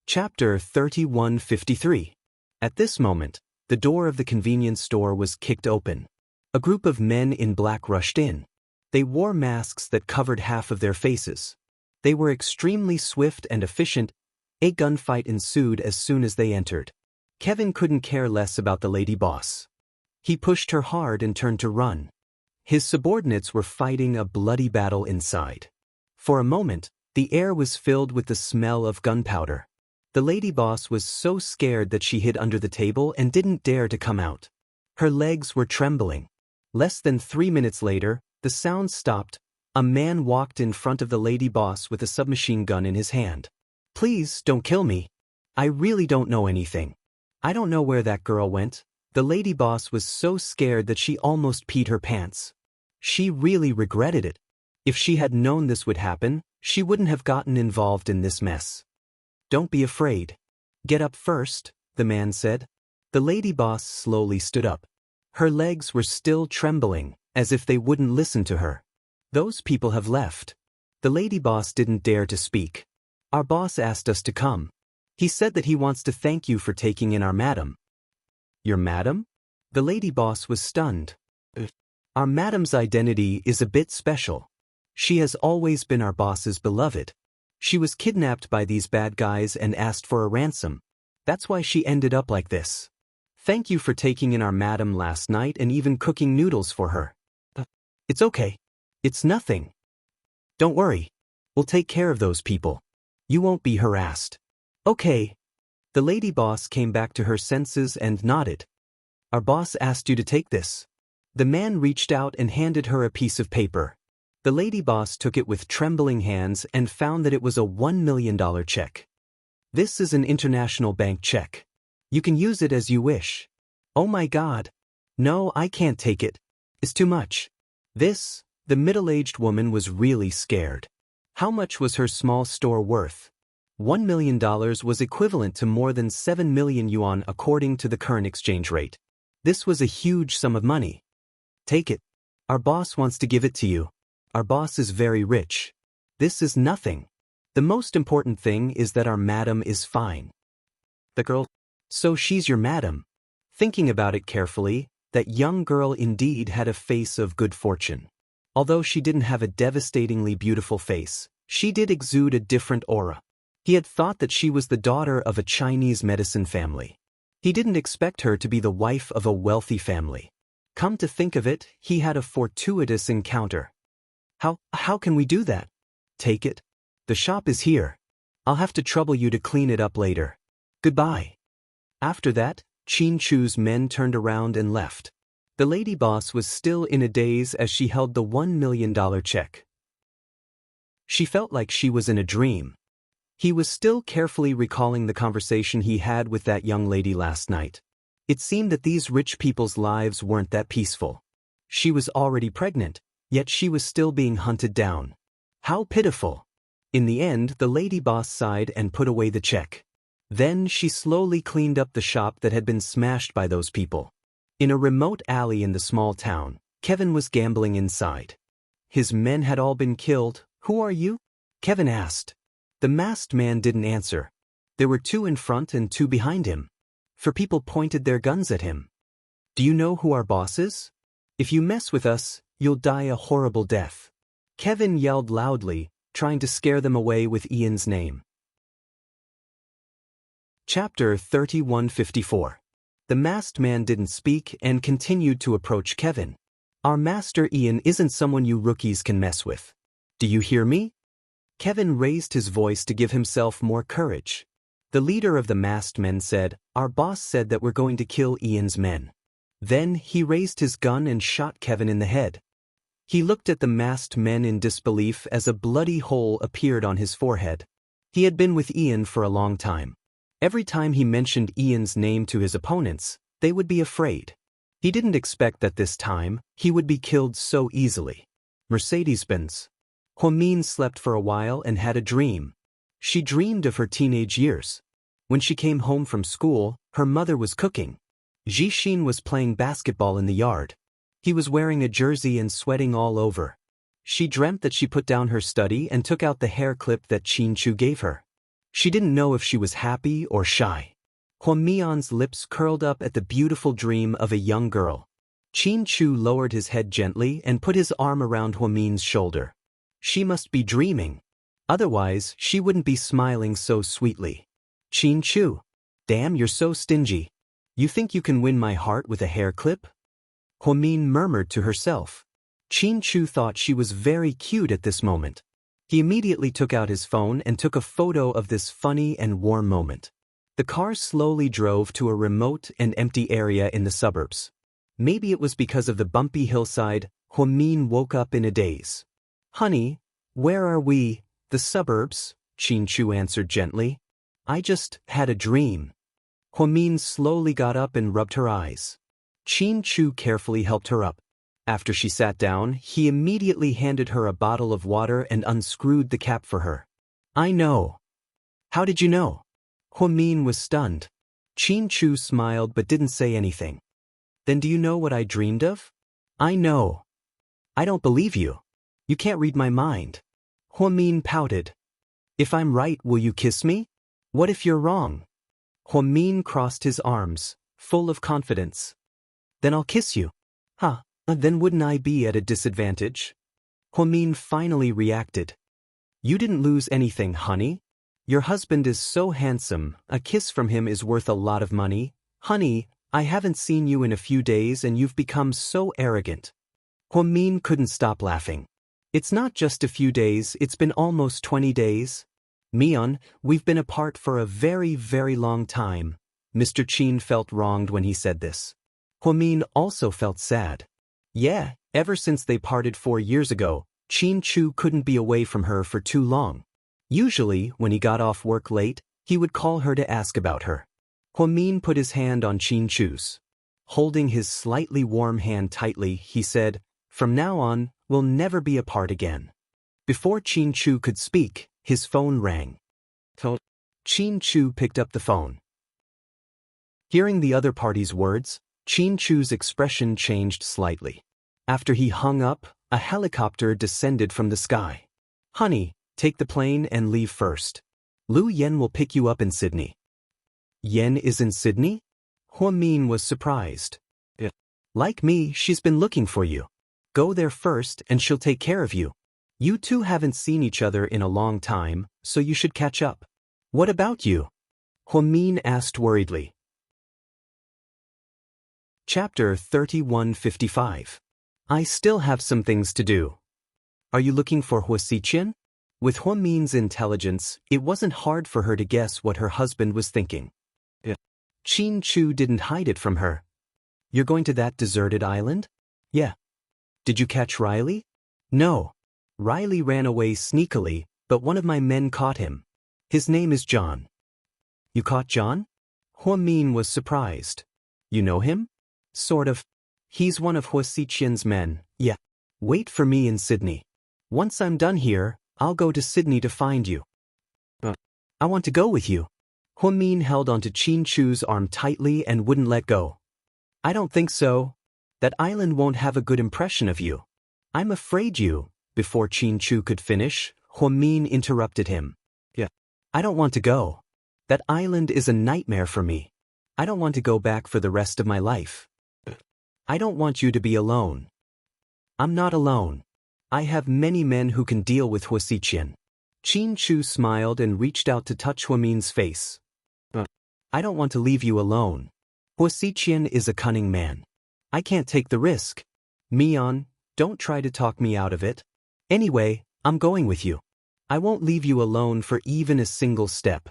Chapter 3153. At this moment, the door of the convenience store was kicked open. A group of men in black rushed in. They wore masks that covered half of their faces. They were extremely swift and efficient. A gunfight ensued as soon as they entered. Kevin couldn't care less about the lady boss. He pushed her hard and turned to run. His subordinates were fighting a bloody battle inside. For a moment, the air was filled with the smell of gunpowder. The lady boss was so scared that she hid under the table and didn't dare to come out. Her legs were trembling. Less than 3 minutes later, the sound stopped. A man walked in front of the lady boss with a submachine gun in his hand. "Please, don't kill me. I really don't know anything. I don't know where that girl went." The lady boss was so scared that she almost peed her pants. She really regretted it. If she had known this would happen, she wouldn't have gotten involved in this mess. "Don't be afraid. Get up first," the man said. The lady boss slowly stood up. Her legs were still trembling, as if they wouldn't listen to her. "Those people have left." The lady boss didn't dare to speak. "Our boss asked us to come. He said that he wants to thank you for taking in our madam." "Your madam?" The lady boss was stunned. "Our madam's identity is a bit special. She has always been our boss's beloved. She was kidnapped by these bad guys and asked for a ransom. That's why she ended up like this. Thank you for taking in our madam last night and even cooking noodles for her." "It's okay. It's nothing. Don't worry. We'll take care of those people. You won't be harassed." "Okay." The lady boss came back to her senses and nodded. "Our boss asked you to take this." The man reached out and handed her a piece of paper. The lady boss took it with trembling hands and found that it was a $1 million check. "This is an international bank check. You can use it as you wish." "Oh my God. No, I can't take it. It's too much." The middle-aged woman was really scared. How much was her small store worth? $1 million was equivalent to more than 7 million yuan according to the current exchange rate. This was a huge sum of money. "Take it. Our boss wants to give it to you. Our boss is very rich. This is nothing. The most important thing is that our madam is fine." The girl. "So she's your madam?" Thinking about it carefully, that young girl indeed had a face of good fortune. Although she didn't have a devastatingly beautiful face, she did exude a different aura. He had thought that she was the daughter of a Chinese medicine family. He didn't expect her to be the wife of a wealthy family. Come to think of it, he had a fortuitous encounter. How can we do that?" "Take it. The shop is here. I'll have to trouble you to clean it up later. Goodbye." After that, Qin Chu's men turned around and left. The lady boss was still in a daze as she held the $1 million check. She felt like she was in a dream. He was still carefully recalling the conversation he had with that young lady last night. It seemed that these rich people's lives weren't that peaceful. She was already pregnant, yet she was still being hunted down. How pitiful. In the end, the lady boss sighed and put away the check. Then she slowly cleaned up the shop that had been smashed by those people. In a remote alley in the small town, Kevin was gambling inside. His men had all been killed. "Who are you?" Kevin asked. The masked man didn't answer. There were 2 in front and 2 behind him. 4 people pointed their guns at him. "Do you know who our boss is? If you mess with us, you'll die a horrible death." Kevin yelled loudly, trying to scare them away with Ian's name. Chapter 3154. The masked man didn't speak and continued to approach Kevin. "Our master Ian isn't someone you rookies can mess with. Do you hear me?" Kevin raised his voice to give himself more courage. The leader of the masked men said, "Our boss said that we're going to kill Ian's men." Then he raised his gun and shot Kevin in the head. He looked at the masked men in disbelief as a bloody hole appeared on his forehead. He had been with Ian for a long time. Every time he mentioned Ian's name to his opponents, they would be afraid. He didn't expect that this time, he would be killed so easily. Mercedes-Benz. Huamin slept for a while and had a dream. She dreamed of her teenage years. When she came home from school, her mother was cooking. Jixin was playing basketball in the yard. He was wearing a jersey and sweating all over. She dreamt that she put down her study and took out the hair clip that Qin Chu gave her. She didn't know if she was happy or shy. Huamian's lips curled up at the beautiful dream of a young girl. Qin Chu lowered his head gently and put his arm around Huamin's shoulder. She must be dreaming. Otherwise, she wouldn't be smiling so sweetly. Qin Chu. Damn, you're so stingy. You think you can win my heart with a hair clip? Huamin murmured to herself. Qin Chu thought she was very cute at this moment. He immediately took out his phone and took a photo of this funny and warm moment. The car slowly drove to a remote and empty area in the suburbs. Maybe it was because of the bumpy hillside. Huamin woke up in a daze. Honey, where are we? The suburbs, Qin Chu answered gently. I just had a dream. Huamin slowly got up and rubbed her eyes. Qin Chu carefully helped her up. After she sat down, he immediately handed her a bottle of water and unscrewed the cap for her. I know. How did you know? Huamin was stunned. Qin Chu smiled but didn't say anything. Then do you know what I dreamed of? I know. I don't believe you. You can't read my mind. Huamin pouted. If I'm right, will you kiss me? What if you're wrong? Huamin crossed his arms, full of confidence. Then I'll kiss you. Huh, then wouldn't I be at a disadvantage? Huamin finally reacted. You didn't lose anything, honey. Your husband is so handsome, a kiss from him is worth a lot of money. Honey, I haven't seen you in a few days and you've become so arrogant. Huamin couldn't stop laughing. It's not just a few days, it's been almost 20 days. Mian, we've been apart for a very, very long time. Mr. Qin felt wronged when he said this. Huamin also felt sad. Yeah, ever since they parted 4 years ago, Qin Chu couldn't be away from her for too long. Usually, when he got off work late, he would call her to ask about her. Huamin put his hand on Qin Chu's. Holding his slightly warm hand tightly, he said, From now on, we'll never be apart again. Before Qin Chu could speak, his phone rang. Qin Chu picked up the phone. Hearing the other party's words, Qin Chu's expression changed slightly. After he hung up, a helicopter descended from the sky. Honey, take the plane and leave first. Lu Yen will pick you up in Sydney. Yen is in Sydney? Huamin was surprised. Like me, she's been looking for you. Go there first and she'll take care of you. You two haven't seen each other in a long time, so you should catch up. What about you? Huamin asked worriedly. Chapter 3155. I still have some things to do. Are you looking for Huasiqian? With Huamin's intelligence, it wasn't hard for her to guess what her husband was thinking. Qin Chu didn't hide it from her. You're going to that deserted island? Yeah. Did you catch Riley? No. Riley ran away sneakily, but one of my men caught him. His name is John. You caught John? Huamin was surprised. You know him? Sort of. He's one of Huasiqian's men, yeah. Wait for me in Sydney. Once I'm done here, I'll go to Sydney to find you. I want to go with you. Huamin held onto Qin Chu's arm tightly and wouldn't let go. I don't think so. That island won't have a good impression of you. I'm afraid you. Before Qin Chu could finish, Huamin interrupted him. I don't want to go. That island is a nightmare for me. I don't want to go back for the rest of my life. I don't want you to be alone. I'm not alone. I have many men who can deal with Huasiqian. Qin Chu smiled and reached out to touch Huamin's face. I don't want to leave you alone. Huasiqian is a cunning man. I can't take the risk. Mian, don't try to talk me out of it. Anyway, I'm going with you. I won't leave you alone for even a single step.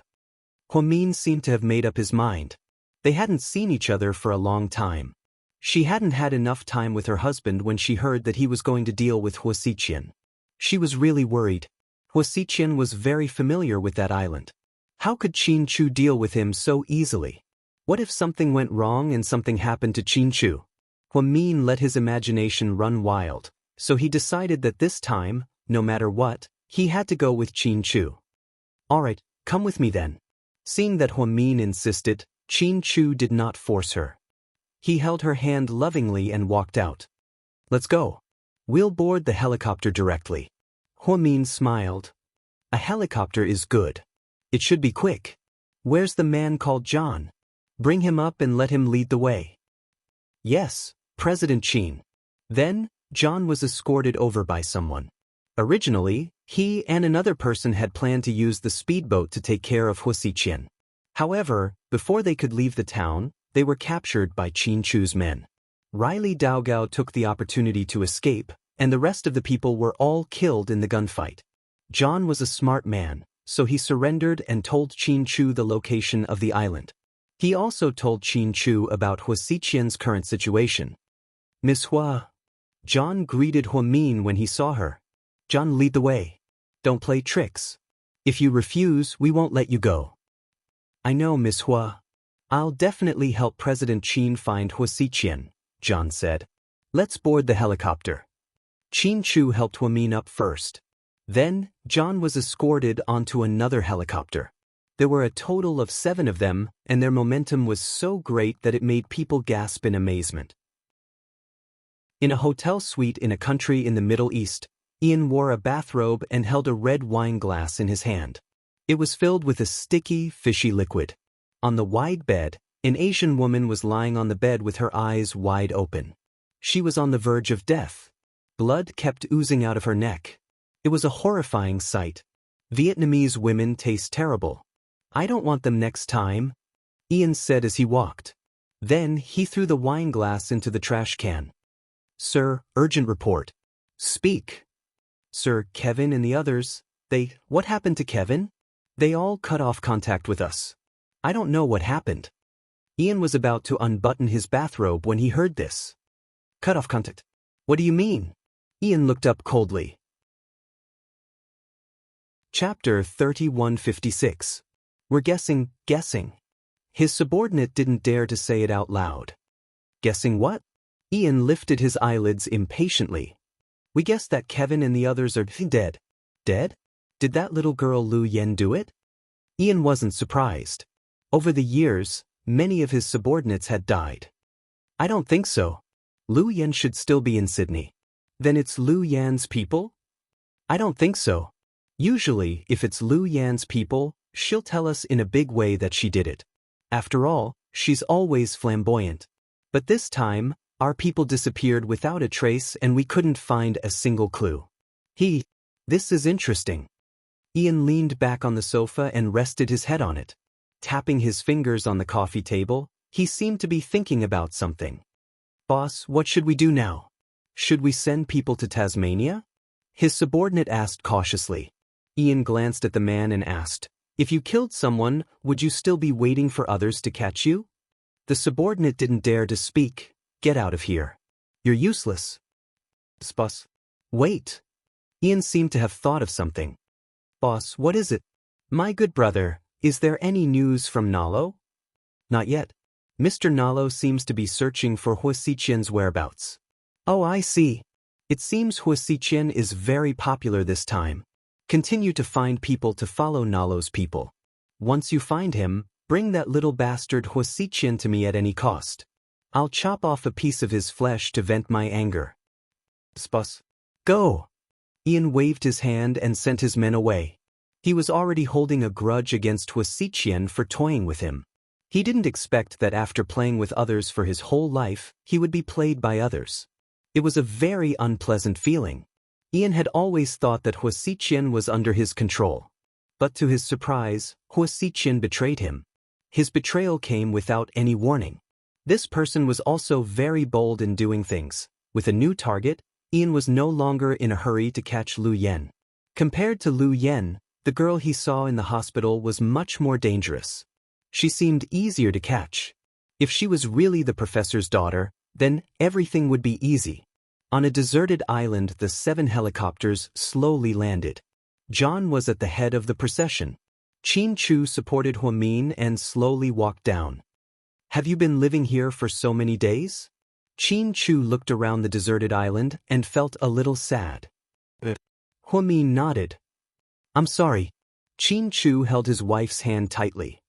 Huamin seemed to have made up his mind. They hadn't seen each other for a long time. She hadn't had enough time with her husband when she heard that he was going to deal with Huasiqian. She was really worried. Huasiqian was very familiar with that island. How could Qin Chu deal with him so easily? What if something went wrong and something happened to Qin Chu? Huamin let his imagination run wild, so he decided that this time, no matter what, he had to go with Qin Chu. All right, come with me then. Seeing that Huamin insisted, Qin Chu did not force her. He held her hand lovingly and walked out. Let's go. We'll board the helicopter directly. Huamin smiled. A helicopter is good. It should be quick. Where's the man called John? Bring him up and let him lead the way. Yes, President Qin. Then, John was escorted over by someone. Originally, he and another person had planned to use the speedboat to take care of Wuxia. However, before they could leave the town, they were captured by Qin Chu's men. Riley Daogao took the opportunity to escape, and the rest of the people were all killed in the gunfight. John was a smart man, so he surrendered and told Qin Chu the location of the island. He also told Qin Chu about Wuxia's current situation. Miss Hua. John greeted Huamin when he saw her. John, lead the way. Don't play tricks. If you refuse, we won't let you go. I know, Miss Hua. I'll definitely help President Qin find Wuxia, John said. Let's board the helicopter. Qin Chu helped Huamin up first. Then, John was escorted onto another helicopter. There were a total of 7 of them, and their momentum was so great that it made people gasp in amazement. In a hotel suite in a country in the Middle East, Ian wore a bathrobe and held a red wine glass in his hand. It was filled with a sticky, fishy liquid. On the wide bed, an Asian woman was lying on the bed with her eyes wide open. She was on the verge of death. Blood kept oozing out of her neck. It was a horrifying sight. Vietnamese women taste terrible. I don't want them next time, Ian said as he walked. Then he threw the wine glass into the trash can. Sir, urgent report. Speak. Sir, Kevin and the others, what happened to Kevin? They all cut off contact with us. I don't know what happened. Ian was about to unbutton his bathrobe when he heard this. Cut off contact. What do you mean? Ian looked up coldly. Chapter 3156. We're guessing. His subordinate didn't dare to say it out loud. Guessing what? Ian lifted his eyelids impatiently. We guess that Kevin and the others are dead. Dead? Did that little girl Lu Yen do it? Ian wasn't surprised. Over the years, many of his subordinates had died. I don't think so. Lu Yen should still be in Sydney. Then it's Lu Yan's people? I don't think so. Usually, if it's Lu Yan's people, she'll tell us in a big way that she did it. After all, she's always flamboyant. But this time, our people disappeared without a trace and we couldn't find a single clue. This is interesting. Ian leaned back on the sofa and rested his head on it. Tapping his fingers on the coffee table, he seemed to be thinking about something. Boss, what should we do now? Should we send people to Tasmania? His subordinate asked cautiously. Ian glanced at the man and asked, if you killed someone, would you still be waiting for others to catch you? The subordinate didn't dare to speak. Get out of here. You're useless. Boss. Wait. Ian seemed to have thought of something. Boss, what is it? My good brother, is there any news from Nalo? Not yet. Mr. Nalo seems to be searching for Wuxia's whereabouts. Oh, I see. It seems Wuxia is very popular this time. Continue to find people to follow Nalo's people. Once you find him, bring that little bastard Wuxia to me at any cost. I'll chop off a piece of his flesh to vent my anger. Boss. Go. Ian waved his hand and sent his men away. He was already holding a grudge against Wuxia for toying with him. He didn't expect that after playing with others for his whole life, he would be played by others. It was a very unpleasant feeling. Ian had always thought that Wuxia was under his control. But to his surprise, Wuxia betrayed him. His betrayal came without any warning. This person was also very bold in doing things. With a new target, Ian was no longer in a hurry to catch Lu Yen. Compared to Lu Yen, the girl he saw in the hospital was much more dangerous. She seemed easier to catch. If she was really the professor's daughter, then everything would be easy. On a deserted island, the 7 helicopters slowly landed. John was at the head of the procession. Qin Chu supported Huamin and slowly walked down. Have you been living here for so many days? Qin Chu looked around the deserted island and felt a little sad. Huamin nodded. I'm sorry. Qin Chu held his wife's hand tightly.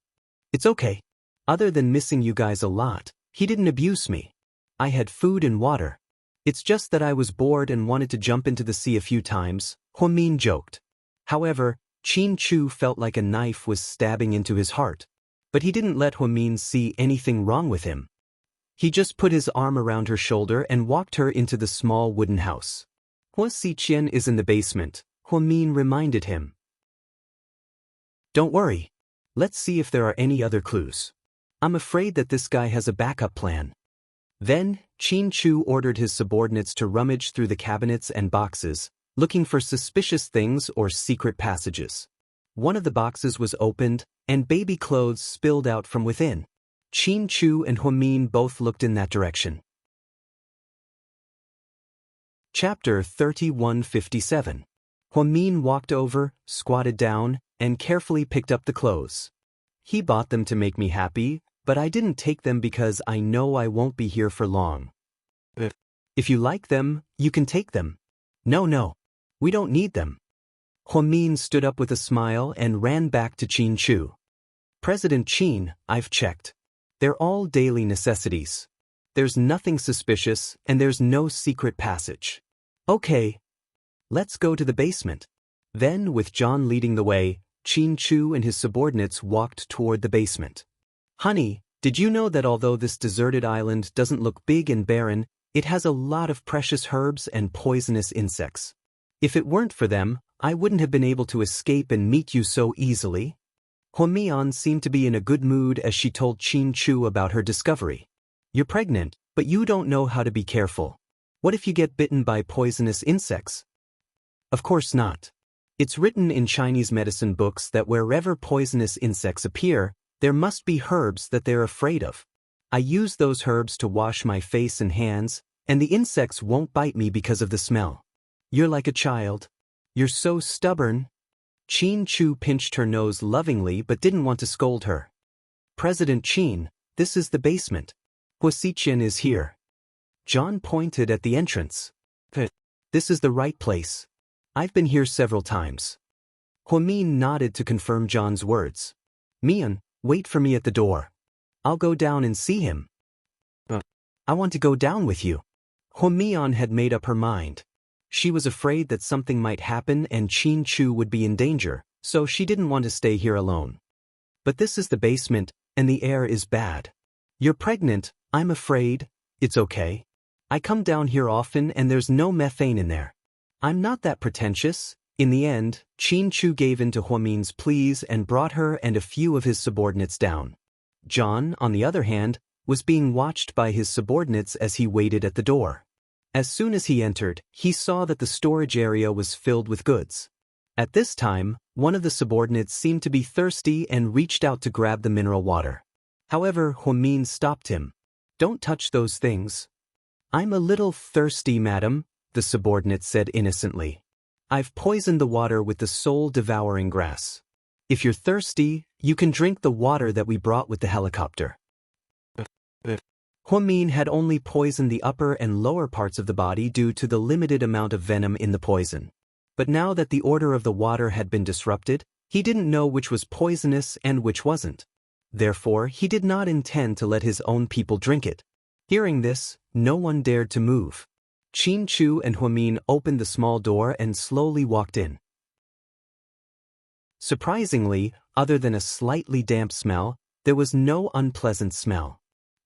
It's okay. Other than missing you guys a lot, he didn't abuse me. I had food and water. It's just that I was bored and wanted to jump into the sea a few times, Huamin joked. However, Qin Chu felt like a knife was stabbing into his heart. But he didn't let Huamin see anything wrong with him. He just put his arm around her shoulder and walked her into the small wooden house. Hua Xiqian is in the basement, Huamin reminded him. Don't worry. Let's see if there are any other clues. I'm afraid that this guy has a backup plan. Then, Qin Chu ordered his subordinates to rummage through the cabinets and boxes, looking for suspicious things or secret passages. One of the boxes was opened, and baby clothes spilled out from within. Qin Chu and Huamin both looked in that direction. Chapter 3157. Huamin walked over, squatted down, and carefully picked up the clothes. He bought them to make me happy, but I didn't take them because I know I won't be here for long. If you like them, you can take them. No. We don't need them. Huamin stood up with a smile and ran back to Qin Chu. President Qin, I've checked. They're all daily necessities. There's nothing suspicious, and there's no secret passage. Okay. Let's go to the basement. Then, with John leading the way, Qin Chu and his subordinates walked toward the basement. Honey, did you know that although this deserted island doesn't look big and barren, it has a lot of precious herbs and poisonous insects? If it weren't for them, I wouldn't have been able to escape and meet you so easily. Huamian seemed to be in a good mood as she told Qin Chu about her discovery. You're pregnant, but you don't know how to be careful. What if you get bitten by poisonous insects? Of course not. It's written in Chinese medicine books that wherever poisonous insects appear, there must be herbs that they're afraid of. I use those herbs to wash my face and hands, and the insects won't bite me because of the smell. You're like a child. You're so stubborn. Qin Chu pinched her nose lovingly but didn't want to scold her. President Qin, this is the basement. Hua Xiqian is here. John pointed at the entrance. This is the right place. I've been here several times. Huamin nodded to confirm John's words. Mian, wait for me at the door. I'll go down and see him. I want to go down with you. Huamian had made up her mind. She was afraid that something might happen and Qin Chu would be in danger, so she didn't want to stay here alone. But this is the basement, and the air is bad. You're pregnant, I'm afraid. It's okay. I come down here often and there's no methane in there. I'm not that pretentious. In the end, Qin Chu gave in to Huamin's pleas and brought her and a few of his subordinates down. John, on the other hand, was being watched by his subordinates as he waited at the door. As soon as he entered, he saw that the storage area was filled with goods. At this time, one of the subordinates seemed to be thirsty and reached out to grab the mineral water. However, Huamin stopped him. Don't touch those things. I'm a little thirsty, madam, the subordinate said innocently. I've poisoned the water with the soul-devouring grass. If you're thirsty, you can drink the water that we brought with the helicopter. Huamin had only poisoned the upper and lower parts of the body due to the limited amount of venom in the poison. But now that the order of the water had been disrupted, he didn't know which was poisonous and which wasn't. Therefore, he did not intend to let his own people drink it. Hearing this, no one dared to move. Qin Chu and Huamin opened the small door and slowly walked in. Surprisingly, other than a slightly damp smell, there was no unpleasant smell.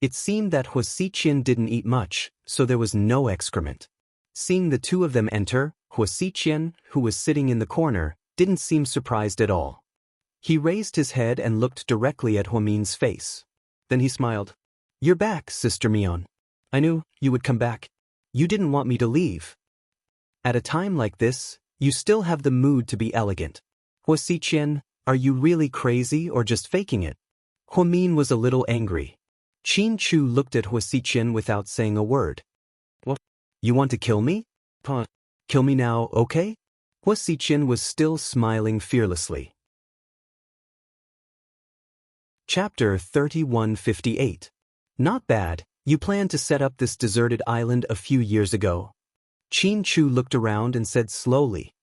It seemed that Hua Xiqian didn't eat much, so there was no excrement. Seeing the two of them enter, Hua Xiqian, who was sitting in the corner, didn't seem surprised at all. He raised his head and looked directly at Huamin's face. Then he smiled. You're back, Sister Mian. I knew you would come back. You didn't want me to leave. At a time like this, you still have the mood to be elegant. Hua Xiqian, are you really crazy or just faking it? Huamin was a little angry. Qin Chu looked at Hua Xiqian without saying a word. What? You want to kill me? Kill me now, okay? Hua Xiqian was still smiling fearlessly. Chapter 3158. Not bad. You planned to set up this deserted island a few years ago. Qin Chu looked around and said slowly.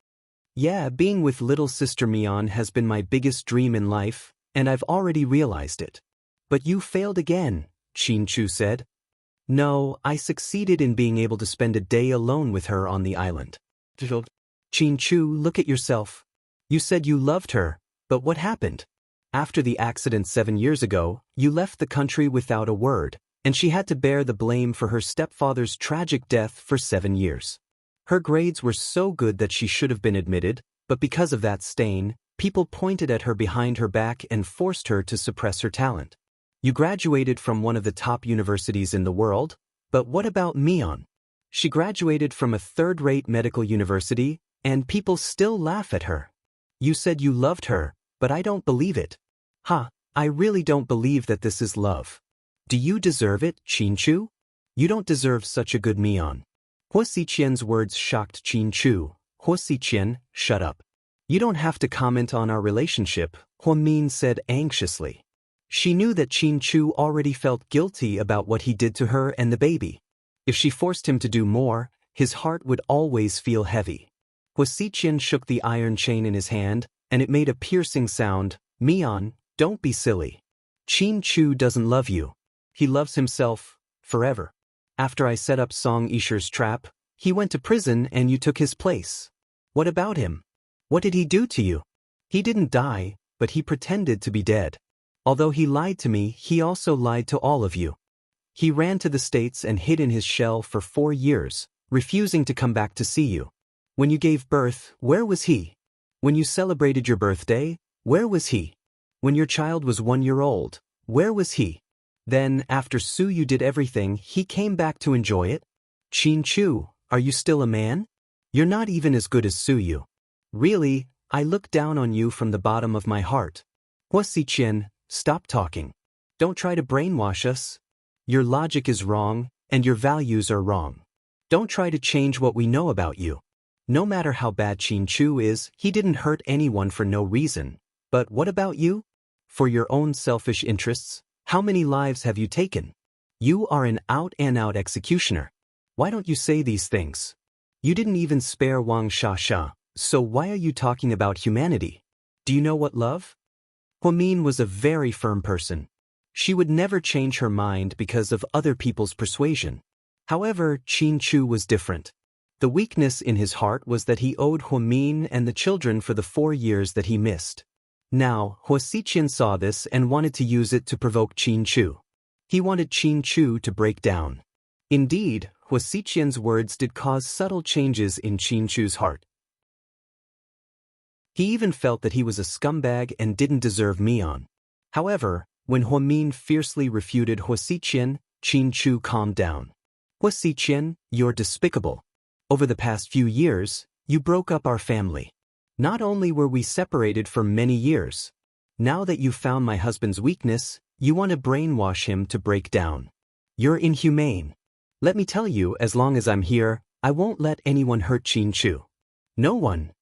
Yeah, being with little sister Mian has been my biggest dream in life, and I've already realized it. But you failed again, Qin Chu said. No, I succeeded in being able to spend a day alone with her on the island. Qin Chu, look at yourself. You said you loved her, but what happened? After the accident 7 years ago, you left the country without a word, and she had to bear the blame for her stepfather's tragic death for 7 years. Her grades were so good that she should have been admitted, but because of that stain, people pointed at her behind her back and forced her to suppress her talent. You graduated from one of the top universities in the world, but what about Mian? She graduated from a third-rate medical university, and people still laugh at her. You said you loved her, but I don't believe it. I really don't believe that this is love. Do you deserve it, Qinchu? You don't deserve such a good Mian. Huo Xiqian's words shocked Qinchu. Huo Xiqian, shut up. You don't have to comment on our relationship, Huo Min said anxiously. She knew that Qinchu already felt guilty about what he did to her and the baby. If she forced him to do more, his heart would always feel heavy. Huo Xiqian shook the iron chain in his hand, and it made a piercing sound. Mian, don't be silly. Qinchu doesn't love you. He loves himself, forever. After I set up Song Yishi's trap, he went to prison and you took his place. What about him? What did he do to you? He didn't die, but he pretended to be dead. Although he lied to me, he also lied to all of you. He ran to the States and hid in his shell for 4 years, refusing to come back to see you. When you gave birth, where was he? When you celebrated your birthday, where was he? When your child was 1 year old, where was he? Then, after Su Yu did everything, he came back to enjoy it? Qinchu, are you still a man? You're not even as good as Su Yu. Really, I look down on you from the bottom of my heart. Huo Xiqian, stop talking. Don't try to brainwash us. Your logic is wrong, and your values are wrong. Don't try to change what we know about you. No matter how bad Qinchu is, he didn't hurt anyone for no reason. But what about you? For your own selfish interests, how many lives have you taken? You are an out-and-out executioner. Why don't you say these things? You didn't even spare Wang Xianxia, so why are you talking about humanity? Do you know what love? Huo Min was a very firm person. She would never change her mind because of other people's persuasion. However, Qinchu was different. The weakness in his heart was that he owed Huo Min and the children for the 4 years that he missed. Now, Huo Xiqian saw this and wanted to use it to provoke Qinchu. He wanted Qinchu to break down. Indeed, Huo Xiqian's words did cause subtle changes in Qinchu's heart. He even felt that he was a scumbag and didn't deserve Mian. However, when Huo Min fiercely refuted Huo Xiqian, Qinchu calmed down. Huo Xiqian, you're despicable. Over the past few years, you broke up our family. Not only were we separated for many years, now that you've found my husband's weakness, you want to brainwash him to break down. You're inhumane. Let me tell you, as long as I'm here, I won't let anyone hurt Qinchu. No one.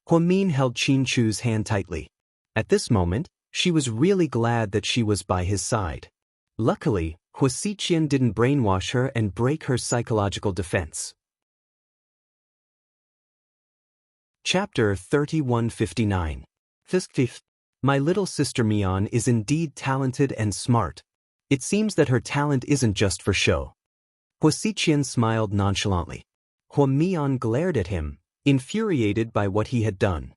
Huo Min held Qinchu's hand tightly. At this moment, she was really glad that she was by his side. Luckily, Huo Xiqian didn't brainwash her and break her psychological defense. Chapter 3159. Fifth. My little sister Mian is indeed talented and smart. It seems that her talent isn't just for show. Huo Xiqian smiled nonchalantly. Huo Mian glared at him, infuriated by what he had done.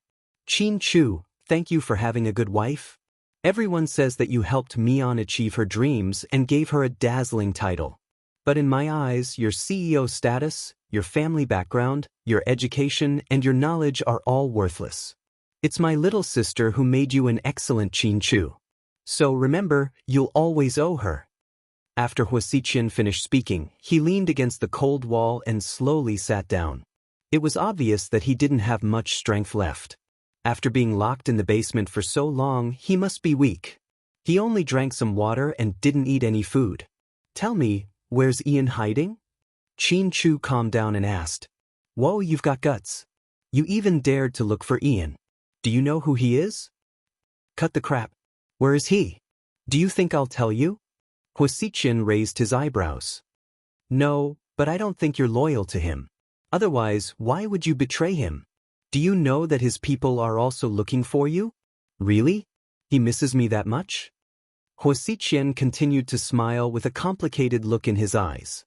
Qinchu, thank you for having a good wife. Everyone says that you helped Mian achieve her dreams and gave her a dazzling title. But in my eyes, your CEO status, your family background, your education, and your knowledge are all worthless. It's my little sister who made you an excellent Qinchu. So remember, you'll always owe her. After Huo Xiqian finished speaking, he leaned against the cold wall and slowly sat down. It was obvious that he didn't have much strength left. After being locked in the basement for so long, he must be weak. He only drank some water and didn't eat any food. Tell me, where's Ian hiding? Qinchu calmed down and asked. Whoa, you've got guts. You even dared to look for Ian. Do you know who he is? Cut the crap. Where is he? Do you think I'll tell you? Huo Xiqian raised his eyebrows. No, but I don't think you're loyal to him. Otherwise, why would you betray him? Do you know that his people are also looking for you? Really? He misses me that much? Huo Xiqian continued to smile with a complicated look in his eyes.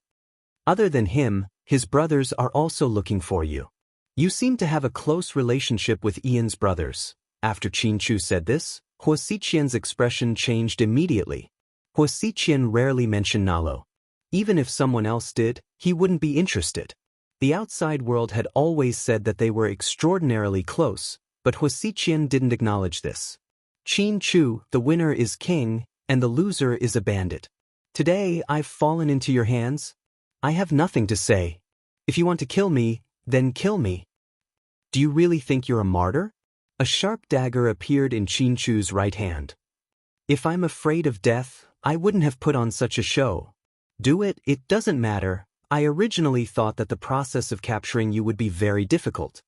Other than him, his brothers are also looking for you. You seem to have a close relationship with Ian's brothers. After Qin Chu said this, Huo Xiqian's expression changed immediately. Huo Xiqian rarely mentioned Nalo. Even if someone else did, he wouldn't be interested. The outside world had always said that they were extraordinarily close, but Huo Xiqian didn't acknowledge this. Qin Chu, the winner is king, and the loser is a bandit. Today I've fallen into your hands. I have nothing to say. If you want to kill me, then kill me. Do you really think you're a martyr? A sharp dagger appeared in Qin Chu's right hand. If I'm afraid of death, I wouldn't have put on such a show. Do it, it doesn't matter. I originally thought that the process of capturing you would be very difficult.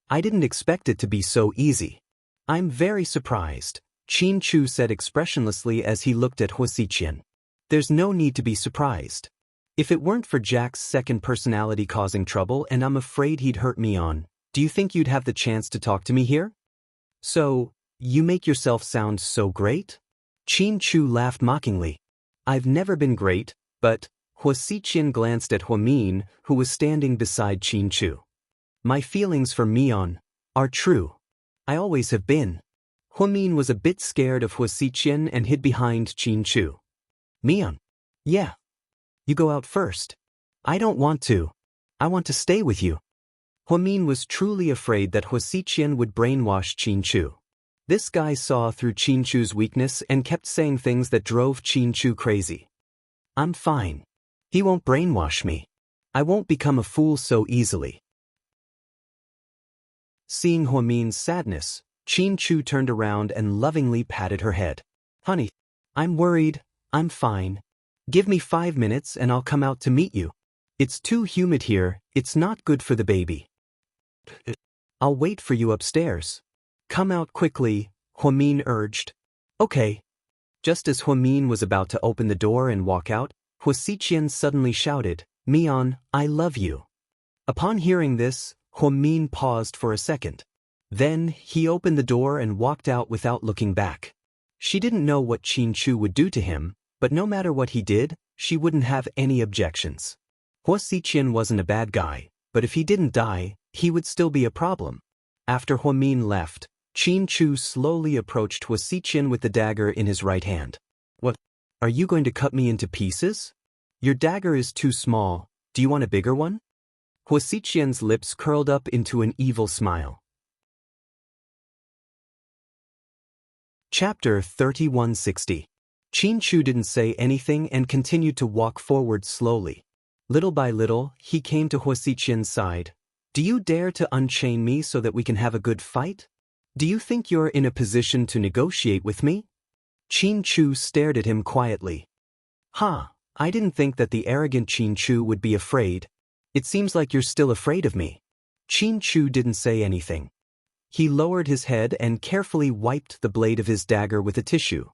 I didn't expect it to be so easy. I'm very surprised, Qin Chu said expressionlessly as he looked at Huo Xiqian. There's no need to be surprised. If it weren't for Jack's second personality causing trouble and I'm afraid he'd hurt me on, do you think you'd have the chance to talk to me here? So, you make yourself sound so great? Qin Chu laughed mockingly. I've never been great, but Huo Xiqian glanced at Huo Min, who was standing beside Qin Chu. My feelings for Mian are true. I always have been. Huo Min was a bit scared of Huo Xiqian and hid behind Qin Chu. Mian. Yeah. You go out first. I don't want to. I want to stay with you. Huo Min was truly afraid that Huo Xiqian would brainwash Qin Chu. This guy saw through Qin Chu's weakness and kept saying things that drove Qin Chu crazy. I'm fine. He won't brainwash me. I won't become a fool so easily. Seeing Huo Min's sadness, Qin Chu turned around and lovingly patted her head. Honey, I'm worried. I'm fine. Give me 5 minutes and I'll come out to meet you. It's too humid here, it's not good for the baby. I'll wait for you upstairs. Come out quickly, Huo Min urged. Okay. Just as Huo Min was about to open the door and walk out, Huo Xiqian suddenly shouted, Mian, I love you. Upon hearing this, Huo Min paused for a second. Then, he opened the door and walked out without looking back. She didn't know what Qin Chu would do to him, but no matter what he did, she wouldn't have any objections. Huo Xiqian wasn't a bad guy, but if he didn't die, he would still be a problem. After Huo Min left, Qin Chu slowly approached Huo Xiqian with the dagger in his right hand. What? Are you going to cut me into pieces? Your dagger is too small. Do you want a bigger one? Huo Xiqian's lips curled up into an evil smile. Chapter 3160. Qin Chu didn't say anything and continued to walk forward slowly. Little by little, he came to Huo Xiqian's side. Do you dare to unchain me so that we can have a good fight? Do you think you're in a position to negotiate with me? Qin Chu stared at him quietly. I didn't think that the arrogant Qin Chu would be afraid. It seems like you're still afraid of me. Qin Chu didn't say anything. He lowered his head and carefully wiped the blade of his dagger with a tissue.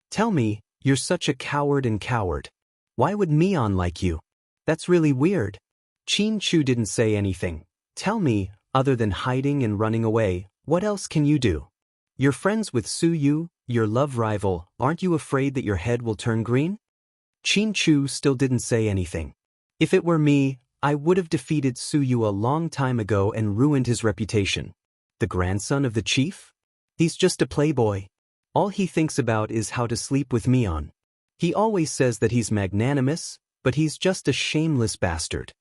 Tell me, you're such a coward. Why would Mian like you? That's really weird. Qin Chu didn't say anything. Tell me, other than hiding and running away, what else can you do? You're friends with Su Yu, your love rival. Aren't you afraid that your head will turn green? Qin Chu still didn't say anything. If it were me, I would have defeated Su Yu a long time ago and ruined his reputation. The grandson of the chief? He's just a playboy. All he thinks about is how to sleep with Mian. He always says that he's magnanimous, but he's just a shameless bastard.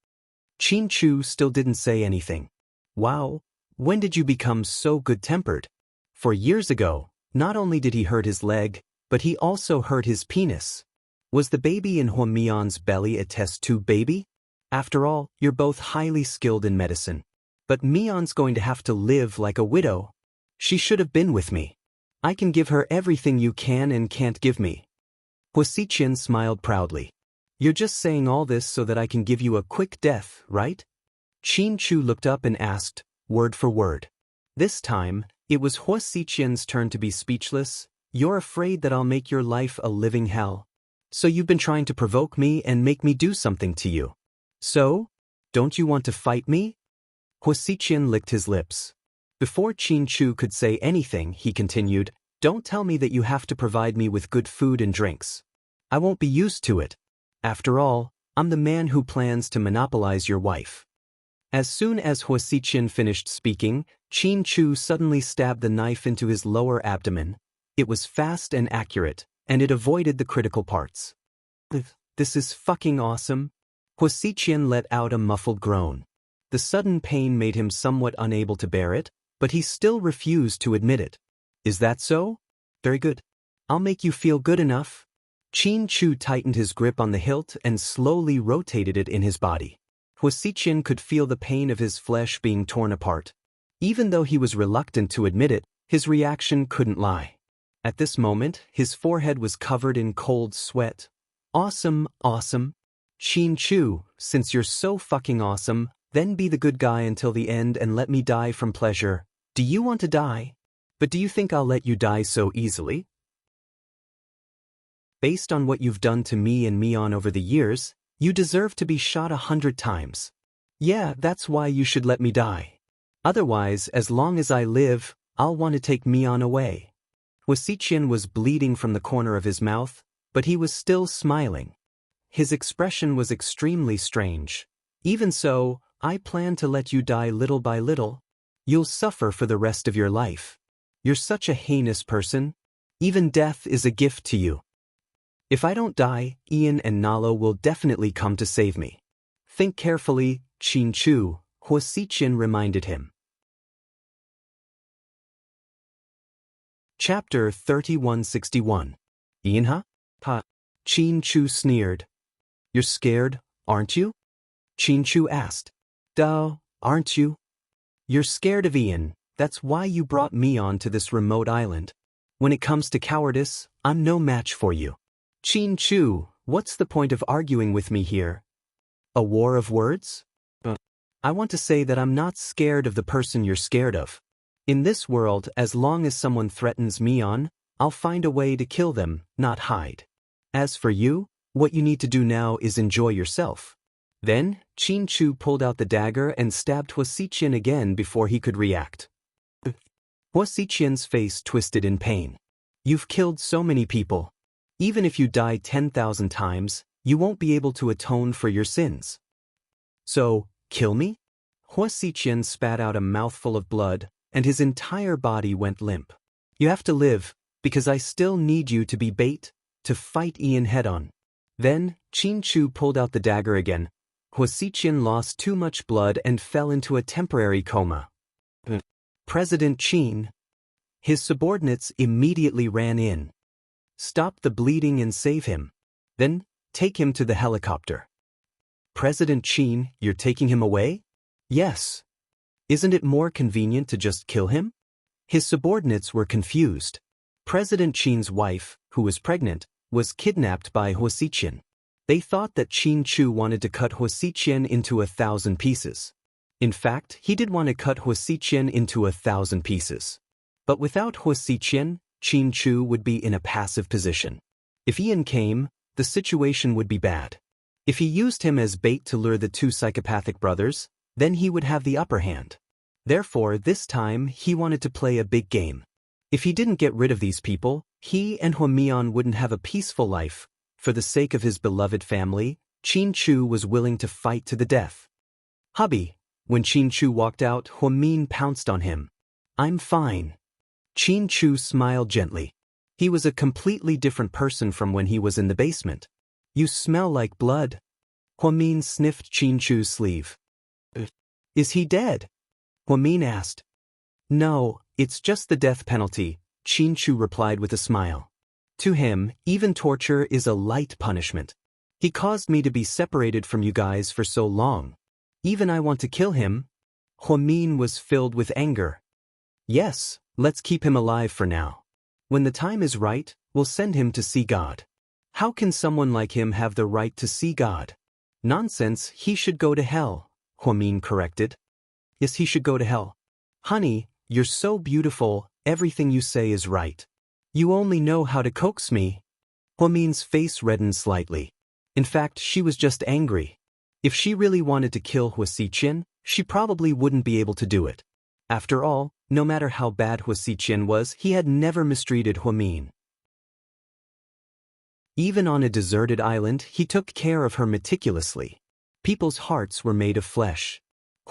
Qin Chu still didn't say anything. Wow, when did you become so good-tempered? For years ago, not only did he hurt his leg, but he also hurt his penis. Was the baby in Huo Mian's belly a test tube baby? After all, you're both highly skilled in medicine. But Mian's going to have to live like a widow. She should have been with me. I can give her everything you can and can't give me. Huo Xiqian smiled proudly. You're just saying all this so that I can give you a quick death, right? Qin Chu looked up and asked, word for word. This time, it was Huo Xiqian's turn to be speechless. You're afraid that I'll make your life a living hell. So you've been trying to provoke me and make me do something to you. So? Don't you want to fight me? Huo Xiqian licked his lips. Before Qin Chu could say anything, he continued, Don't tell me that you have to provide me with good food and drinks. I won't be used to it. After all, I'm the man who plans to monopolize your wife. As soon as Hua Xiqian finished speaking, Qin Chu suddenly stabbed the knife into his lower abdomen. It was fast and accurate, and it avoided the critical parts. This is fucking awesome. Hua Xiqian let out a muffled groan. The sudden pain made him somewhat unable to bear it, but he still refused to admit it. Is that so? Very good. I'll make you feel good enough. Qin Chu tightened his grip on the hilt and slowly rotated it in his body. Hua Xiqian could feel the pain of his flesh being torn apart. Even though he was reluctant to admit it, his reaction couldn't lie. At this moment, his forehead was covered in cold sweat. Awesome, awesome. Qin Chu, since you're so fucking awesome, then be the good guy until the end and let me die from pleasure. Do you want to die? But do you think I'll let you die so easily? Based on what you've done to me and Mian over the years, you deserve to be shot 100 times. Yeah, that's why you should let me die. Otherwise, as long as I live, I'll want to take Mian away. Hua Xiqian was bleeding from the corner of his mouth, but he was still smiling. His expression was extremely strange. Even so, I plan to let you die little by little. You'll suffer for the rest of your life. You're such a heinous person. Even death is a gift to you. If I don't die, Ian and Nalo will definitely come to save me. Think carefully, Qin Chu, Hua Xiqian reminded him. Chapter 3161. Ian, huh? Ha. Qin Chu sneered. You're scared, aren't you? Qin Chu asked. Duh, aren't you? You're scared of Ian, that's why you brought me on to this remote island. When it comes to cowardice, I'm no match for you. Qin Chu, what's the point of arguing with me here? A war of words? I want to say that I'm not scared of the person you're scared of. In this world, as long as someone threatens Mian, I'll find a way to kill them, not hide. As for you, what you need to do now is enjoy yourself. Then, Qin Chu pulled out the dagger and stabbed Hua Xiqian again before he could react. Hua Xiqian's face twisted in pain. You've killed so many people. Even if you die 10,000 times, you won't be able to atone for your sins. So, kill me? Hua Xiqian spat out a mouthful of blood, and his entire body went limp. You have to live, because I still need you to be bait, to fight Ian head-on. Then, Qin Chu pulled out the dagger again. Hua Xiqian lost too much blood and fell into a temporary coma. President Qin. His subordinates immediately ran in. Stop the bleeding and save him. Then, take him to the helicopter. President Qin, you're taking him away? Yes. Isn't it more convenient to just kill him? His subordinates were confused. President Qin's wife, who was pregnant, was kidnapped by Hua Xiqian. They thought that Qin Chu wanted to cut Hua Xiqian into 1,000 pieces. In fact, he did want to cut Hua Xiqian into 1,000 pieces. But without Hua Xiqian, Qin Chu would be in a passive position. If Ian came, the situation would be bad. If he used him as bait to lure the two psychopathic brothers, then he would have the upper hand. Therefore, this time, he wanted to play a big game. If he didn't get rid of these people, he and Hua Mian wouldn't have a peaceful life. For the sake of his beloved family, Qin Chu was willing to fight to the death. Hubby, when Qin Chu walked out, Hua Mian pounced on him. I'm fine. Qin Chu smiled gently. He was a completely different person from when he was in the basement. You smell like blood. Hua Mian sniffed Qin Chu's sleeve. Is he dead? Hua Mian asked. No, it's just the death penalty, Qin Chu replied with a smile. To him, even torture is a light punishment. He caused me to be separated from you guys for so long. Even I want to kill him. Hua Mian was filled with anger. Yes, let's keep him alive for now. When the time is right, we'll send him to see God. How can someone like him have the right to see God? Nonsense, he should go to hell, Hua Mian corrected. Yes, he should go to hell. Honey, you're so beautiful, everything you say is right. You only know how to coax me. Hua Mian's face reddened slightly. In fact, she was just angry. If she really wanted to kill Hua Xiqian, she probably wouldn't be able to do it. After all, no matter how bad Hua Xiqian was, he had never mistreated Hua Mian. Even on a deserted island, he took care of her meticulously. People's hearts were made of flesh.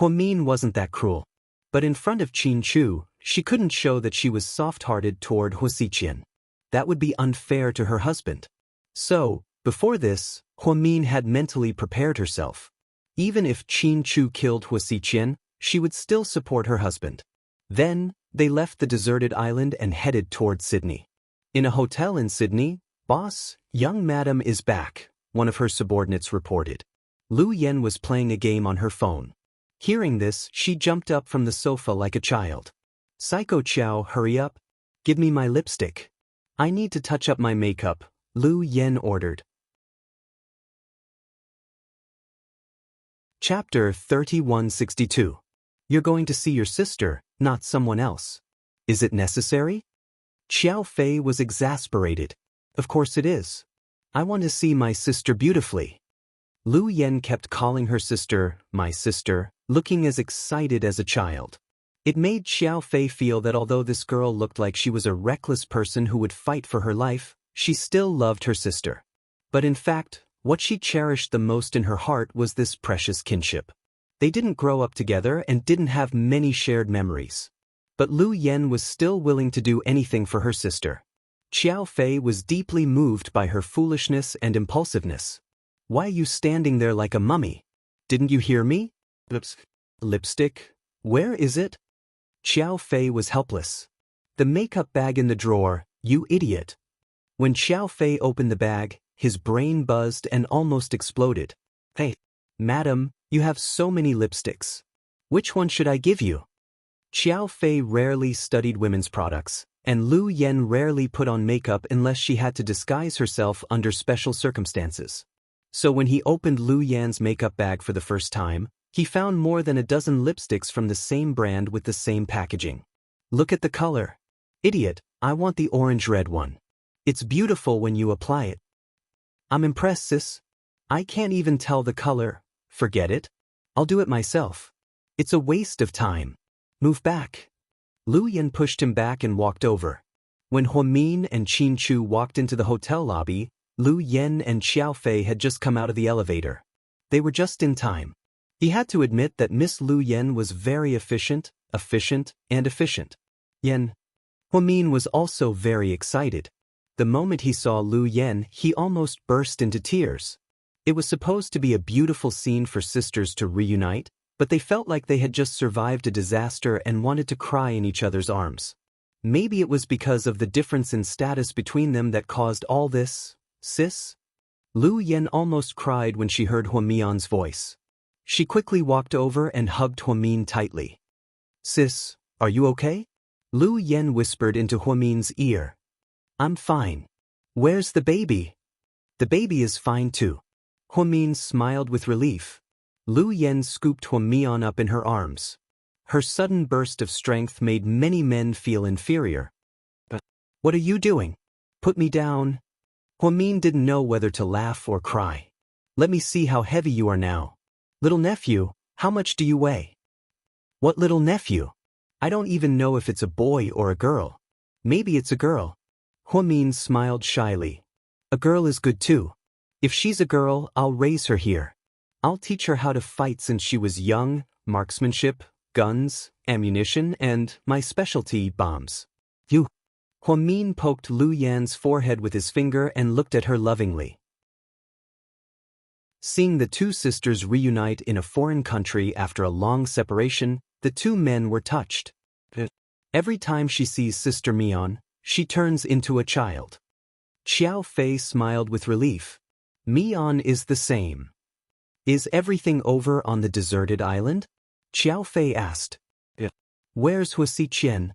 Min wasn't that cruel. But in front of Qin Chu, she couldn't show that she was soft-hearted toward Huasiqian. That would be unfair to her husband. So, before this, Min had mentally prepared herself. Even if Qin Chu killed Huasiqian, she would still support her husband. Then, they left the deserted island and headed toward Sydney. In a hotel in Sydney, "Boss, young madam is back," one of her subordinates reported. Lu Yen was playing a game on her phone. Hearing this, she jumped up from the sofa like a child. "Psycho Chow, hurry up. Give me my lipstick. I need to touch up my makeup," Lu Yen ordered. Chapter 3162. You're going to see your sister, not someone else. Is it necessary? Xiao Fei was exasperated. Of course it is. I want to see my sister beautifully. Lu Yen kept calling her sister, "my sister," looking as excited as a child. It made Xiao Fei feel that although this girl looked like she was a reckless person who would fight for her life, she still loved her sister. But in fact, what she cherished the most in her heart was this precious kinship. They didn't grow up together and didn't have many shared memories. But Lu Yen was still willing to do anything for her sister. Xiao Fei was deeply moved by her foolishness and impulsiveness. "Why are you standing there like a mummy? Didn't you hear me?" Lipstick? Where is it?" Xiao Fei was helpless. "The makeup bag in the drawer, you idiot." When Xiao Fei opened the bag, his brain buzzed and almost exploded. "Hey, madam, you have so many lipsticks. Which one should I give you?" Xiao Fei rarely studied women's products, and Lu Yen rarely put on makeup unless she had to disguise herself under special circumstances. So when he opened Lu Yan's makeup bag for the first time, he found more than a dozen lipsticks from the same brand with the same packaging. "Look at the color. Idiot, I want the orange-red one. It's beautiful when you apply it." "I'm impressed, sis. I can't even tell the color." "Forget it. I'll do it myself. It's a waste of time. Move back." Lu Yan pushed him back and walked over. When Min and Qin Chu walked into the hotel lobby, Lu Yen and Xiao Fei had just come out of the elevator. They were just in time. He had to admit that Miss Lu Yen was very efficient. Yen. Min was also very excited. The moment he saw Lu Yen, he almost burst into tears. It was supposed to be a beautiful scene for sisters to reunite, but they felt like they had just survived a disaster and wanted to cry in each other's arms. Maybe it was because of the difference in status between them that caused all this. "Sis?" Lu Yen almost cried when she heard Huamian's voice. She quickly walked over and hugged Huamin tightly. "Sis, are you okay?" Lu Yen whispered into Huamin's ear. "I'm fine. Where's the baby?" "The baby is fine too." Huamin smiled with relief. Lu Yen scooped Huamian up in her arms. Her sudden burst of strength made many men feel inferior. "But what are you doing? Put me down." Huamin didn't know whether to laugh or cry. "Let me see how heavy you are now. Little nephew, how much do you weigh?" "What little nephew? I don't even know if it's a boy or a girl. Maybe it's a girl." Huamin smiled shyly. "A girl is good too. If she's a girl, I'll raise her here. I'll teach her how to fight since she was young, marksmanship, guns, ammunition, and my specialty, bombs." "You." Huamin poked Lu Yan's forehead with his finger and looked at her lovingly. Seeing the two sisters reunite in a foreign country after a long separation, the two men were touched. Every time she sees Sister Mian, she turns into a child. Xiao Fei smiled with relief. Mian is the same. "Is everything over on the deserted island?" Xiao Fei asked. "Where's Huasiqian?"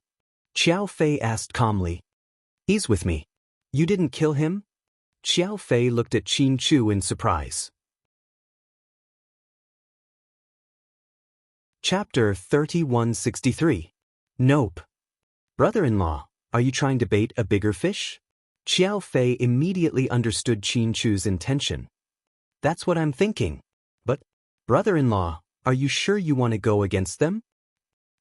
Xiao Fei asked calmly. "He's with me." "You didn't kill him?" Xiao Fei looked at Qin Chu in surprise. Chapter 3163. Nope. "Brother-in-law, are you trying to bait a bigger fish?" Xiao Fei immediately understood Qin Chu's intention. "That's what I'm thinking. But, brother-in-law, are you sure you want to go against them?"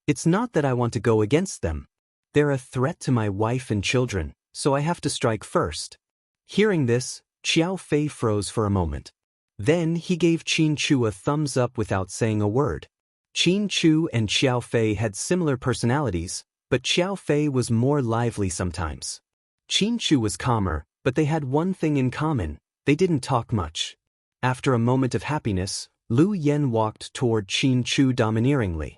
"It's not that I want to go against them. They're a threat to my wife and children, so I have to strike first." Hearing this, Xiao Fei froze for a moment. Then he gave Qin Chu a thumbs up without saying a word. Qin Chu and Xiao Fei had similar personalities, but Xiao Fei was more lively sometimes. Qin Chu was calmer, but they had one thing in common: they didn't talk much. After a moment of happiness, Lu Yen walked toward Qin Chu domineeringly.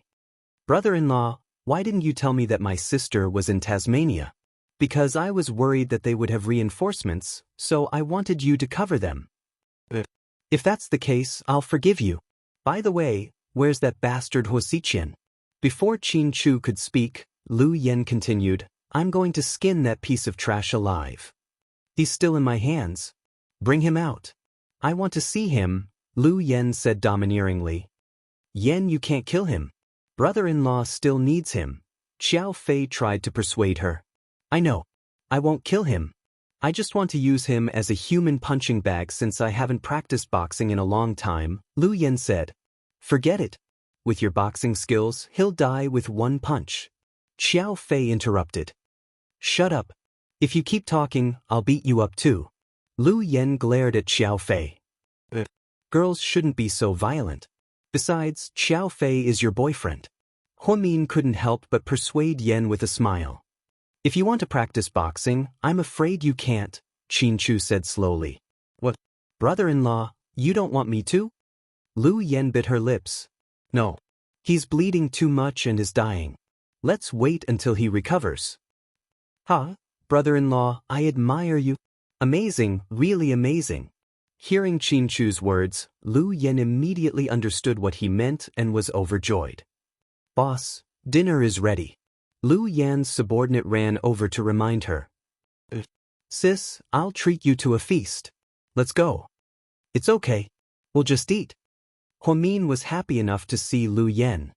"Brother-in-law, why didn't you tell me that my sister was in Tasmania?" "Because I was worried that they would have reinforcements, so I wanted you to cover them." "If that's the case, I'll forgive you. By the way, where's that bastard Huosiqian?" Before Qin Chu could speak, Lu Yen continued, "I'm going to skin that piece of trash alive. He's still in my hands. Bring him out." "I want to see him," Lu Yen said domineeringly. "Yen, you can't kill him. Brother-in-law still needs him." Xiao Fei tried to persuade her. "I know. I won't kill him. I just want to use him as a human punching bag since I haven't practiced boxing in a long time," Lu Yen said. "Forget it. With your boxing skills, he'll die with one punch." Xiao Fei interrupted. "Shut up. If you keep talking, I'll beat you up too." Lu Yen glared at Xiao Fei. "Girls shouldn't be so violent. Besides, Xiao Fei is your boyfriend." Huamin couldn't help but persuade Yen with a smile. "If you want to practice boxing, I'm afraid you can't," Qin Chu said slowly. "What? Brother-in-law, you don't want me to?" Lu Yen bit her lips. "No. He's bleeding too much and is dying. Let's wait until he recovers." "Huh? Brother-in-law, I admire you. Amazing, really amazing." Hearing Qin Chu's words, Lu Yen immediately understood what he meant and was overjoyed. "Boss, dinner is ready." Lu Yan's subordinate ran over to remind her. "Sis, I'll treat you to a feast. Let's go." "It's okay. We'll just eat." Huamin was happy enough to see Lu Yen.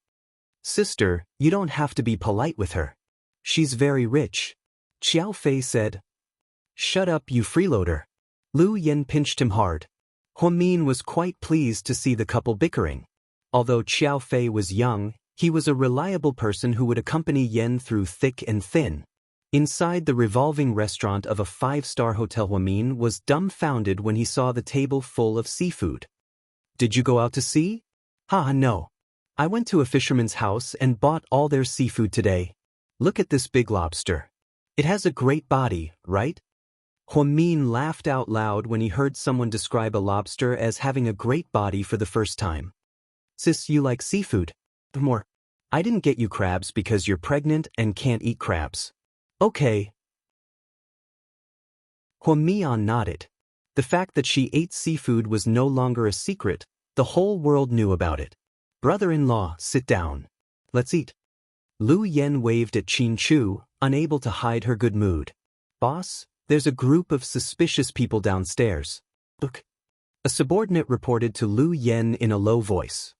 "Sister, you don't have to be polite with her. She's very rich." Xiao Fei said. "Shut up, you freeloader." Lu Yen pinched him hard. Huamin was quite pleased to see the couple bickering. Although Xiao Fei was young, he was a reliable person who would accompany Yen through thick and thin. Inside the revolving restaurant of a 5-star hotel, Huamin was dumbfounded when he saw the table full of seafood. "Did you go out to sea?" No. I went to a fisherman's house and bought all their seafood today. Look at this big lobster. It has a great body, right?" Huamin laughed out loud when he heard someone describe a lobster as having a great body for the first time. "Sis, you like seafood? More. I didn't get you crabs because you're pregnant and can't eat crabs." "Okay." Huamian nodded. The fact that she ate seafood was no longer a secret. The whole world knew about it. "Brother-in-law, sit down. Let's eat." Lu Yen waved at Qin Chu, unable to hide her good mood. "Boss, there's a group of suspicious people downstairs." "Look." A subordinate reported to Lu Yen in a low voice.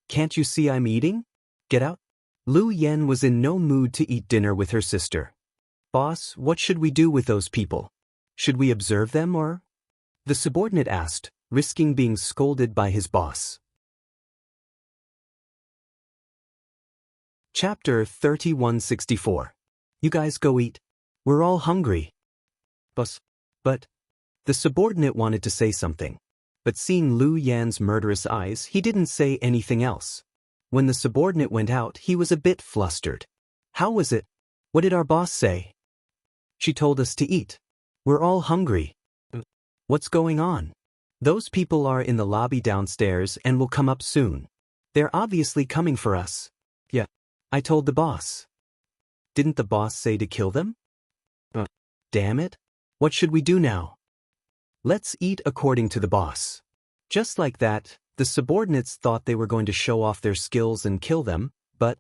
"Can't you see I'm eating? Get out." Lu Yen was in no mood to eat dinner with her sister. "Boss, what should we do with those people? Should we observe them or?" the subordinate asked, risking being scolded by his boss. Chapter 3164. "You guys go eat. We're all hungry." But the subordinate wanted to say something. But seeing Lu Yan's murderous eyes, he didn't say anything else. When the subordinate went out, he was a bit flustered. "How was it? What did our boss say?" "She told us to eat. We're all hungry." "What's going on?" "Those people are in the lobby downstairs and will come up soon. They're obviously coming for us." "Yeah. I told the boss." "Didn't the boss say to kill them?" Damn it. What should we do now?" "Let's eat according to the boss." Just like that, the subordinates thought they were going to show off their skills and kill them, but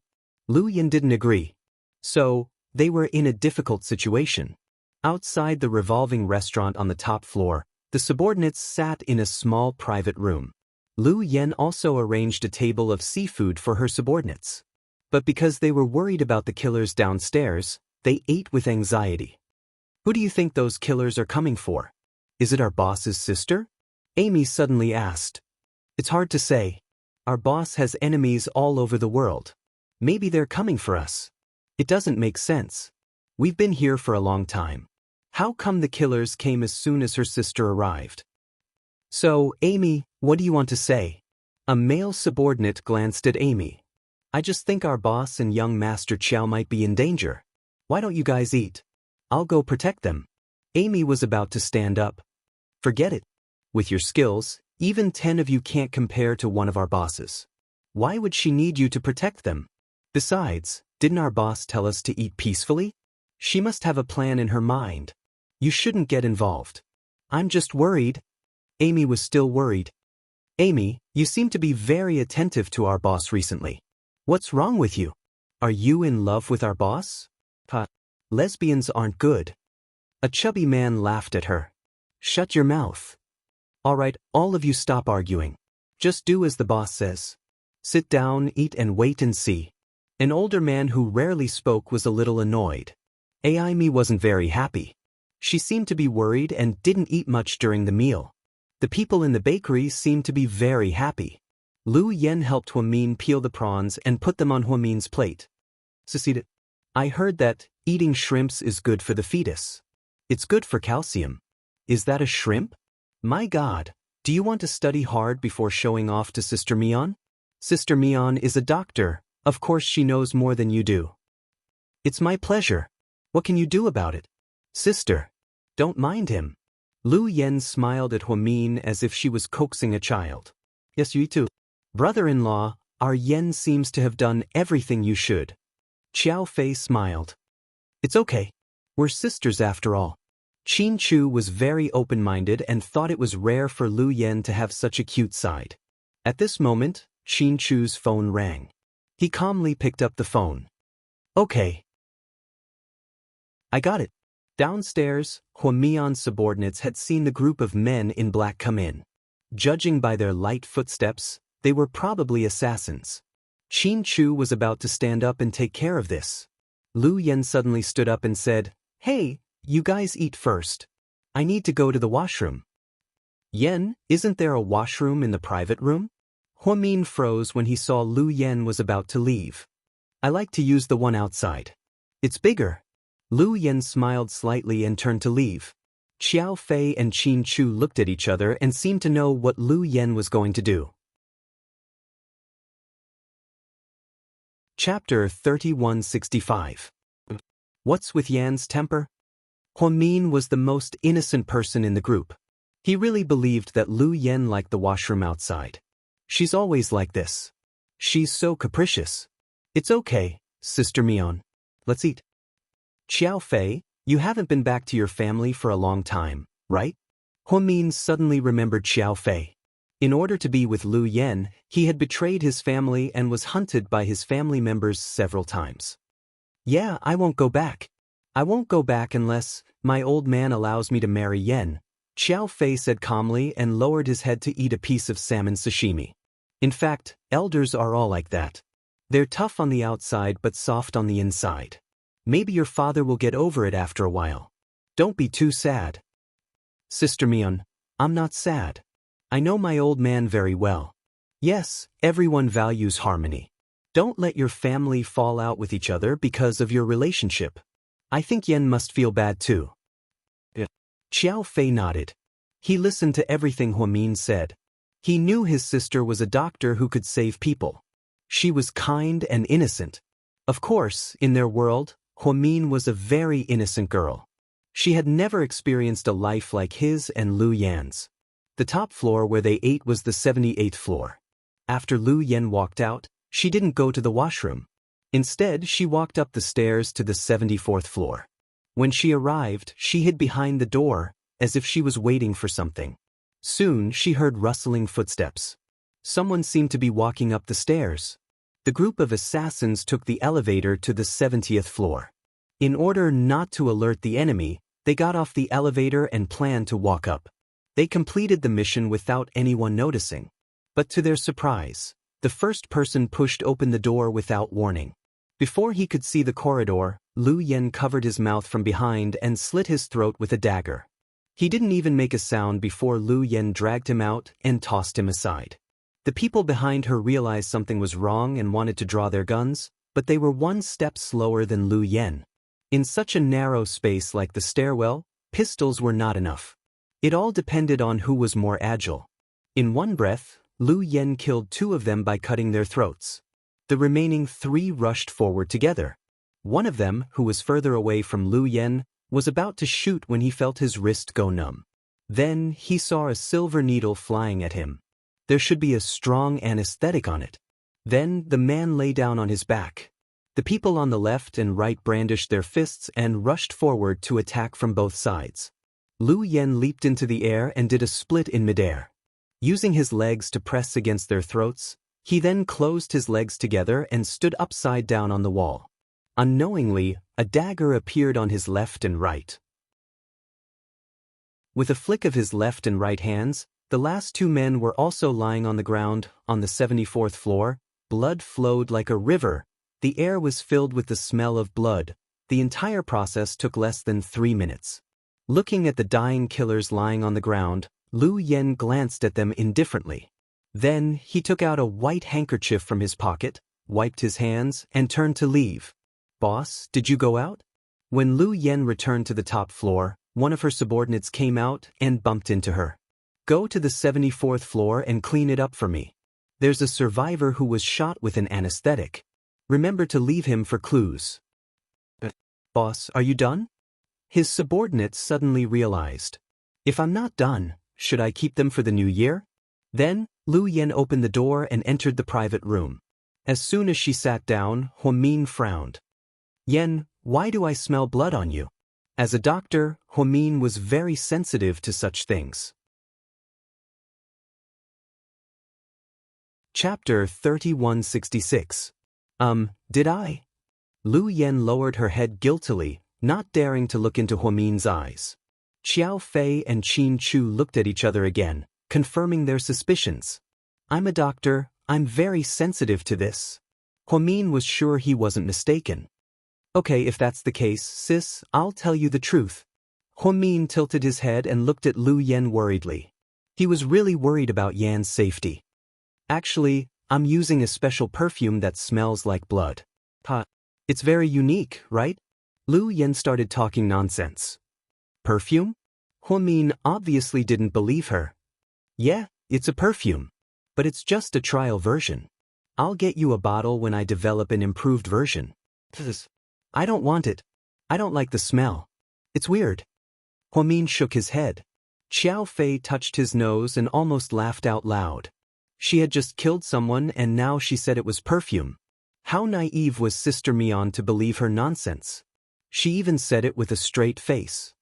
Lu Yen didn't agree. So, they were in a difficult situation. Outside the revolving restaurant on the top floor, the subordinates sat in a small private room. Lu Yen also arranged a table of seafood for her subordinates. But because they were worried about the killers downstairs, they ate with anxiety. "Who do you think those killers are coming for? Is it our boss's sister?" Amy suddenly asked. "It's hard to say. Our boss has enemies all over the world. Maybe they're coming for us. It doesn't make sense. We've been here for a long time. How come the killers came as soon as her sister arrived?" "So, Amy, what do you want to say?" A male subordinate glanced at Amy. I just think our boss and young Master Qiao might be in danger. Why don't you guys eat? I'll go protect them. Amy was about to stand up. Forget it. With your skills, even 10 of you can't compare to one of our bosses. Why would she need you to protect them? Besides, didn't our boss tell us to eat peacefully? She must have a plan in her mind. You shouldn't get involved. I'm just worried. Amy was still worried. Amy, you seem to be very attentive to our boss recently. What's wrong with you? Are you in love with our boss? Lesbians aren't good. A chubby man laughed at her. Shut your mouth. All right, all of you stop arguing. Just do as the boss says. Sit down, eat and wait and see. An older man who rarely spoke was a little annoyed. Amy wasn't very happy. She seemed to be worried and didn't eat much during the meal. The people in the bakery seemed to be very happy. Lu Yen helped Huamin peel the prawns and put them on Huamin's plate. Succeeded. I heard that eating shrimps is good for the fetus. It's good for calcium. Is that a shrimp? My God, do you want to study hard before showing off to Sister Mion? Sister Mion is a doctor. Of course she knows more than you do. It's my pleasure. What can you do about it? Sister, don't mind him. Lu Yen smiled at Huamin as if she was coaxing a child. Yes, you too. Brother-in-law, our Yen seems to have done everything you should. Xiao Fei smiled. It's okay. We're sisters after all. Qin Chu was very open-minded and thought it was rare for Lu Yen to have such a cute side. At this moment, Qin Chu's phone rang. He calmly picked up the phone. Okay. I got it. Downstairs, Huamion's subordinates had seen the group of men in black come in. Judging by their light footsteps, they were probably assassins. Qin Chu was about to stand up and take care of this. Lu Yen suddenly stood up and said, Hey, you guys eat first. I need to go to the washroom. Yen, isn't there a washroom in the private room? Huamin froze when he saw Lu Yen was about to leave. I like to use the one outside. It's bigger. Lu Yen smiled slightly and turned to leave. Xiao Fei and Qin Chu looked at each other and seemed to know what Lu Yen was going to do. Chapter 3165. What's with Yan's temper? Huamin was the most innocent person in the group. He really believed that Lu Yen liked the washroom outside. She's always like this. She's so capricious. It's okay, Sister Mion. Let's eat. Xiao Fei, you haven't been back to your family for a long time, right? Huamin suddenly remembered Xiao Fei. In order to be with Lu Yen, he had betrayed his family and was hunted by his family members several times. Yeah, I won't go back. I won't go back unless my old man allows me to marry Yen, Xiao Fei said calmly and lowered his head to eat a piece of salmon sashimi. In fact, elders are all like that. They're tough on the outside but soft on the inside. Maybe your father will get over it after a while. Don't be too sad. Sister Mion, I'm not sad. I know my old man very well. Yes, everyone values harmony. Don't let your family fall out with each other because of your relationship. I think Yen must feel bad too. Xiao Fei nodded. He listened to everything Huamin said. He knew his sister was a doctor who could save people. She was kind and innocent. Of course, in their world, Huamin was a very innocent girl. She had never experienced a life like his and Lu Yan's. The top floor where they ate was the 78th floor. After Lu Yen walked out, she didn't go to the washroom. Instead, she walked up the stairs to the 74th floor. When she arrived, she hid behind the door, as if she was waiting for something. Soon, she heard rustling footsteps. Someone seemed to be walking up the stairs. The group of assassins took the elevator to the 70th floor. In order not to alert the enemy, they got off the elevator and planned to walk up. They completed the mission without anyone noticing. But to their surprise, the first person pushed open the door without warning. Before he could see the corridor, Lu Yen covered his mouth from behind and slit his throat with a dagger. He didn't even make a sound before Lu Yen dragged him out and tossed him aside. The people behind her realized something was wrong and wanted to draw their guns, but they were one step slower than Lu Yen. In such a narrow space like the stairwell, pistols were not enough. It all depended on who was more agile. In one breath, Lu Yen killed two of them by cutting their throats. The remaining 3 rushed forward together. One of them, who was further away from Lu Yen, was about to shoot when he felt his wrist go numb. Then he saw a silver needle flying at him. There should be a strong anesthetic on it. Then the man lay down on his back. The people on the left and right brandished their fists and rushed forward to attack from both sides. Lu Yen leaped into the air and did a split in midair. Using his legs to press against their throats, he then closed his legs together and stood upside down on the wall. Unknowingly, a dagger appeared on his left and right. With a flick of his left and right hands, the last 2 men were also lying on the ground, on the 74th floor. Blood flowed like a river. The air was filled with the smell of blood. The entire process took less than 3 minutes. Looking at the dying killers lying on the ground, Lu Yen glanced at them indifferently. Then he took out a white handkerchief from his pocket, wiped his hands, and turned to leave. "Boss, did you go out?" When Lu Yen returned to the top floor, one of her subordinates came out and bumped into her. "Go to the 74th floor and clean it up for me. There's a survivor who was shot with an anesthetic. Remember to leave him for clues." "Boss, are you done?" His subordinate suddenly realized. "If I'm not done, should I keep them for the new year?" Then, Lu Yen opened the door and entered the private room. As soon as she sat down, Huomin frowned. "Yen, why do I smell blood on you?" As a doctor, Huomin was very sensitive to such things. Chapter 3166. Did I? Lu Yen lowered her head guiltily, not daring to look into Huomin's eyes. Xiao Fei and Qin Chu looked at each other again, confirming their suspicions. "I'm a doctor, I'm very sensitive to this." Huomin was sure he wasn't mistaken. "Okay, if that's the case, sis, I'll tell you the truth." Huomin tilted his head and looked at Lu Yen worriedly. He was really worried about Yan's safety. "Actually, I'm using a special perfume that smells like blood." It's very unique, right?" Lu Yen started talking nonsense. "Perfume?" Huomin obviously didn't believe her. "Yeah, it's a perfume. But it's just a trial version. I'll get you a bottle when I develop an improved version." "I don't want it. I don't like the smell. It's weird." Huomin shook his head. Xiao Fei touched his nose and almost laughed out loud. She had just killed someone and now she said it was perfume. How naive was Sister Mian to believe her nonsense? She even said it with a straight face.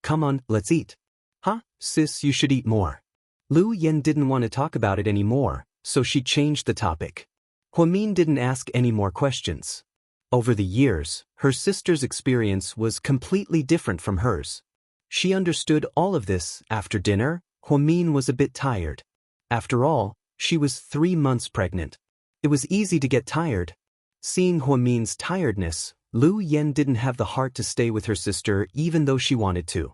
"Come on, let's eat." "Huh, sis, you should eat more." Lu Yen didn't want to talk about it anymore, so she changed the topic. Huomin didn't ask any more questions. Over the years, her sister's experience was completely different from hers. She understood all of this. After dinner, Huomin was a bit tired. After all, she was 3 months pregnant. It was easy to get tired. Seeing Huomin's tiredness, Lu Yen didn't have the heart to stay with her sister even though she wanted to.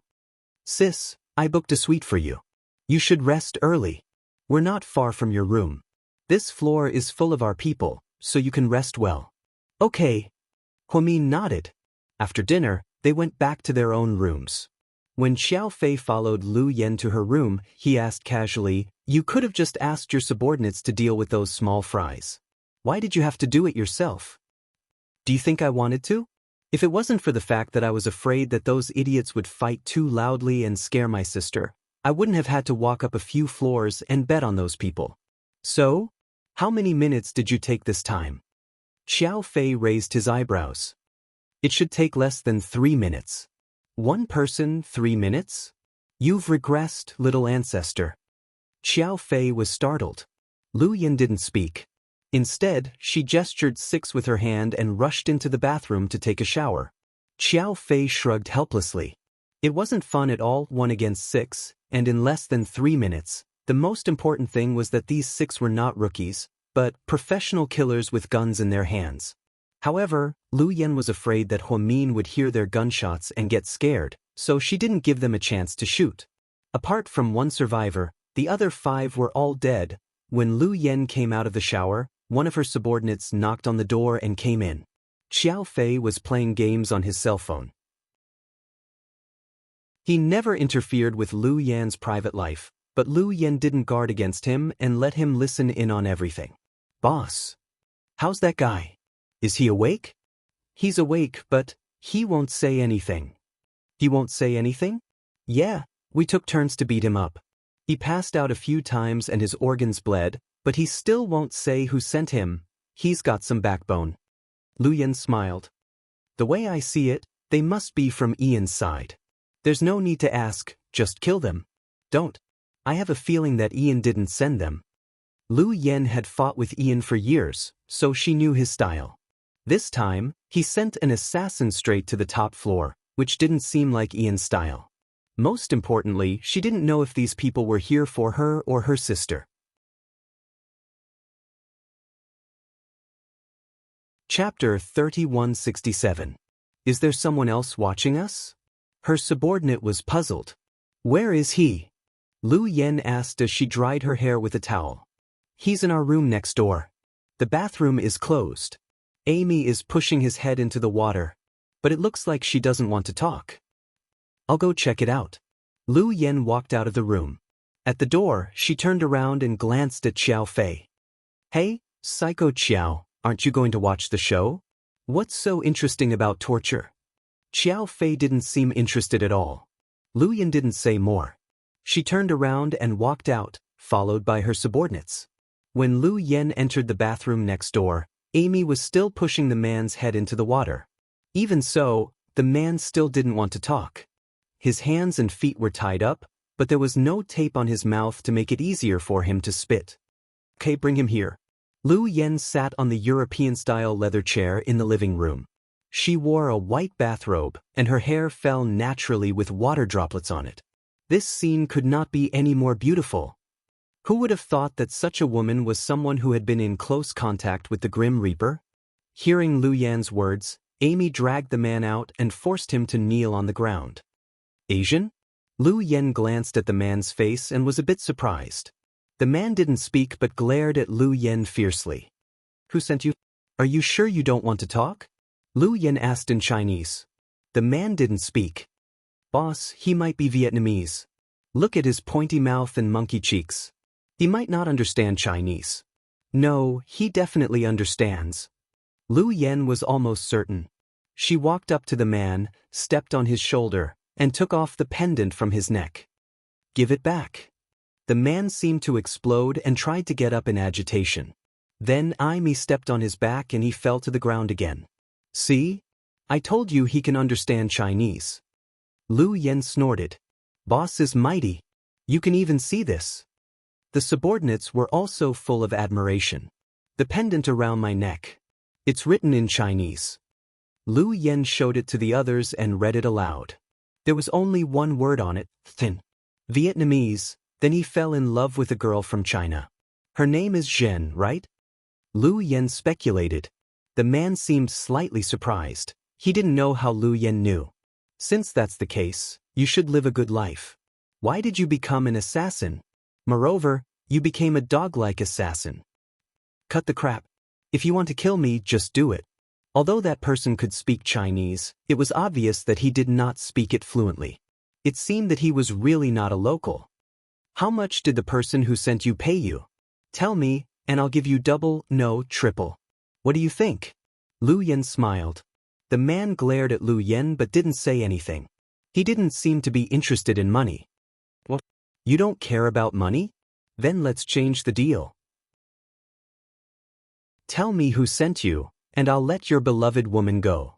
"Sis, I booked a suite for you. You should rest early. We're not far from your room. This floor is full of our people, so you can rest well." "Okay." Huomin nodded. After dinner, they went back to their own rooms. When Xiao Fei followed Lu Yen to her room, he asked casually, "You could have just asked your subordinates to deal with those small fries. Why did you have to do it yourself?" "Do you think I wanted to? If it wasn't for the fact that I was afraid that those idiots would fight too loudly and scare my sister, I wouldn't have had to walk up a few floors and bet on those people." "So? How many minutes did you take this time?" Xiao Fei raised his eyebrows. "It should take less than 3 minutes. One person, 3 minutes? You've regressed, little ancestor." Xiao Fei was startled. Lu Yen didn't speak. Instead, she gestured 6 with her hand and rushed into the bathroom to take a shower. Xiao Fei shrugged helplessly. It wasn't fun at all, 1 against 6, and in less than 3 minutes. The most important thing was that these 6 were not rookies, but professional killers with guns in their hands. However, Lu Yen was afraid that Huomin would hear their gunshots and get scared, so she didn't give them a chance to shoot. Apart from 1 survivor, the other 5 were all dead. When Lu Yen came out of the shower, one of her subordinates knocked on the door and came in. Xiao Fei was playing games on his cell phone. He never interfered with Lu Yan's private life, but Lu Yen didn't guard against him and let him listen in on everything. "Boss." How's that guy? Is he awake? He's awake, but he won't say anything. He won't say anything? Yeah, we took turns to beat him up. He passed out a few times and his organs bled, but he still won't say who sent him. He's got some backbone. Lu Yen smiled. The way I see it, they must be from Ian's side. There's no need to ask, just kill them. Don't. I have a feeling that Ian didn't send them. Lu Yen had fought with Ian for years, so she knew his style. This time, he sent an assassin straight to the top floor, which didn't seem like Ian's style. Most importantly, she didn't know if these people were here for her or her sister. Chapter 3167. Is there someone else watching us? Her subordinate was puzzled. Where is he? Lu Yen asked as she dried her hair with a towel. He's in our room next door. The bathroom is closed. Amy is pushing his head into the water, but it looks like she doesn't want to talk. I'll go check it out. Lu Yen walked out of the room. At the door, she turned around and glanced at Xiao Fei. Hey, Psycho Xiao, aren't you going to watch the show? What's so interesting about torture? Xiao Fei didn't seem interested at all. Lu Yen didn't say more. She turned around and walked out, followed by her subordinates. When Lu Yen entered the bathroom next door, Amy was still pushing the man's head into the water. Even so, the man still didn't want to talk. His hands and feet were tied up, but there was no tape on his mouth to make it easier for him to spit. Okay, bring him here. Lu Yen sat on the European-style leather chair in the living room. She wore a white bathrobe, and her hair fell naturally with water droplets on it. This scene could not be any more beautiful. Who would have thought that such a woman was someone who had been in close contact with the Grim Reaper? Hearing Lu Yan's words, Amy dragged the man out and forced him to kneel on the ground. Asian? Lu Yen glanced at the man's face and was a bit surprised. The man didn't speak but glared at Lu Yen fiercely. Who sent you? Are you sure you don't want to talk? Lu Yen asked in Chinese. The man didn't speak. Boss, he might be Vietnamese. Look at his pointy mouth and monkey cheeks. He might not understand Chinese. No, he definitely understands. Lu Yen was almost certain. She walked up to the man, stepped on his shoulder, and took off the pendant from his neck. Give it back. The man seemed to explode and tried to get up in agitation. Then Amy stepped on his back and he fell to the ground again. See? I told you he can understand Chinese. Lu Yen snorted. Boss is mighty. You can even see this. The subordinates were also full of admiration. The pendant around my neck. It's written in Chinese. Lu Yen showed it to the others and read it aloud. There was only one word on it, thin. Vietnamese. Then he fell in love with a girl from China. Her name is Zhen, right? Lu Yen speculated. The man seemed slightly surprised. He didn't know how Lu Yen knew. Since that's the case, you should live a good life. Why did you become an assassin? Moreover, you became a dog-like assassin. Cut the crap. If you want to kill me, just do it. Although that person could speak Chinese, it was obvious that he did not speak it fluently. It seemed that he was really not a local. How much did the person who sent you pay you? Tell me, and I'll give you double, no, triple. What do you think? Lu Yen smiled. The man glared at Lu Yen but didn't say anything. He didn't seem to be interested in money. What? You don't care about money? Then let's change the deal. Tell me who sent you, and I'll let your beloved woman go.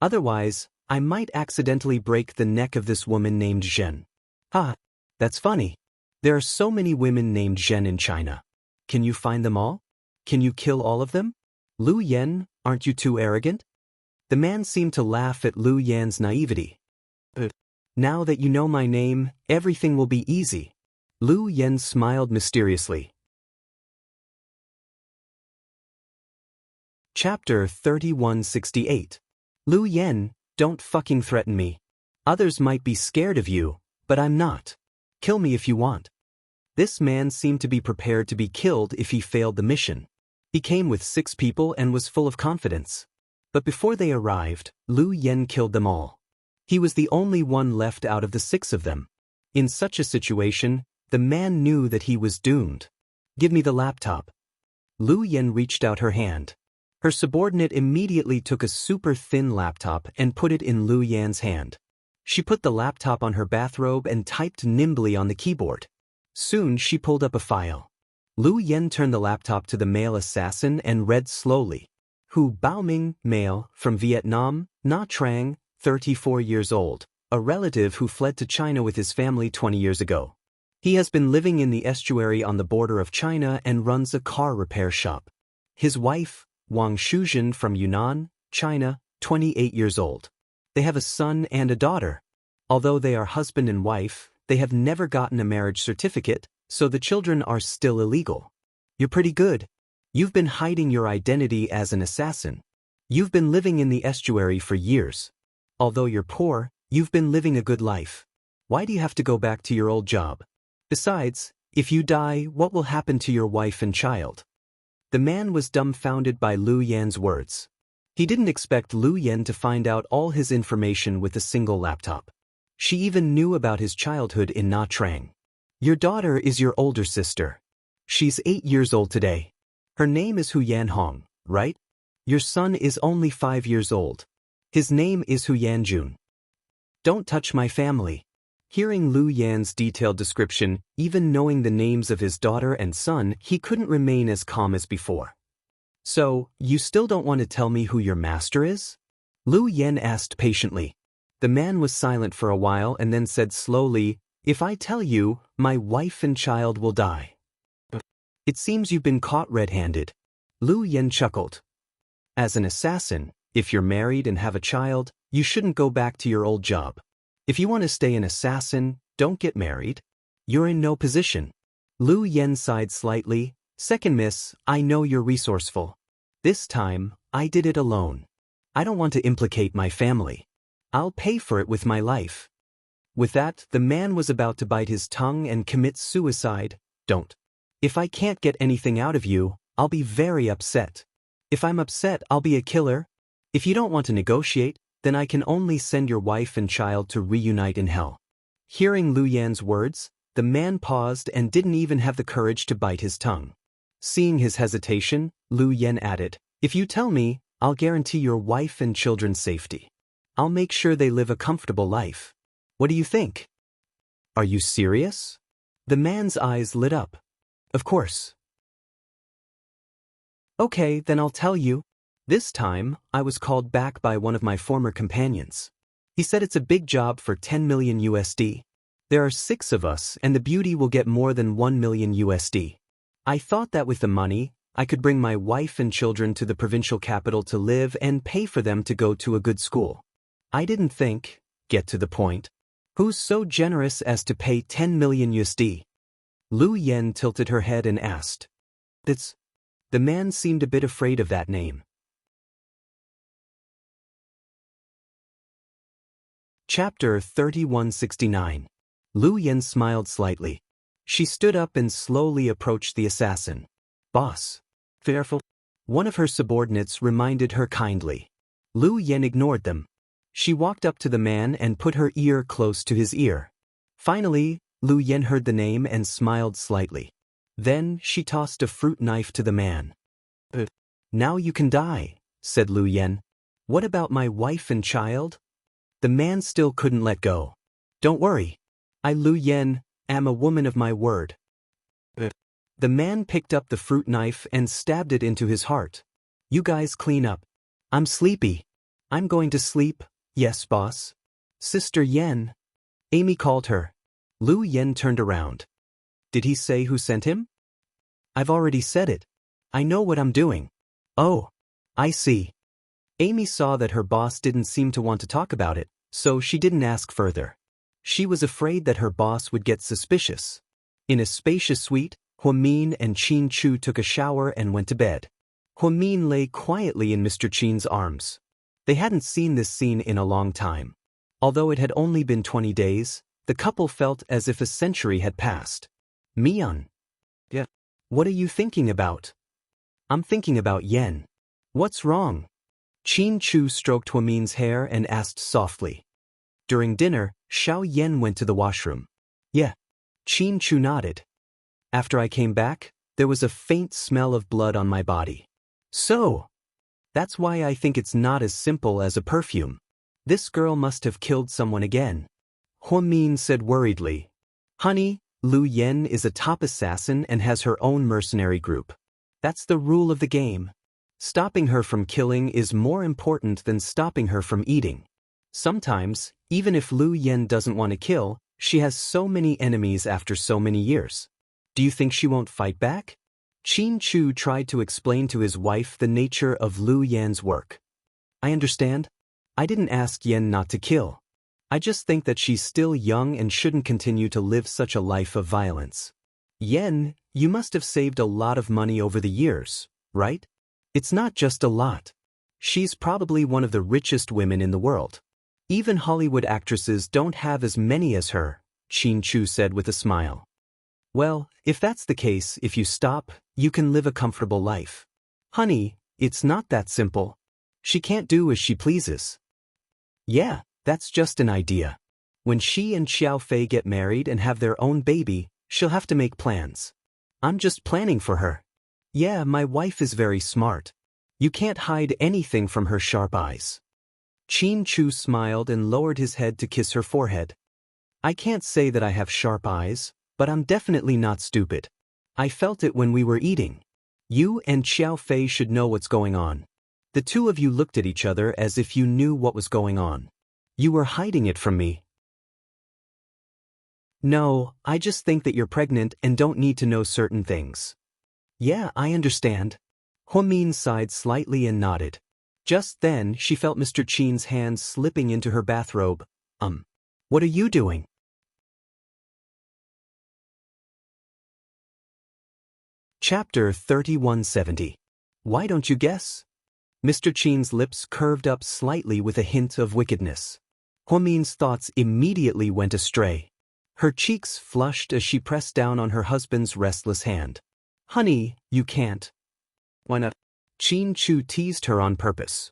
Otherwise, I might accidentally break the neck of this woman named Zhen. Ha, that's funny. There are so many women named Zhen in China. Can you find them all? Can you kill all of them? Lu Yen, aren't you too arrogant? The man seemed to laugh at Lu Yan's naivety. Now that you know my name, everything will be easy. Lu Yen smiled mysteriously. Chapter 3168. Lu Yen, don't fucking threaten me. Others might be scared of you, but I'm not. Kill me if you want. This man seemed to be prepared to be killed if he failed the mission. He came with 6 people and was full of confidence. But before they arrived, Lu Yen killed them all. He was the only one left out of the 6 of them. In such a situation, the man knew that he was doomed. Give me the laptop. Lu Yen reached out her hand. Her subordinate immediately took a super thin laptop and put it in Lu Yan's hand. She put the laptop on her bathrobe and typed nimbly on the keyboard. Soon she pulled up a file. Lu Yan turned the laptop to the male assassin and read slowly. Hu Baoming, male, from Vietnam, Nha Trang, 34 years old, a relative who fled to China with his family 20 years ago. He has been living in the estuary on the border of China and runs a car repair shop. His wife, Wang Shuzhen from Yunnan, China, 28 years old. They have a son and a daughter. Although they are husband and wife, they have never gotten a marriage certificate, so the children are still illegal. You're pretty good. You've been hiding your identity as an assassin. You've been living in the estuary for years. Although you're poor, you've been living a good life. Why do you have to go back to your old job? Besides, if you die, what will happen to your wife and child? The man was dumbfounded by Lu Yan's words. He didn't expect Lu Yan to find out all his information with a single laptop. She even knew about his childhood in Nha Trang. Your daughter is your older sister. She's 8 years old today. Her name is Hu Yan Hong, right? Your son is only 5 years old. His name is Hu Yan Jun. Don't touch my family. Hearing Lu Yan's detailed description, even knowing the names of his daughter and son, he couldn't remain as calm as before. So, you still don't want to tell me who your master is? Lu Yan asked patiently. The man was silent for a while and then said slowly, if I tell you, my wife and child will die. It seems you've been caught red-handed. Lu Yan chuckled. As an assassin, if you're married and have a child, you shouldn't go back to your old job. If you want to stay an assassin, don't get married. You're in no position. Lu Yan sighed slightly. Second miss, I know you're resourceful. This time, I did it alone. I don't want to implicate my family. I'll pay for it with my life. With that, the man was about to bite his tongue and commit suicide. Don't. If I can't get anything out of you, I'll be very upset. If I'm upset, I'll be a killer. If you don't want to negotiate, then I can only send your wife and child to reunite in hell. Hearing Lu Yan's words, the man paused and didn't even have the courage to bite his tongue. Seeing his hesitation, Lu Yan added, if you tell me, I'll guarantee your wife and children's safety. I'll make sure they live a comfortable life. What do you think? Are you serious? The man's eyes lit up. Of course. Okay, then I'll tell you. This time, I was called back by one of my former companions. He said it's a big job for 10 million USD. There are 6 of us and the beauty will get more than 1 million USD. I thought that with the money, I could bring my wife and children to the provincial capital to live and pay for them to go to a good school. I didn't think, get to the point. Who's so generous as to pay 10 million USD? Lu Yan tilted her head and asked. That's. The man seemed a bit afraid of that name. Chapter 3169. Lu Yan smiled slightly. She stood up and slowly approached the assassin. Boss. Fearful. One of her subordinates reminded her kindly. Lu Yan ignored them. She walked up to the man and put her ear close to his ear. Finally, Lu Yan heard the name and smiled slightly. Then she tossed a fruit knife to the man. Now you can die, said Lu Yan. What about my wife and child? The man still couldn't let go. Don't worry. I, Lu Yan, am a woman of my word. The man picked up the fruit knife and stabbed it into his heart. You guys clean up. I'm sleepy. I'm going to sleep. Yes, boss. Sister Yan. Amy called her. Lu Yan turned around. Did he say who sent him? I've already said it. I know what I'm doing. Oh, I see. Amy saw that her boss didn't seem to want to talk about it, so she didn't ask further. She was afraid that her boss would get suspicious. In a spacious suite, Huamin and Qin Chu took a shower and went to bed. Huamin lay quietly in Mr. Qin's arms. They hadn't seen this scene in a long time. Although it had only been 20 days, the couple felt as if a century had passed. Mian. Yeah. What are you thinking about? I'm thinking about Yen. What's wrong? Qin Chu stroked Huamin's hair and asked softly. During dinner, Xiao Yen went to the washroom. Yeah. Qin Chu nodded. After I came back, there was a faint smell of blood on my body. So, That's why I think it's not as simple as a perfume. This girl must have killed someone again. Huamin said worriedly. Honey, Lu Yen is a top assassin and has her own mercenary group. That's the rule of the game. Stopping her from killing is more important than stopping her from eating. Sometimes, even if Lu Yen doesn't want to kill, she has so many enemies after so many years. Do you think she won't fight back? Qin Chu tried to explain to his wife the nature of Lu Yan's work. I understand. I didn't ask Yen not to kill. I just think that she's still young and shouldn't continue to live such a life of violence. Yen, you must have saved a lot of money over the years, right? It's not just a lot. She's probably one of the richest women in the world. Even Hollywood actresses don't have as many as her, Qin Chu said with a smile. Well, if that's the case, if you stop, you can live a comfortable life. Honey, it's not that simple. She can't do as she pleases. Yeah, that's just an idea. When she and Xiao Fei get married and have their own baby, she'll have to make plans. I'm just planning for her. Yeah, my wife is very smart. You can't hide anything from her sharp eyes. Qin Chu smiled and lowered his head to kiss her forehead. I can't say that I have sharp eyes, but I'm definitely not stupid. I felt it when we were eating. You and Xiao Fei should know what's going on. The two of you looked at each other as if you knew what was going on. You were hiding it from me. No, I just think that you're pregnant and don't need to know certain things. Yeah, I understand. Huamin sighed slightly and nodded. Just then, she felt Mr. Qin's hands slipping into her bathrobe. What are you doing? Chapter 3170. Why don't you guess? Mr. Qin's lips curved up slightly with a hint of wickedness. Huamin's thoughts immediately went astray. Her cheeks flushed as she pressed down on her husband's restless hand. Honey, you can't. Why not? Qin Chu teased her on purpose.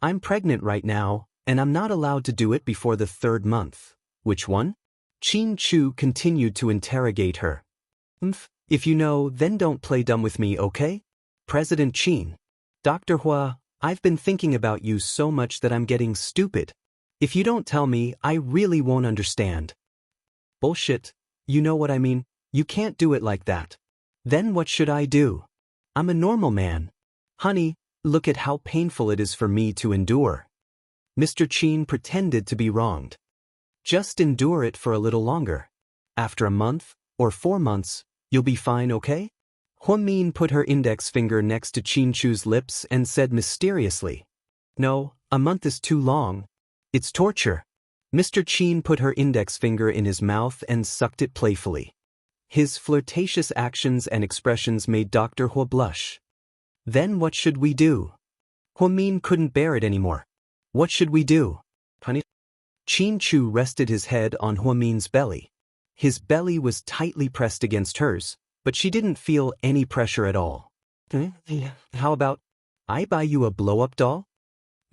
I'm pregnant right now, and I'm not allowed to do it before the 3rd month. Which one? Qin Chu continued to interrogate her. If you know, then don't play dumb with me, okay? President Qin. Dr. Hua, I've been thinking about you so much that I'm getting stupid. If you don't tell me, I really won't understand. Bullshit. You know what I mean? You can't do it like that. Then what should I do? I'm a normal man. Honey, look at how painful it is for me to endure. Mr. Qin pretended to be wronged. Just endure it for a little longer. After a month, or 4 months, you'll be fine, okay? Huamin put her index finger next to Qin Chu's lips and said mysteriously. No, a month is too long. It's torture. Mr. Qin put her index finger in his mouth and sucked it playfully. His flirtatious actions and expressions made Dr. Hua blush. Then what should we do? Huamin couldn't bear it anymore. What should we do? Honey? Qin Chu rested his head on Huamin's belly. His belly was tightly pressed against hers, but she didn't feel any pressure at all. How about, I buy you a blow-up doll?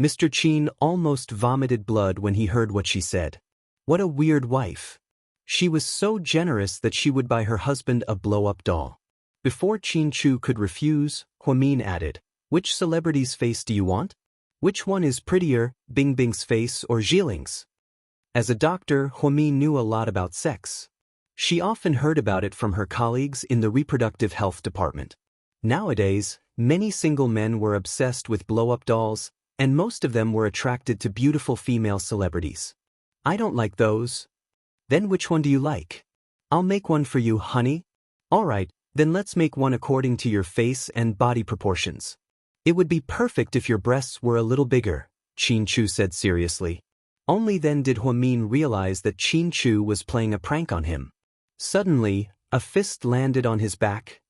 Mr. Qin almost vomited blood when he heard what she said. What a weird wife. She was so generous that she would buy her husband a blow-up doll. Before Qin Chu could refuse, Huamin added, which celebrity's face do you want? Which one is prettier, Bing Bing's face or Jiling's? As a doctor, Huamin knew a lot about sex. She often heard about it from her colleagues in the reproductive health department. Nowadays, many single men were obsessed with blow-up dolls, and most of them were attracted to beautiful female celebrities. I don't like those. Then which one do you like? I'll make one for you, honey. All right, then let's make one according to your face and body proportions. It would be perfect if your breasts were a little bigger, Qin Chu said seriously. Only then did Huamin realize that Qin Chu was playing a prank on him. Suddenly, a fist landed on his back.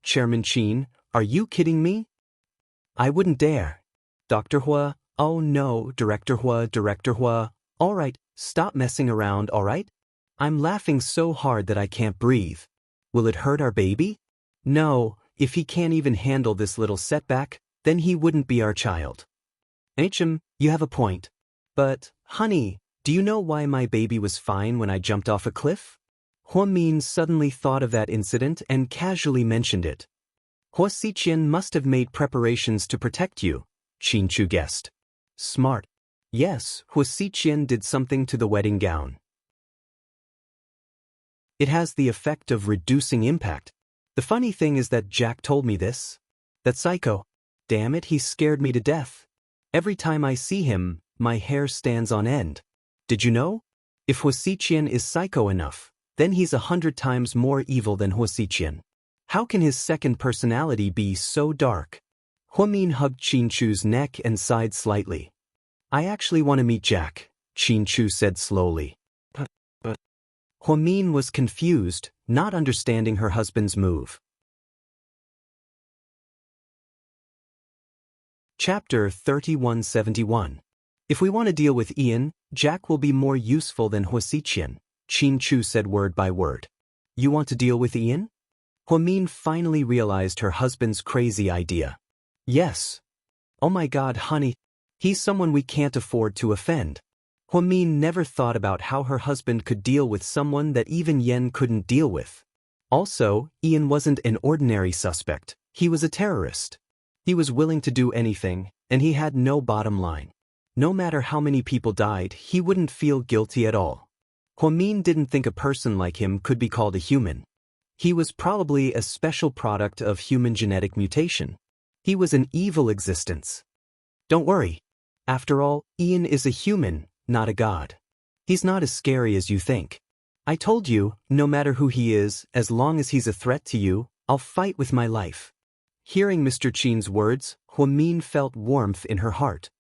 Chairman Qin, are you kidding me? I wouldn't dare. Dr. Hua, oh no, Director Hua, all right, stop messing around, all right? I'm laughing so hard that I can't breathe. Will it hurt our baby? No, if he can't even handle this little setback, then he wouldn't be our child. You have a point. But, honey, do you know why my baby was fine when I jumped off a cliff? Huamin suddenly thought of that incident and casually mentioned it. Hua Xiqian must have made preparations to protect you, Xianxia guessed. Smart. Yes, Wuxia did something to the wedding gown. It has the effect of reducing impact. The funny thing is that Jack told me this. That psycho. Damn it, he scared me to death. Every time I see him, my hair stands on end. Did you know? If Wuxia is psycho enough, then he's 100 times more evil than Wuxia. How can his second personality be so dark? Huamin hugged Xianxia's neck and sighed slightly. I actually want to meet Jack, Xianxia said slowly. But Huamin was confused, not understanding her husband's move. Chapter 3171. If we want to deal with Ian, Jack will be more useful than Wuxia, Xianxia said word by word. You want to deal with Ian? Huamin finally realized her husband's crazy idea. Yes. Oh my God, honey. He's someone we can't afford to offend. Huamin never thought about how her husband could deal with someone that even Yen couldn't deal with. Also, Ian wasn't an ordinary suspect, he was a terrorist. He was willing to do anything, and he had no bottom line. No matter how many people died, he wouldn't feel guilty at all. Huamin didn't think a person like him could be called a human. He was probably a special product of human genetic mutation. He was an evil existence. Don't worry. After all, Ian is a human, not a god. He's not as scary as you think. I told you, no matter who he is, as long as he's a threat to you, I'll fight with my life. Hearing Mr. Qin's words, Huamin felt warmth in her heart.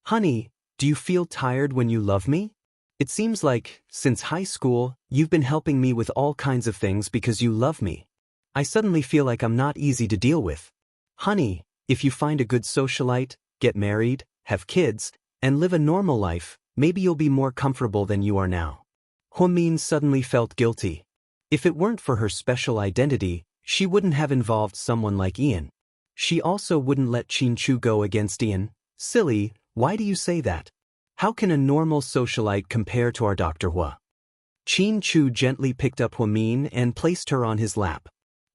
Honey, do you feel tired when you love me? It seems like, since high school, you've been helping me with all kinds of things because you love me. I suddenly feel like I'm not easy to deal with. Honey, if you find a good socialite, get married, have kids, and live a normal life, maybe you'll be more comfortable than you are now. Huamin suddenly felt guilty. If it weren't for her special identity, she wouldn't have involved someone like Ian. She also wouldn't let Xianxia go against Ian. Silly, why do you say that? How can a normal socialite compare to our Dr. Hua? Xianxia gently picked up Huamin and placed her on his lap.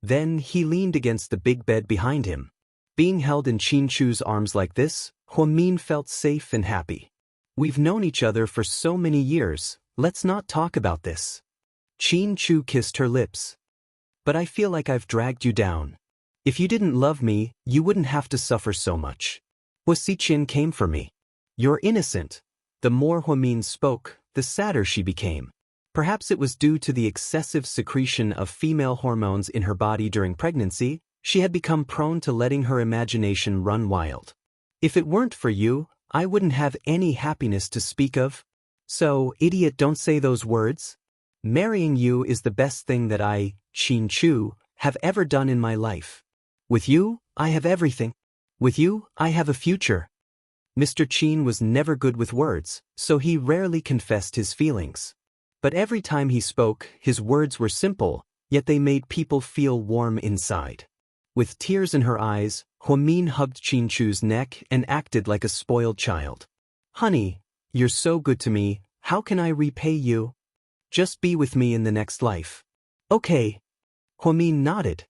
Then he leaned against the big bed behind him. Being held in Xianxia's arms like this, Huamin felt safe and happy. We've known each other for so many years, let's not talk about this. Xianxia kissed her lips. But I feel like I've dragged you down. If you didn't love me, you wouldn't have to suffer so much. Wuxia came for me. You're innocent. The more Huamin spoke, the sadder she became. Perhaps it was due to the excessive secretion of female hormones in her body during pregnancy, she had become prone to letting her imagination run wild. If it weren't for you, I wouldn't have any happiness to speak of. So, idiot, don't say those words. Marrying you is the best thing that I, Xianxia, have ever done in my life. With you, I have everything. With you, I have a future. Mr. Qin was never good with words, so he rarely confessed his feelings. But every time he spoke, his words were simple, yet they made people feel warm inside. With tears in her eyes, Huamin hugged Xianxia's neck and acted like a spoiled child. Honey, you're so good to me, how can I repay you? Just be with me in the next life. Okay. Huamin nodded.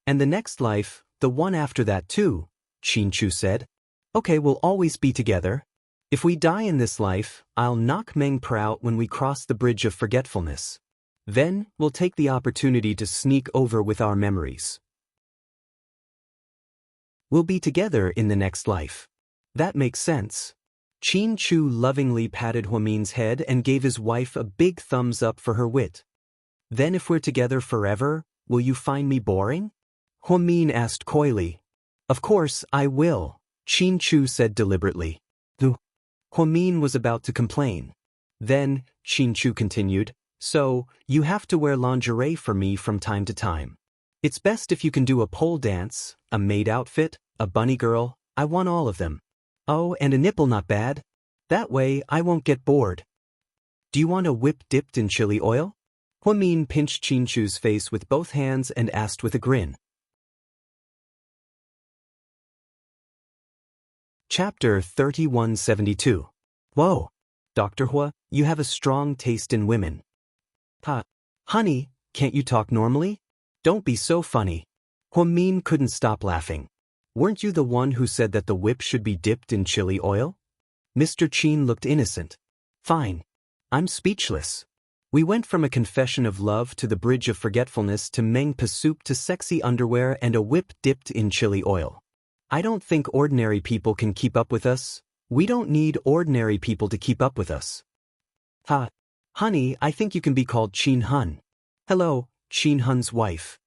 And the next life, the one after that too, Xianxia said. Okay, we'll always be together. If we die in this life, I'll knock Meng Per out when we cross the bridge of forgetfulness. Then, we'll take the opportunity to sneak over with our memories. We'll be together in the next life. That makes sense. Xianxia lovingly patted Huamin's head and gave his wife a big thumbs up for her wit. Then if we're together forever, will you find me boring? Huamin asked coyly. Of course, I will, Xianxia said deliberately. Huamin was about to complain. Then, Xianxia continued, so, you have to wear lingerie for me from time to time. It's best if you can do a pole dance, a maid outfit, a bunny girl, I want all of them. Oh, and a nipple not bad. That way, I won't get bored. Do you want a whip dipped in chili oil? Huamin pinched Xianxia's face with both hands and asked with a grin. Chapter 3172. Whoa! Dr. Hua, you have a strong taste in women. Honey, can't you talk normally? Don't be so funny. Huamin couldn't stop laughing. Weren't you the one who said that the whip should be dipped in chili oil? Mr. Qin looked innocent. Fine. I'm speechless. We went from a confession of love to the bridge of forgetfulness to Meng Pa soup to sexy underwear and a whip dipped in chili oil. I don't think ordinary people can keep up with us. We don't need ordinary people to keep up with us. Ha. Honey, I think you can be called Qin Hun. Hello, Qin Hun's wife.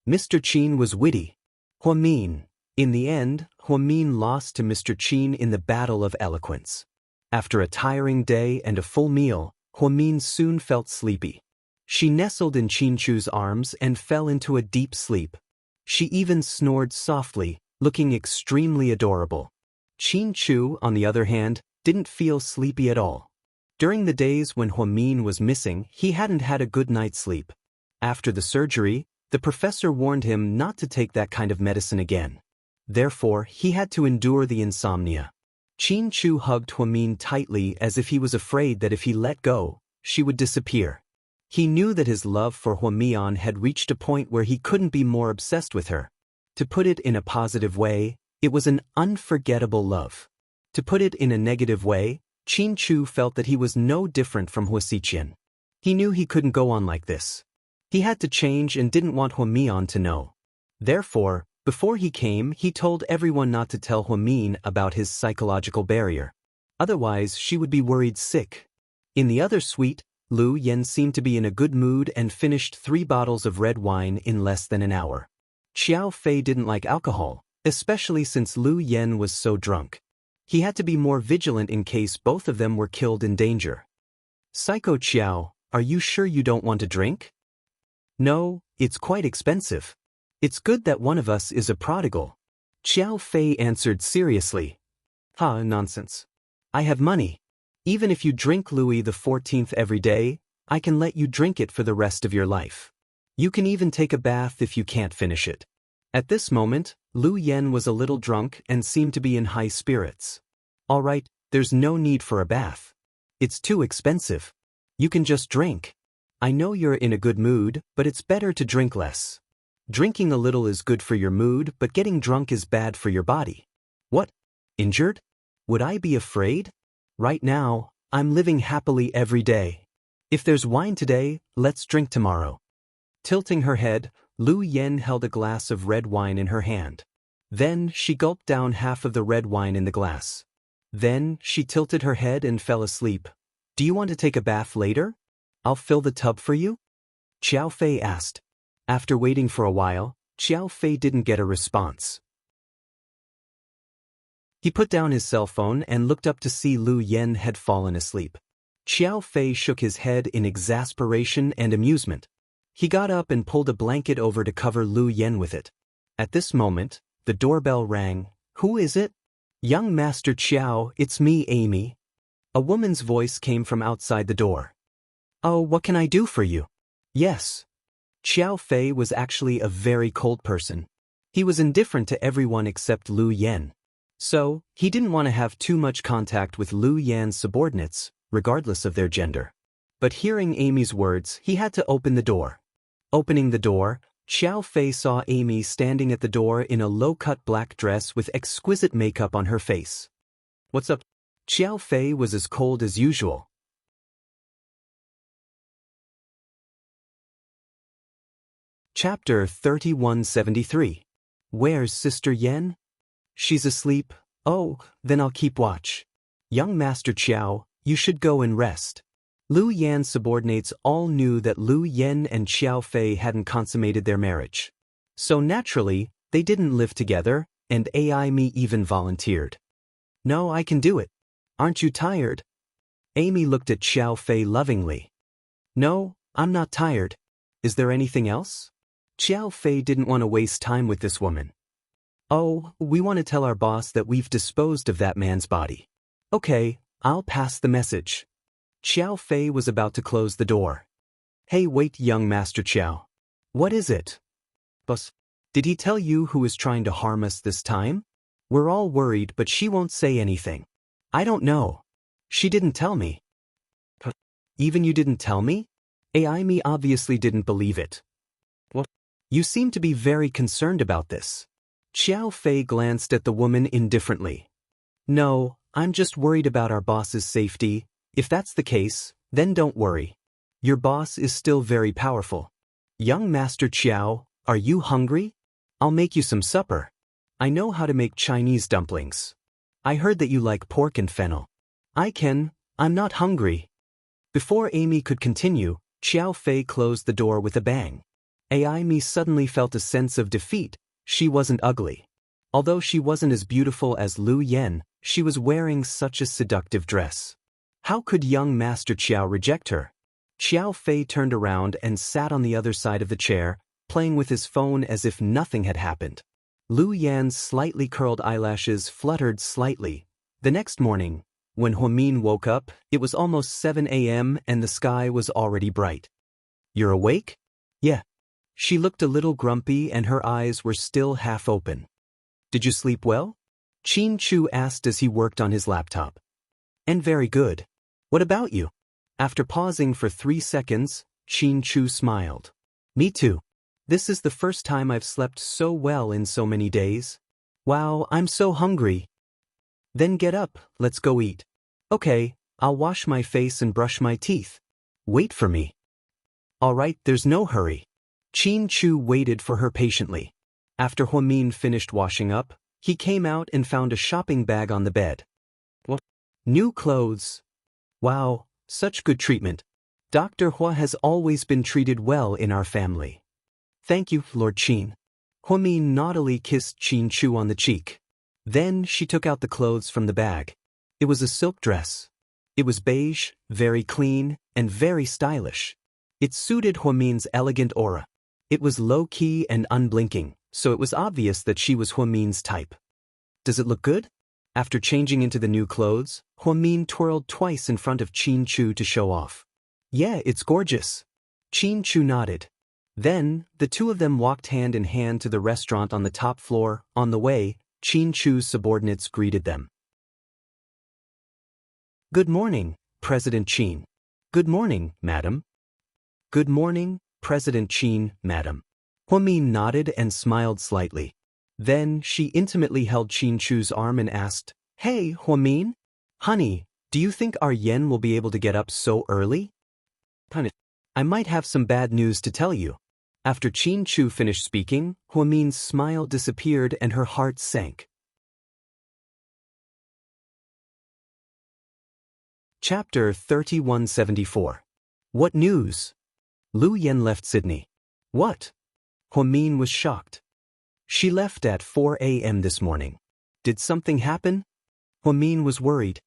Mr. Qin was witty. Huamin. In the end, Huamin lost to Mr. Qin in the battle of eloquence. After a tiring day and a full meal, Huamin soon felt sleepy. She nestled in Qin Chu's arms and fell into a deep sleep. She even snored softly, looking extremely adorable. Qin Chu, on the other hand, didn't feel sleepy at all. During the days when Huamin was missing, he hadn't had a good night's sleep. After the surgery, the professor warned him not to take that kind of medicine again. Therefore, he had to endure the insomnia. Qin Chu hugged Huamin tightly as if he was afraid that if he let go, she would disappear. He knew that his love for Huamian had reached a point where he couldn't be more obsessed with her. To put it in a positive way, it was an unforgettable love. To put it in a negative way, Qin Chu felt that he was no different from Huasiqian. He knew he couldn't go on like this. He had to change and didn't want Huamian to know. Therefore, before he came, he told everyone not to tell Huamin about his psychological barrier. Otherwise, she would be worried sick. In the other suite, Lu Yen seemed to be in a good mood and finished 3 bottles of red wine in less than an hour. Xiao Fei didn't like alcohol, especially since Lu Yen was so drunk. He had to be more vigilant in case both of them were killed in danger. Psycho Xiao, are you sure you don't want to drink? No, it's quite expensive. It's good that one of us is a prodigal. Xiao Fei answered seriously. Ha, nonsense. I have money. Even if you drink Louis XIV every day, I can let you drink it for the rest of your life. You can even take a bath if you can't finish it. At this moment, Lu Yen was a little drunk and seemed to be in high spirits. All right, there's no need for a bath. It's too expensive. You can just drink. I know you're in a good mood, but it's better to drink less. Drinking a little is good for your mood, but getting drunk is bad for your body. What? Injured? Would I be afraid? Right now, I'm living happily every day. If there's wine today, let's drink tomorrow. Tilting her head, Lu Yen held a glass of red wine in her hand. Then she gulped down half of the red wine in the glass. Then she tilted her head and fell asleep. Do you want to take a bath later? I'll fill the tub for you? Xiao Fei asked. After waiting for a while, Xiao Fei didn't get a response. He put down his cell phone and looked up to see Lu Yen had fallen asleep. Xiao Fei shook his head in exasperation and amusement. He got up and pulled a blanket over to cover Lu Yen with it. At this moment, the doorbell rang. Who is it? Young Master Qiao, it's me, Amy. A woman's voice came from outside the door. Oh, what can I do for you? Yes. Xiao Fei was actually a very cold person. He was indifferent to everyone except Lu Yen. So, he didn't want to have too much contact with Lu Yan's subordinates, regardless of their gender. But hearing Amy's words, he had to open the door. Opening the door, Xiao Fei saw Amy standing at the door in a low-cut black dress with exquisite makeup on her face. What's up? Xiao Fei was as cold as usual. Chapter 3173. Where's Sister Yen? She's asleep. Oh, then I'll keep watch. Young Master Qiao, you should go and rest. Lu Yan's subordinates all knew that Lu Yen and Xiao Fei hadn't consummated their marriage. So naturally, they didn't live together, and Amy even volunteered. No, I can do it. Aren't you tired? Amy looked at Xiao Fei lovingly. No, I'm not tired. Is there anything else? Xiao Fei didn't want to waste time with this woman. Oh, we want to tell our boss that we've disposed of that man's body. Okay, I'll pass the message. Xiao Fei was about to close the door. Hey, wait, young Master Qiao. What is it? Boss, did he tell you who is trying to harm us this time? We're all worried, but she won't say anything. I don't know. She didn't tell me. Even you didn't tell me? Amy obviously didn't believe it. What? You seem to be very concerned about this. Xiao Fei glanced at the woman indifferently. No, I'm just worried about our boss's safety. If that's the case, then don't worry. Your boss is still very powerful. Young Master Qiao, are you hungry? I'll make you some supper. I know how to make Chinese dumplings. I heard that you like pork and fennel. I'm not hungry. Before Amy could continue, Xiao Fei closed the door with a bang. Amy suddenly felt a sense of defeat. She wasn't ugly. Although she wasn't as beautiful as Lu Yen, she was wearing such a seductive dress. How could young Master Qiao reject her? Xiao Fei turned around and sat on the other side of the chair, playing with his phone as if nothing had happened. Lu Yan's slightly curled eyelashes fluttered slightly. The next morning, when Huamin woke up, it was almost 7 a.m. and the sky was already bright. You're awake? Yeah. She looked a little grumpy and her eyes were still half open. Did you sleep well? Qin Chu asked as he worked on his laptop. And very good. What about you? After pausing for 3 seconds, Qin Chu smiled. Me too. This is the first time I've slept so well in so many days. Wow, I'm so hungry. Then get up, let's go eat. Okay, I'll wash my face and brush my teeth. Wait for me. All right, there's no hurry. Qin Chu waited for her patiently. After Huamin finished washing up, he came out and found a shopping bag on the bed. What? New clothes. Wow, such good treatment. Dr. Hua has always been treated well in our family. Thank you, Lord Qin. Huamin naughtily kissed Qin Chu on the cheek. Then she took out the clothes from the bag. It was a silk dress. It was beige, very clean, and very stylish. It suited Huamin's elegant aura. It was low-key and unblinking, so it was obvious that she was Huamin's type. Does it look good? After changing into the new clothes, Huamin twirled twice in front of Qin Chu to show off. Yeah, it's gorgeous. Qin Chu nodded. Then, the two of them walked hand in hand to the restaurant on the top floor. On the way, Qin Chu's subordinates greeted them. Good morning, President Qin. Good morning, madam. Good morning, President Qin, madam. Huamin nodded and smiled slightly. Then she intimately held Qin Chu's arm and asked, Hey, Huamin? Honey, do you think our Yen will be able to get up so early? I might have some bad news to tell you. After Qin Chu finished speaking, Huamin's smile disappeared and her heart sank. Chapter 3174. What news? Lu Yen left Sydney. What? Huamin was shocked. She left at 4 a.m. this morning. Did something happen? Huamin was worried.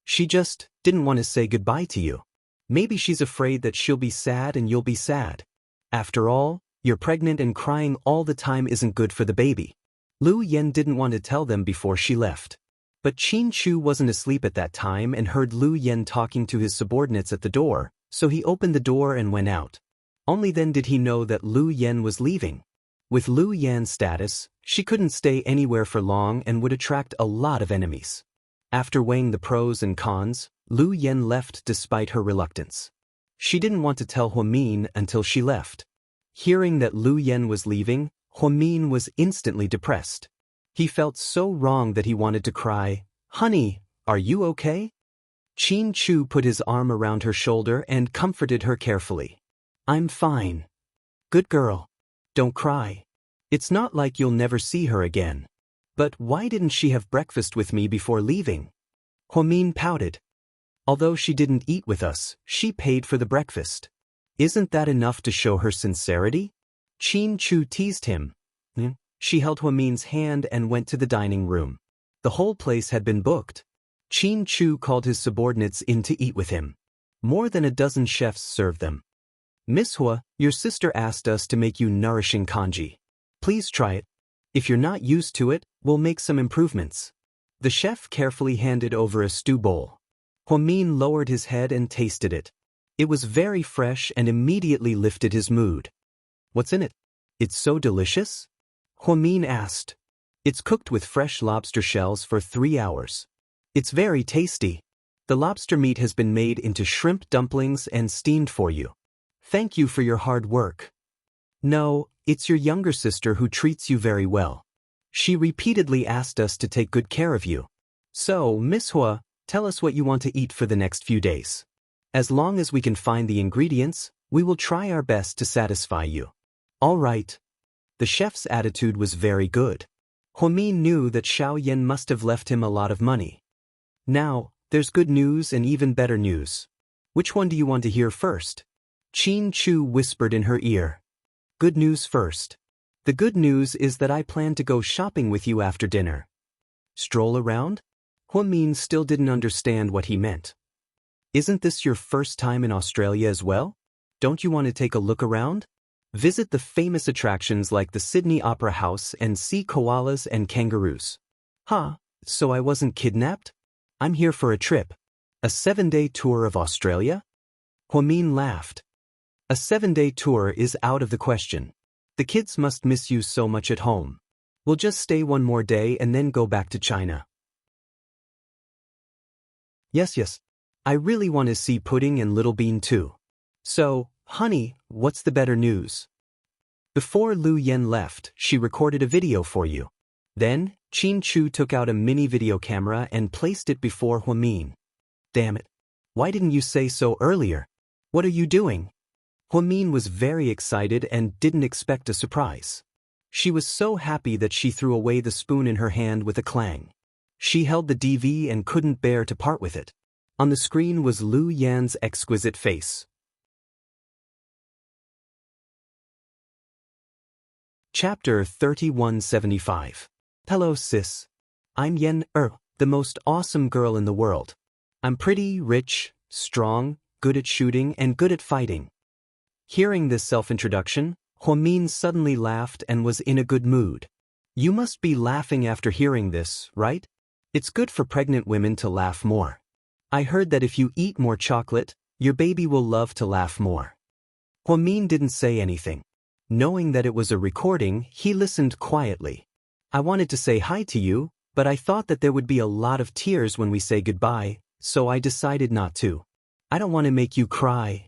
She just didn't want to say goodbye to you. Maybe she's afraid that she'll be sad and you'll be sad. After all, you're pregnant and crying all the time isn't good for the baby. Lu Yen didn't want to tell them before she left. But Qin Chu wasn't asleep at that time and heard Lu Yen talking to his subordinates at the door, so he opened the door and went out. Only then did he know that Lu Yen was leaving. With Lu Yan's status, she couldn't stay anywhere for long and would attract a lot of enemies. After weighing the pros and cons, Lu Yen left despite her reluctance. She didn't want to tell Huamin until she left. Hearing that Lu Yen was leaving, Huamin was instantly depressed. He felt so wrong that he wanted to cry. Honey, are you okay? Qin Chu put his arm around her shoulder and comforted her carefully. I'm fine. Good girl. Don't cry. It's not like you'll never see her again. But why didn't she have breakfast with me before leaving? Huamin pouted. Although she didn't eat with us, she paid for the breakfast. Isn't that enough to show her sincerity? Qin Chu teased him. She held Huamin's hand and went to the dining room. The whole place had been booked. Qin Chu called his subordinates in to eat with him. More than a dozen chefs served them. Miss Hua, your sister asked us to make you nourishing congee. Please try it. If you're not used to it, we'll make some improvements. The chef carefully handed over a stew bowl. Huamin lowered his head and tasted it. It was very fresh and immediately lifted his mood. What's in it? It's so delicious? Huamin asked. It's cooked with fresh lobster shells for 3 hours. It's very tasty. The lobster meat has been made into shrimp dumplings and steamed for you. Thank you for your hard work. No, it's your younger sister who treats you very well. She repeatedly asked us to take good care of you. So, Miss Hua, tell us what you want to eat for the next few days. As long as we can find the ingredients, we will try our best to satisfy you. All right. The chef's attitude was very good. Huamin knew that Xiao Yan must have left him a lot of money. Now, there's good news and even better news. Which one do you want to hear first? Qin Chu whispered in her ear. Good news first. The good news is that I plan to go shopping with you after dinner. Stroll around? Huamin still didn't understand what he meant. Isn't this your first time in Australia as well? Don't you want to take a look around? Visit the famous attractions like the Sydney Opera House and see koalas and kangaroos. Huh, so I wasn't kidnapped? I'm here for a trip. A 7-day tour of Australia? Huamin laughed. A 7-day tour is out of the question. The kids must miss you so much at home. We'll just stay one more day and then go back to China. Yes. I really want to see Pudding and Little Bean too. So, honey, what's the better news? Before Lu Yan left, she recorded a video for you. Then, Qin Chu took out a mini video camera and placed it before Huamin. Damn it. Why didn't you say so earlier? What are you doing? Huamin was very excited and didn't expect a surprise. She was so happy that she threw away the spoon in her hand with a clang. She held the DV and couldn't bear to part with it. On the screen was Lu Yan's exquisite face. Chapter 3175. Hello sis. I'm Yan the most awesome girl in the world. I'm pretty, rich, strong, good at shooting and good at fighting. Hearing this self-introduction, Huamin suddenly laughed and was in a good mood. You must be laughing after hearing this, right? It's good for pregnant women to laugh more. I heard that if you eat more chocolate, your baby will love to laugh more. Huamin didn't say anything. Knowing that it was a recording, he listened quietly. I wanted to say hi to you, but I thought that there would be a lot of tears when we say goodbye, so I decided not to. I don't want to make you cry.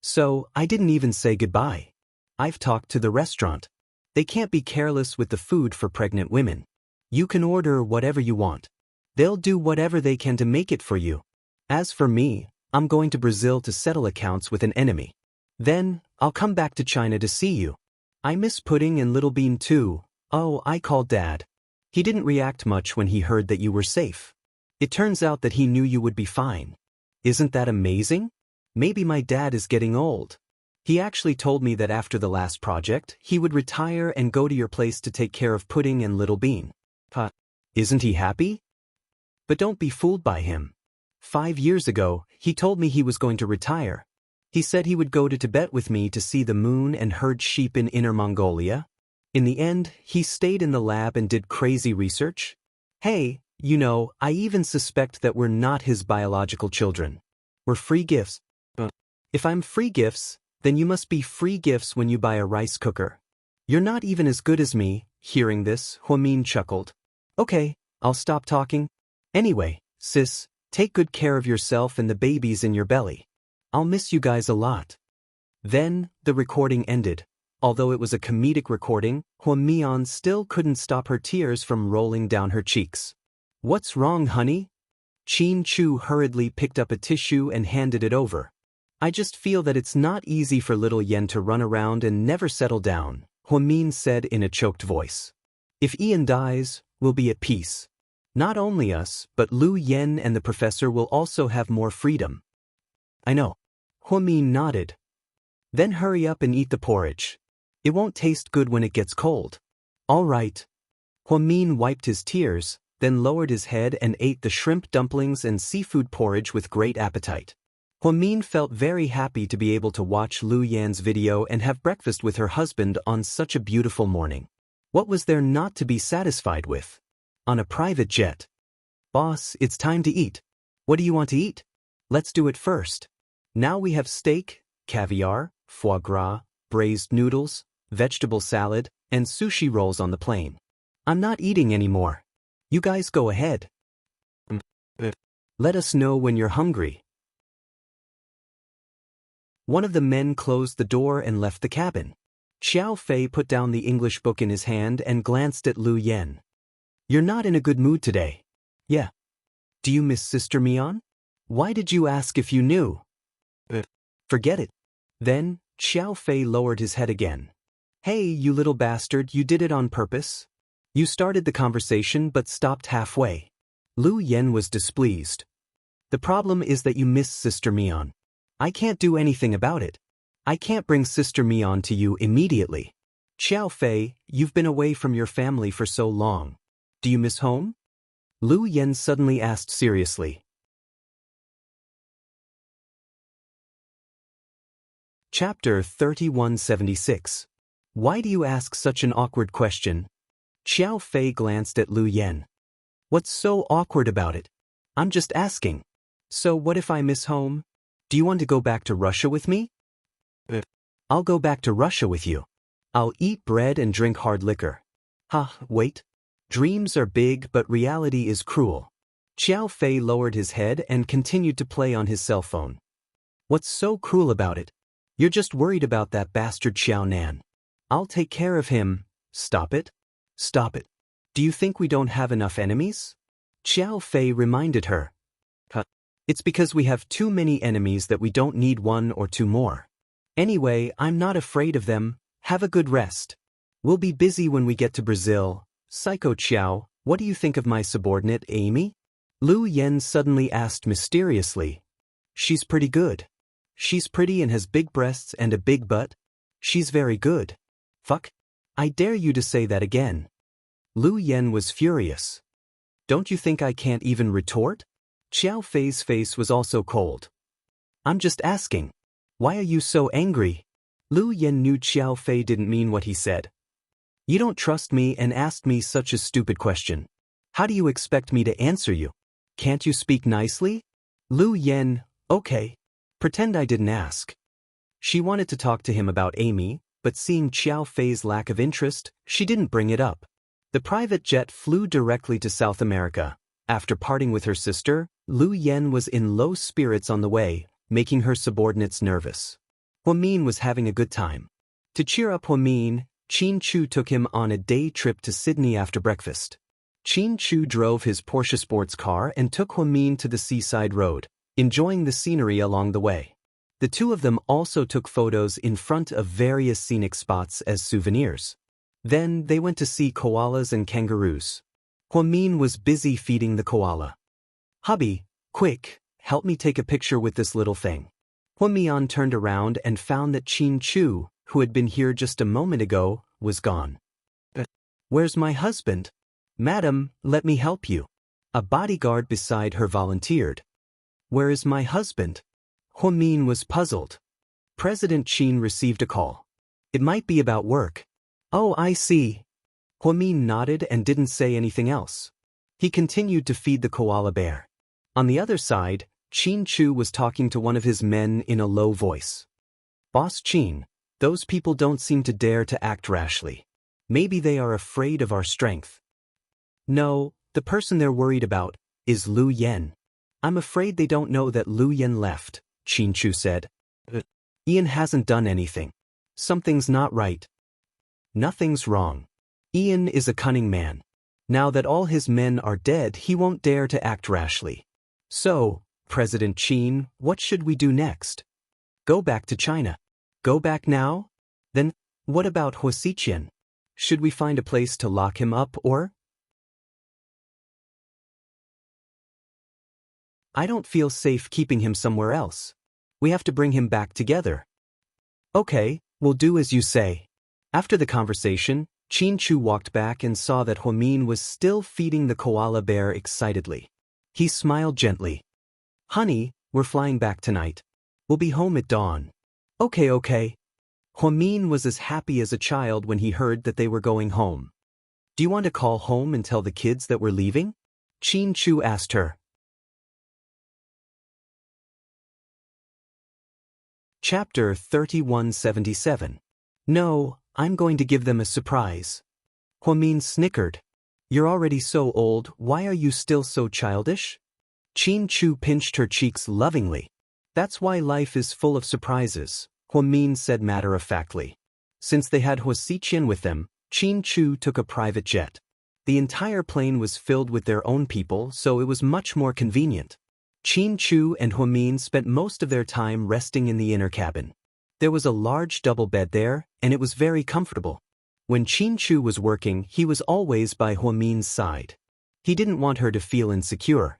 So, I didn't even say goodbye. I've talked to the restaurant. They can't be careless with the food for pregnant women. You can order whatever you want. They'll do whatever they can to make it for you. As for me, I'm going to Brazil to settle accounts with an enemy. Then, I'll come back to China to see you. I miss Pudding and Little Bean too. Oh, I called Dad. He didn't react much when he heard that you were safe. It turns out that he knew you would be fine. Isn't that amazing? Maybe my dad is getting old. He actually told me that after the last project, he would retire and go to your place to take care of Pudding and Little Bean. Isn't he happy? But don't be fooled by him. 5 years ago, he told me he was going to retire. He said he would go to Tibet with me to see the moon and herd sheep in Inner Mongolia. In the end, he stayed in the lab and did crazy research. Hey, I even suspect that we're not his biological children. We're free gifts. If I'm free gifts, then you must be free gifts when you buy a rice cooker. You're not even as good as me. Hearing this, Huamin chuckled. Okay, I'll stop talking. Anyway, sis, take good care of yourself and the babies in your belly. I'll miss you guys a lot. Then, the recording ended. Although it was a comedic recording, Huamian still couldn't stop her tears from rolling down her cheeks. What's wrong, honey? Qin Chu hurriedly picked up a tissue and handed it over. I just feel that it's not easy for little Yen to run around and never settle down, Huamin said in a choked voice. If Ian dies, we'll be at peace. Not only us, but Lu Yen and the professor will also have more freedom. I know. Huamin nodded. Then hurry up and eat the porridge. It won't taste good when it gets cold. All right. Huamin wiped his tears, then lowered his head and ate the shrimp dumplings and seafood porridge with great appetite. Huamin felt very happy to be able to watch Lu Yan's video and have breakfast with her husband on such a beautiful morning. What was there not to be satisfied with? On a private jet. Boss, it's time to eat. What do you want to eat? Let's do it first. Now we have steak, caviar, foie gras, braised noodles, vegetable salad, and sushi rolls on the plane. I'm not eating anymore. You guys go ahead. Let us know when you're hungry. One of the men closed the door and left the cabin. Xiao Fei put down the English book in his hand and glanced at Lu Yan. You're not in a good mood today. Yeah. Do you miss Sister Mian? Why did you ask if you knew? Forget it. Then, Xiao Fei lowered his head again. Hey, you little bastard, you did it on purpose? You started the conversation but stopped halfway. Lu Yen was displeased. The problem is that you miss Sister Mian. I can't do anything about it. I can't bring Sister Mian to you immediately. Xiao Fei, you've been away from your family for so long. Do you miss home? Lu Yen suddenly asked seriously. Chapter 3176. Why do you ask such an awkward question? Xiao Fei glanced at Lu Yen. What's so awkward about it? I'm just asking. So what if I miss home? Do you want to go back to Russia with me? I'll go back to Russia with you. I'll eat bread and drink hard liquor. Wait. Dreams are big but reality is cruel. Xiao Fei lowered his head and continued to play on his cell phone. What's so cruel about it? You're just worried about that bastard Xiao Nan. I'll take care of him. Stop it. Stop it. Do you think we don't have enough enemies? Xiao Fei reminded her. It's because we have too many enemies that we don't need one or two more. Anyway, I'm not afraid of them. Have a good rest. We'll be busy when we get to Brazil. Psycho Xiao, what do you think of my subordinate, Amy? Lu Yen suddenly asked mysteriously. She's pretty good. She's pretty and has big breasts and a big butt. She's very good. Fuck. I dare you to say that again. Lu Yen was furious. Don't you think I can't even retort? Xiao Fei's face was also cold. I'm just asking. Why are you so angry? Lu Yen knew Xiao Fei didn't mean what he said. You don't trust me and asked me such a stupid question. How do you expect me to answer you? Can't you speak nicely? Lu Yen, okay. Pretend I didn't ask. She wanted to talk to him about Amy, but seeing Xiao Fei's lack of interest, she didn't bring it up. The private jet flew directly to South America. After parting with her sister, Lu Yen was in low spirits on the way, making her subordinates nervous. Huamin was having a good time. To cheer up Huamin, Qin Chu took him on a day trip to Sydney after breakfast. Qin Chu drove his Porsche sports car and took Huamin to the seaside road, enjoying the scenery along the way. The two of them also took photos in front of various scenic spots as souvenirs. Then they went to see koalas and kangaroos. Huamin was busy feeding the koala. Hubby, quick, help me take a picture with this little thing. Huamian turned around and found that Qin Chu, who had been here just a moment ago, was gone. Where's my husband? Madam, let me help you. A bodyguard beside her volunteered. Where is my husband? Huamin was puzzled. President Qin received a call. It might be about work. Oh, I see. Huamin nodded and didn't say anything else. He continued to feed the koala bear. On the other side, Qin Chu was talking to one of his men in a low voice. Boss Qin, those people don't seem to dare to act rashly. Maybe they are afraid of our strength. No, the person they're worried about is Lu Yen. I'm afraid they don't know that Lu Yen left, Qin Chu said. Ian hasn't done anything. Something's not right. Nothing's wrong. Ian is a cunning man. Now that all his men are dead, he won't dare to act rashly. So, President Qin, what should we do next? Go back to China. Go back now? Then, what about Huasiqian? Should we find a place to lock him up or? I don't feel safe keeping him somewhere else. We have to bring him back together. Okay, we'll do as you say. After the conversation, Qin Chu walked back and saw that Huamin was still feeding the koala bear excitedly. He smiled gently. Honey, we're flying back tonight. We'll be home at dawn. Okay. Huamin was as happy as a child when he heard that they were going home. Do you want to call home and tell the kids that we're leaving? Qin Chu asked her. Chapter 3177. No, I'm going to give them a surprise. Huamin snickered. You're already so old, why are you still so childish? Qin Chu pinched her cheeks lovingly. That's why life is full of surprises, Huamin said matter-of-factly. Since they had Huasiqian with them, Qin Chu took a private jet. The entire plane was filled with their own people, so it was much more convenient. Qin Chu and Huamin spent most of their time resting in the inner cabin. There was a large double bed there, and it was very comfortable. When Qin Chu was working, he was always by Huamin's side. He didn't want her to feel insecure.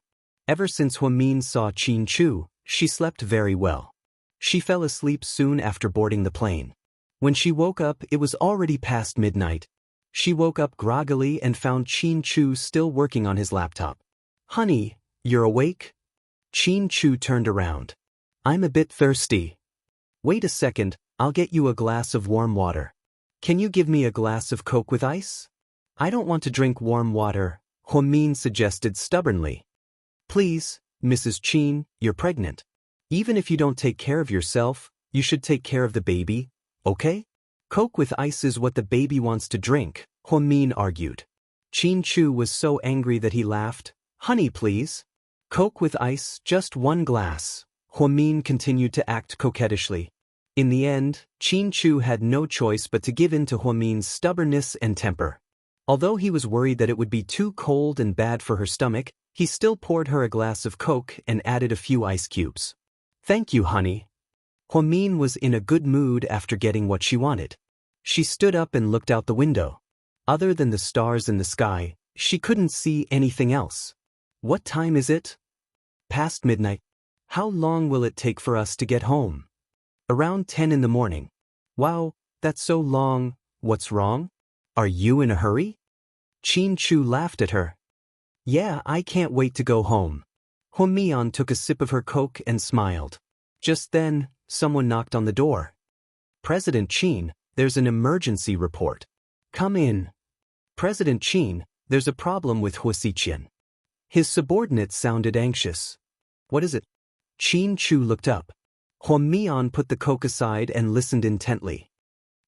Ever since Huamin saw Qin Chu, she slept very well. She fell asleep soon after boarding the plane. When she woke up, it was already past midnight. She woke up groggily and found Qin Chu still working on his laptop. "Honey, you're awake?" Qin Chu turned around. "I'm a bit thirsty." "Wait a second, I'll get you a glass of warm water." "Can you give me a glass of Coke with ice?" "I don't want to drink warm water," Huamin suggested stubbornly. "Please, Mrs. Qin, you're pregnant. Even if you don't take care of yourself, you should take care of the baby, okay? Coke with ice is what the baby wants to drink," Huamin argued. Qin Chu was so angry that he laughed. "Honey, please. Coke with ice, just one glass." Huamin continued to act coquettishly. In the end, Qin Chu had no choice but to give in to Huamin's stubbornness and temper. Although he was worried that it would be too cold and bad for her stomach, he still poured her a glass of Coke and added a few ice cubes. "Thank you, honey." Huamin was in a good mood after getting what she wanted. She stood up and looked out the window. Other than the stars in the sky, she couldn't see anything else. "What time is it?" "Past midnight." "How long will it take for us to get home?" "Around 10 in the morning." "Wow, that's so long. What's wrong? Are you in a hurry?" Qin Chu laughed at her. "Yeah, I can't wait to go home." Huamian took a sip of her Coke and smiled. Just then, someone knocked on the door. "President Qin, there's an emergency report." "Come in." "President Qin, there's a problem with Wuxia." His subordinate sounded anxious. "What is it?" Qin Chu looked up. Huamian put the Coke aside and listened intently.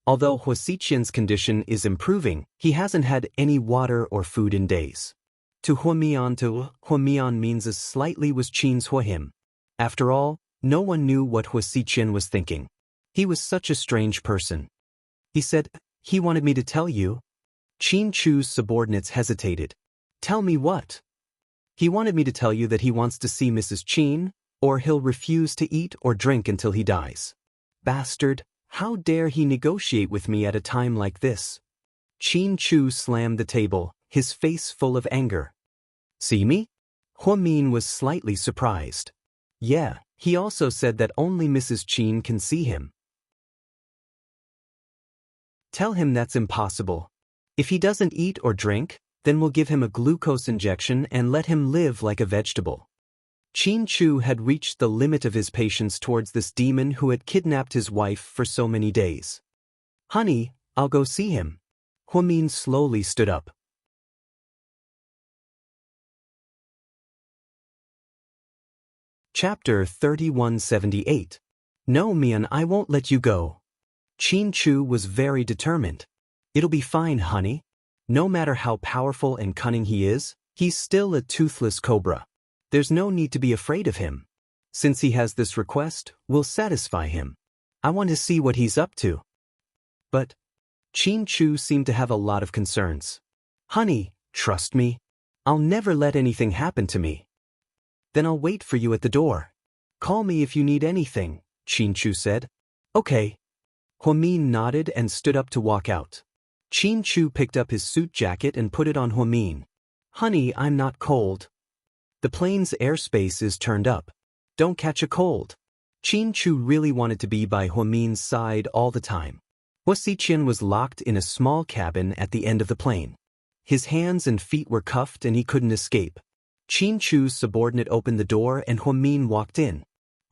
Although Wuxia's condition is improving, he hasn't had any water or food in days. To Huamian means as slightly was Qin's Huahim. After all, no one knew what Wuxia was thinking. He was such a strange person. He said, "He wanted me to tell you." Qin Chu's subordinates hesitated. "Tell me what?" "He wanted me to tell you that he wants to see Mrs. Qin, or he'll refuse to eat or drink until he dies." "Bastard, how dare he negotiate with me at a time like this?" Qin Chu slammed the table, his face full of anger. "See me?" Huamin was slightly surprised. "Yeah, he also said that only Mrs. Qin can see him." "Tell him that's impossible. If he doesn't eat or drink, then we'll give him a glucose injection and let him live like a vegetable." Qin Chu had reached the limit of his patience towards this demon who had kidnapped his wife for so many days. "Honey, I'll go see him." Huamin slowly stood up. Chapter 3178. "No, Mian, I won't let you go." Qin Chu was very determined. "It'll be fine, honey. No matter how powerful and cunning he is, he's still a toothless cobra. There's no need to be afraid of him. Since he has this request, we'll satisfy him. I want to see what he's up to." But Qin Chu seemed to have a lot of concerns. "Honey, trust me. I'll never let anything happen to me." "Then I'll wait for you at the door. Call me if you need anything," Qin Chu said. "Okay." Huamin nodded and stood up to walk out. Qin Chu picked up his suit jacket and put it on Huamin. "Honey, I'm not cold. The plane's airspace is turned up. Don't catch a cold." Qin Chu really wanted to be by Huamin's side all the time. Wuxia was locked in a small cabin at the end of the plane. His hands and feet were cuffed and he couldn't escape. Qin Chu's subordinate opened the door and Huamin walked in.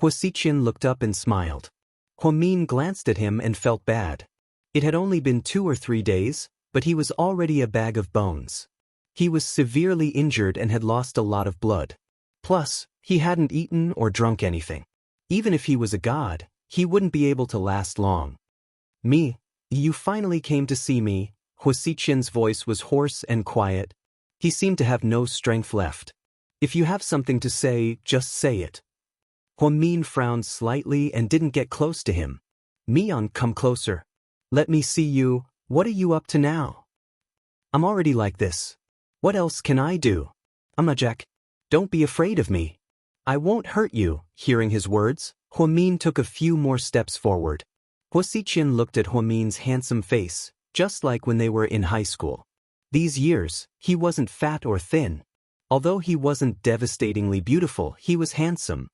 Wuxia looked up and smiled. Huamin glanced at him and felt bad. It had only been 2 or 3 days, but he was already a bag of bones. He was severely injured and had lost a lot of blood. Plus, he hadn't eaten or drunk anything. Even if he was a god, he wouldn't be able to last long. "Me, you finally came to see me." Wuxia's voice was hoarse and quiet. He seemed to have no strength left. "If you have something to say, just say it." Huamin frowned slightly and didn't get close to him. "Mian, come closer. Let me see you. What are you up to now?" "I'm already like this." What else can I do? Jack. Don't be afraid of me. I won't hurt you. Hearing his words, Huamin took a few more steps forward. Huasiqian looked at Huamin's handsome face, just like when they were in high school. These years, he wasn't fat or thin. Although he wasn't devastatingly beautiful, he was handsome.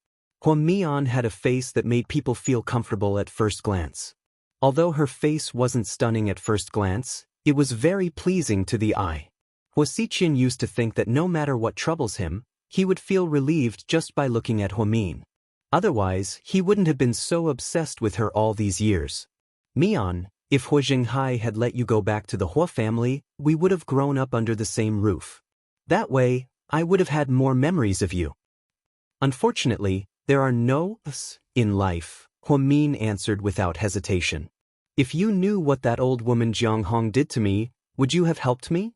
Huamian had a face that made people feel comfortable at first glance. Although her face wasn't stunning at first glance, it was very pleasing to the eye. Huasiqian used to think that no matter what troubles him, he would feel relieved just by looking at Huamin. Otherwise, he wouldn't have been so obsessed with her all these years. Mian, if Hua Jinghai had let you go back to the Hua family, we would have grown up under the same roof. That way, I would have had more memories of you. Unfortunately, there are no us in life, Huamin answered without hesitation. If you knew what that old woman Jiang Hong did to me, would you have helped me?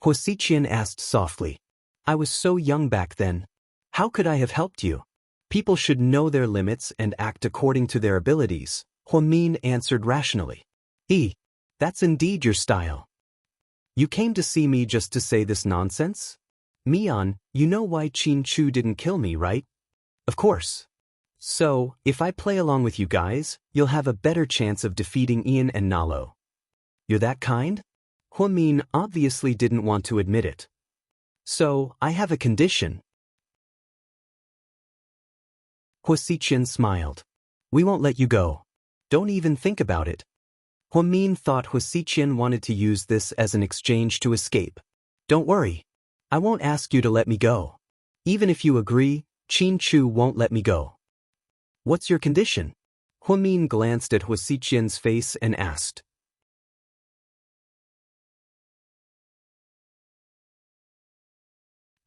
Huasiqian asked softly. I was so young back then. How could I have helped you? People should know their limits and act according to their abilities, Huamin answered rationally. That's indeed your style. You came to see me just to say this nonsense? Mian, you know why Qin Chu didn't kill me, right? Of course. So, if I play along with you guys, you'll have a better chance of defeating Ian and Nalo. You're that kind? Huamin obviously didn't want to admit it. So, I have a condition. Huasiqian smiled. We won't let you go. Don't even think about it. Huamin thought Huasiqian wanted to use this as an exchange to escape. Don't worry. I won't ask you to let me go. Even if you agree, Qin Chu won't let me go. What's your condition? Huamin glanced at Huasiqian's face and asked.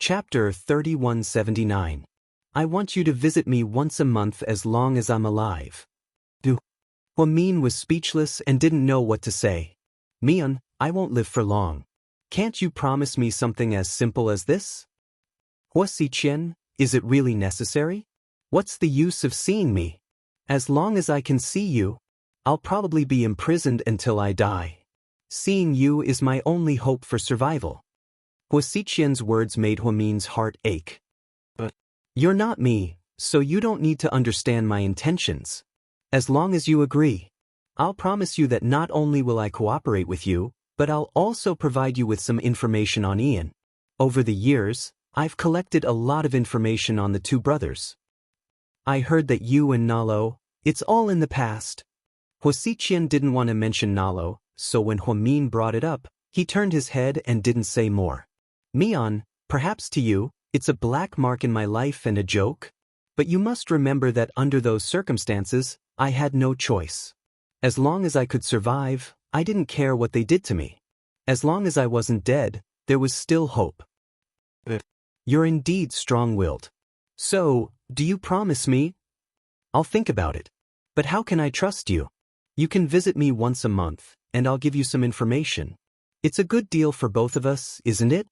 Chapter 3179. I want you to visit me once a month as long as I'm alive. Huamin was speechless and didn't know what to say. Mian, I won't live for long. Can't you promise me something as simple as this? Huasiqian, is it really necessary? What's the use of seeing me? As long as I can see you, I'll probably be imprisoned until I die. Seeing you is my only hope for survival. Huasiqian's words made Huamin's heart ache. But you're not me, so you don't need to understand my intentions. As long as you agree, I'll promise you that not only will I cooperate with you, but I'll also provide you with some information on Ian. Over the years, I've collected a lot of information on the two brothers. I heard that you and Nalo, it's all in the past. Huasiqian didn't want to mention Nalo, so when Huamin brought it up, he turned his head and didn't say more. Mian, perhaps to you, it's a black mark in my life and a joke? But you must remember that under those circumstances, I had no choice. As long as I could survive, I didn't care what they did to me. As long as I wasn't dead, there was still hope. You're indeed strong-willed. So, do you promise me? I'll think about it. But how can I trust you? You can visit me once a month, and I'll give you some information. It's a good deal for both of us, isn't it?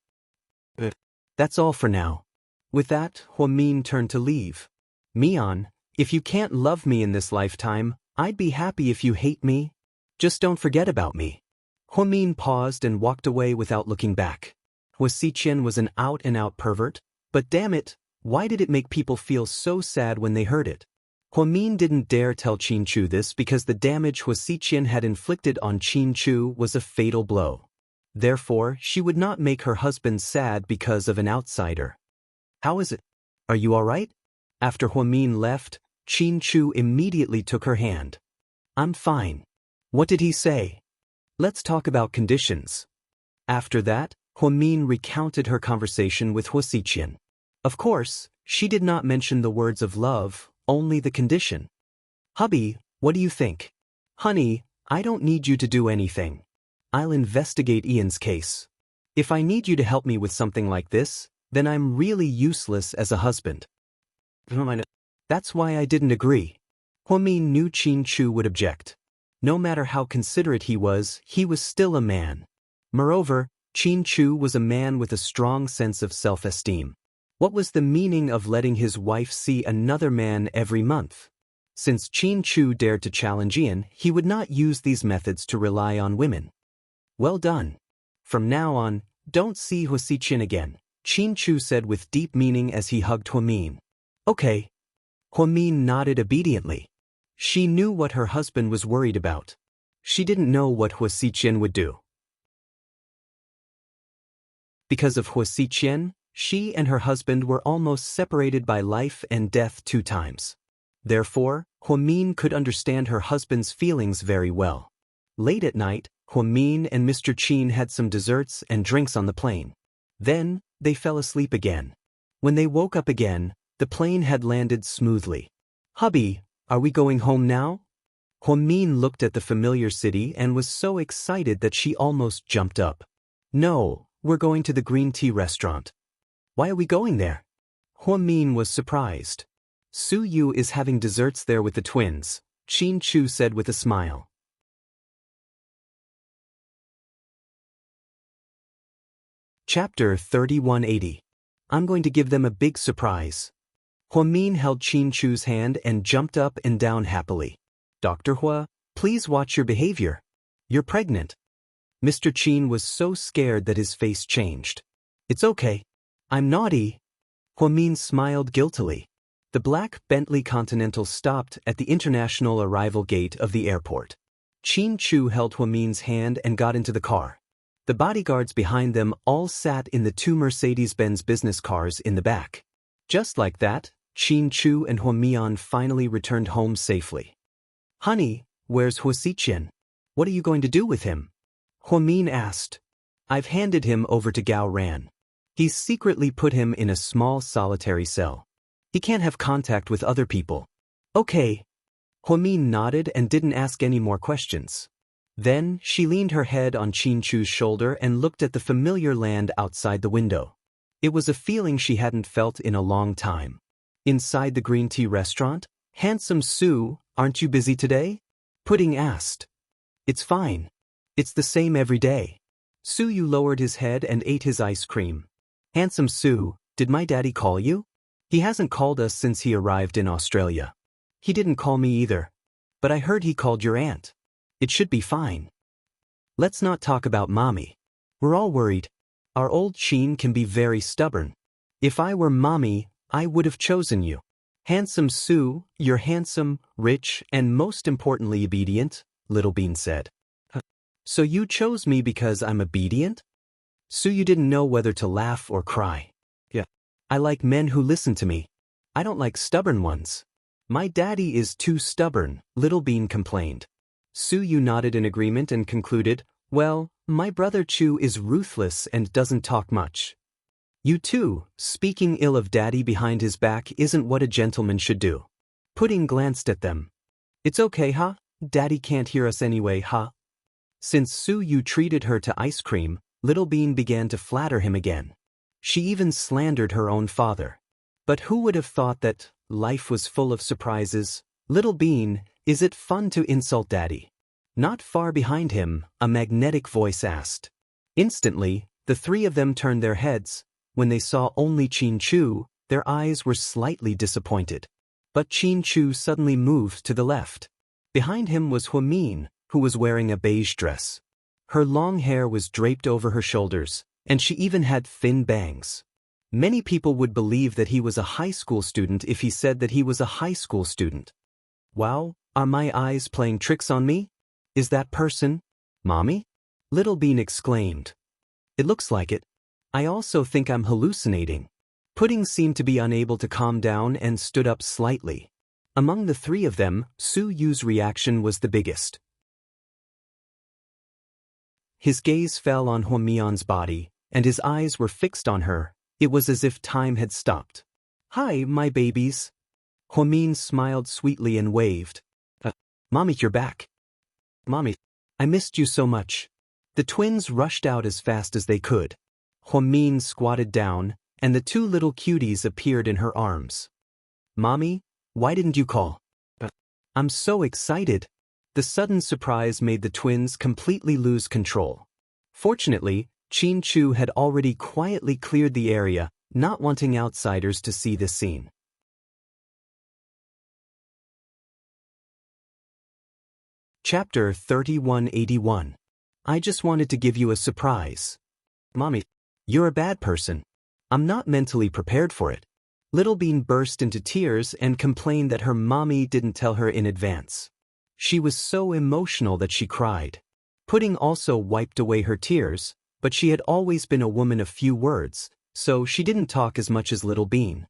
That's all for now. With that, Huamin turned to leave. Mian, if you can't love me in this lifetime, I'd be happy if you hate me. Just don't forget about me. Huamin paused and walked away without looking back. Huasiqian was an out-and-out pervert, but damn it, why did it make people feel so sad when they heard it? Huamin didn't dare tell Qin Chu this because the damage Huasiqian had inflicted on Qin Chu was a fatal blow. Therefore, she would not make her husband sad because of an outsider. How is it? Are you all right? After Huamin left, Qin Chu immediately took her hand. I'm fine. What did he say? Let's talk about conditions. After that, Huamin recounted her conversation with Huasiqian. Of course, she did not mention the words of love, only the condition. Hubby, what do you think? Honey, I don't need you to do anything. I'll investigate Ian's case. If I need you to help me with something like this, then I'm really useless as a husband. That's why I didn't agree. Huamin knew Qin Chu would object. No matter how considerate he was still a man. Moreover, Qin Chu was a man with a strong sense of self-esteem. What was the meaning of letting his wife see another man every month? Since Qin Chu dared to challenge Ian, he would not use these methods to rely on women. Well done. From now on, Don't see Huasiqin again, Qin Chu said with deep meaning as he hugged Huamin. Okay. Huamin nodded obediently. She knew what her husband was worried about. She didn't know what Huasiqin would do. Because of Huasiqin, she and her husband were almost separated by life and death 2 times. Therefore, Huamin could understand her husband's feelings very well. Late at night, Huamin and Mr. Qin had some desserts and drinks on the plane. Then, they fell asleep again. When they woke up again, the plane had landed smoothly. Hubby, are we going home now? Huamin looked at the familiar city and was so excited that she almost jumped up. No, we're going to the green tea restaurant. Why are we going there? Huamin was surprised. Su Yu is having desserts there with the twins, Qin Chu said with a smile. Chapter 3180. I'm going to give them a big surprise. Huamin held Qin Chu's hand and jumped up and down happily. Dr. Hua, please watch your behavior. You're pregnant. Mr. Qin was so scared that his face changed. It's okay. I'm naughty. Huamin smiled guiltily. The black Bentley Continental stopped at the international arrival gate of the airport. Qin Chu held Huamin's hand and got into the car. The bodyguards behind them all sat in the 2 Mercedes-Benz business cars in the back. Just like that, Qin Chu and Huamian finally returned home safely. Honey, where's Huasiqin? What are you going to do with him? Huamin asked. I've handed him over to Gao Ran. He's secretly put him in a small solitary cell. He can't have contact with other people. Okay. Huamin nodded and didn't ask any more questions. Then, she leaned her head on Qin Chu's shoulder and looked at the familiar land outside the window. It was a feeling she hadn't felt in a long time. Inside the green tea restaurant, Handsome Su, aren't you busy today? Pudding asked. It's fine. It's the same every day. Su Yu lowered his head and ate his ice cream. Handsome Su, did my daddy call you? He hasn't called us since he arrived in Australia. He didn't call me either. But I heard he called your aunt. It should be fine. Let's not talk about mommy. We're all worried. Our old Qin can be very stubborn. If I were mommy, I would have chosen you. Handsome Su, you're handsome, rich, and most importantly obedient, Little Bean said. So you chose me because I'm obedient? Su Yu didn't know whether to laugh or cry. Yeah. I like men who listen to me. I don't like stubborn ones. My daddy is too stubborn, Little Bean complained. Su Yu nodded in agreement and concluded, well, my brother Chu is ruthless and doesn't talk much. You too, speaking ill of daddy behind his back isn't what a gentleman should do. Pudding glanced at them. It's okay, huh? Daddy can't hear us anyway, huh? Since Su Yu treated her to ice cream, Little Bean began to flatter him again. She even slandered her own father. But who would have thought that life was full of surprises? Little Bean, is it fun to insult daddy? Not far behind him, a magnetic voice asked. Instantly, the 3 of them turned their heads. When they saw only Qin Chu, their eyes were slightly disappointed. But Qin Chu suddenly moved to the left. Behind him was Huamin, who was wearing a beige dress. Her long hair was draped over her shoulders, and she even had thin bangs. Many people would believe that he was a high school student if he said that he was a high school student. Wow, are my eyes playing tricks on me? Is that person Mommy? Little Bean exclaimed. It looks like it. I also think I'm hallucinating. Pudding seemed to be unable to calm down and stood up slightly. Among the 3 of them, Su Yu's reaction was the biggest. His gaze fell on Huamian's body, and his eyes were fixed on her. It was as if time had stopped. Hi, my babies. Huamin smiled sweetly and waved. Mommy, you're back. Mommy, I missed you so much. The twins rushed out as fast as they could. Huamin squatted down, and the 2 little cuties appeared in her arms. Mommy, why didn't you call? I'm so excited. The sudden surprise made the twins completely lose control. Fortunately, Qin Chu had already quietly cleared the area, not wanting outsiders to see this scene. Chapter 3181. I just wanted to give you a surprise. Mommy, You're a bad person. I'm not mentally prepared for it. Little Bean burst into tears and complained that her mommy didn't tell her in advance. She was so emotional that she cried. Pudding also wiped away her tears, but she had always been a woman of few words, so she didn't talk as much as Little Bean.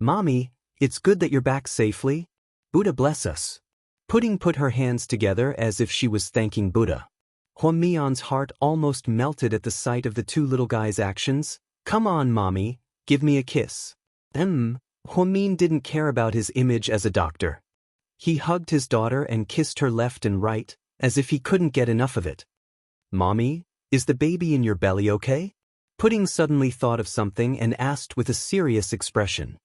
Mommy, it's good that you're back safely. Buddha bless us. Pudding put her hands together as if she was thanking Buddha. Huamian's heart almost melted at the sight of the two little guys' actions. Come on, Mommy, give me a kiss. Huamin didn't care about his image as a doctor. He hugged his daughter and kissed her left and right, as if he couldn't get enough of it. Mommy, is the baby in your belly okay? Pudding suddenly thought of something and asked with a serious expression.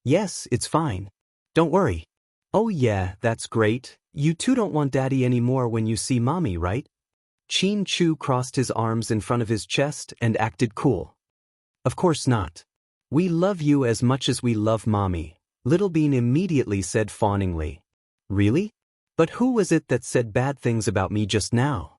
Yes, it's fine. Don't worry. Oh yeah, that's great. You two don't want Daddy anymore when you see Mommy, right? Chin Chu crossed his arms in front of his chest and acted cool. Of course not. We love you as much as we love Mommy, Little Bean immediately said fawningly. Really? But who was it that said bad things about me just now?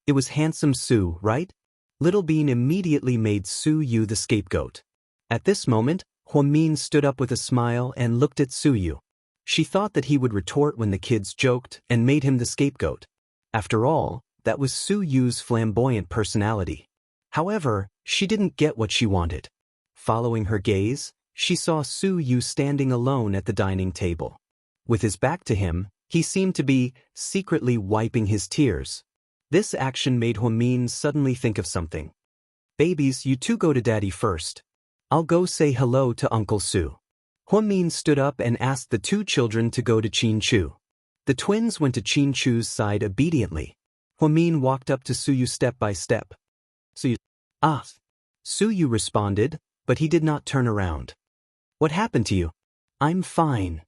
It was Handsome Sue, right? Little Bean immediately made Su Yu the scapegoat. At this moment, Huamin stood up with a smile and looked at Su Yu. She thought that he would retort when the kids joked and made him the scapegoat. After all, that was Su Yu's flamboyant personality. However, she didn't get what she wanted. Following her gaze, she saw Su Yu standing alone at the dining table. With his back to him, he seemed to be secretly wiping his tears. This action made Huamin suddenly think of something. Babies, you two go to Daddy first. I'll go say hello to Uncle Su. Huamin stood up and asked the two children to go to Chin Chu. The twins went to Chin Chu's side obediently. Huamin walked up to Su Yu step by step. Su Yu responded, but he did not turn around. What happened to you? I'm fine.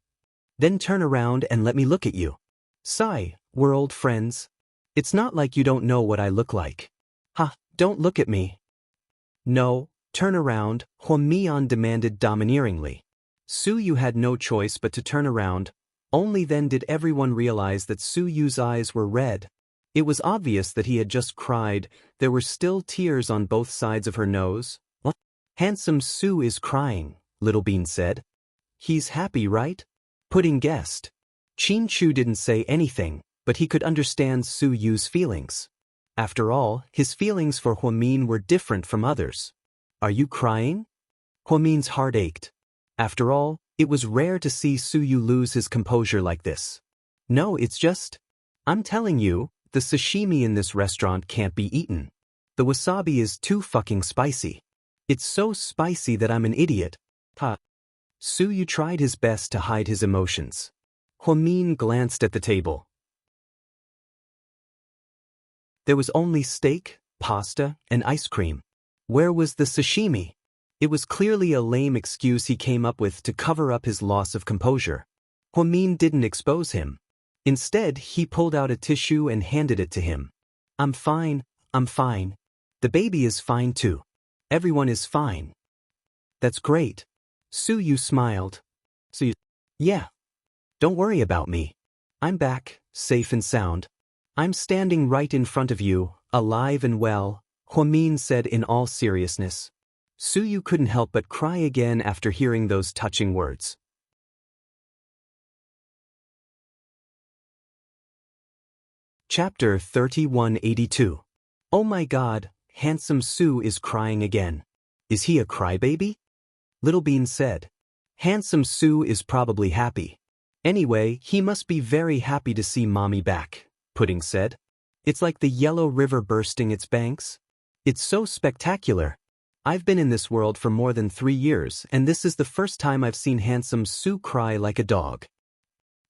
Then turn around and let me look at you. Sigh, we're old friends. It's not like you don't know what I look like. Don't look at me. No, turn around, Huamian demanded domineeringly. Su Yu had no choice but to turn around. Only then did everyone realize that Su Yu's eyes were red. It was obvious that he had just cried. There were still tears on both sides of her nose. What? Handsome Su is crying, Little Bean said. He's happy, right? Pudding guessed. Chin Chu didn't say anything, but he could understand Su Yu's feelings. After all, his feelings for Huamin were different from others. Are you crying? Huamin's heart ached. After all, it was rare to see Su Yu lose his composure like this. No, it's just... I'm telling you, the sashimi in this restaurant can't be eaten. The wasabi is too fucking spicy. It's so spicy that I'm an idiot. Su Yu tried his best to hide his emotions. Huamin glanced at the table. There was only steak, pasta, and ice cream. Where was the sashimi? It was clearly a lame excuse he came up with to cover up his loss of composure. Huamin didn't expose him. Instead, he pulled out a tissue and handed it to him. I'm fine. The baby is fine too. Everyone is fine. That's great. Su Yu smiled. Yeah. Don't worry about me. I'm back, safe and sound. I'm standing right in front of you, alive and well, Huamin said in all seriousness. Su Yu couldn't help but cry again after hearing those touching words. Chapter 3182. Oh my God, Handsome Su is crying again. Is he a crybaby? Little Bean said. Handsome Su is probably happy. Anyway, he must be very happy to see Mommy back, Pudding said. It's like the Yellow River bursting its banks. It's so spectacular. I've been in this world for more than 3 years, and this is the first time I've seen Handsome Su cry like a dog.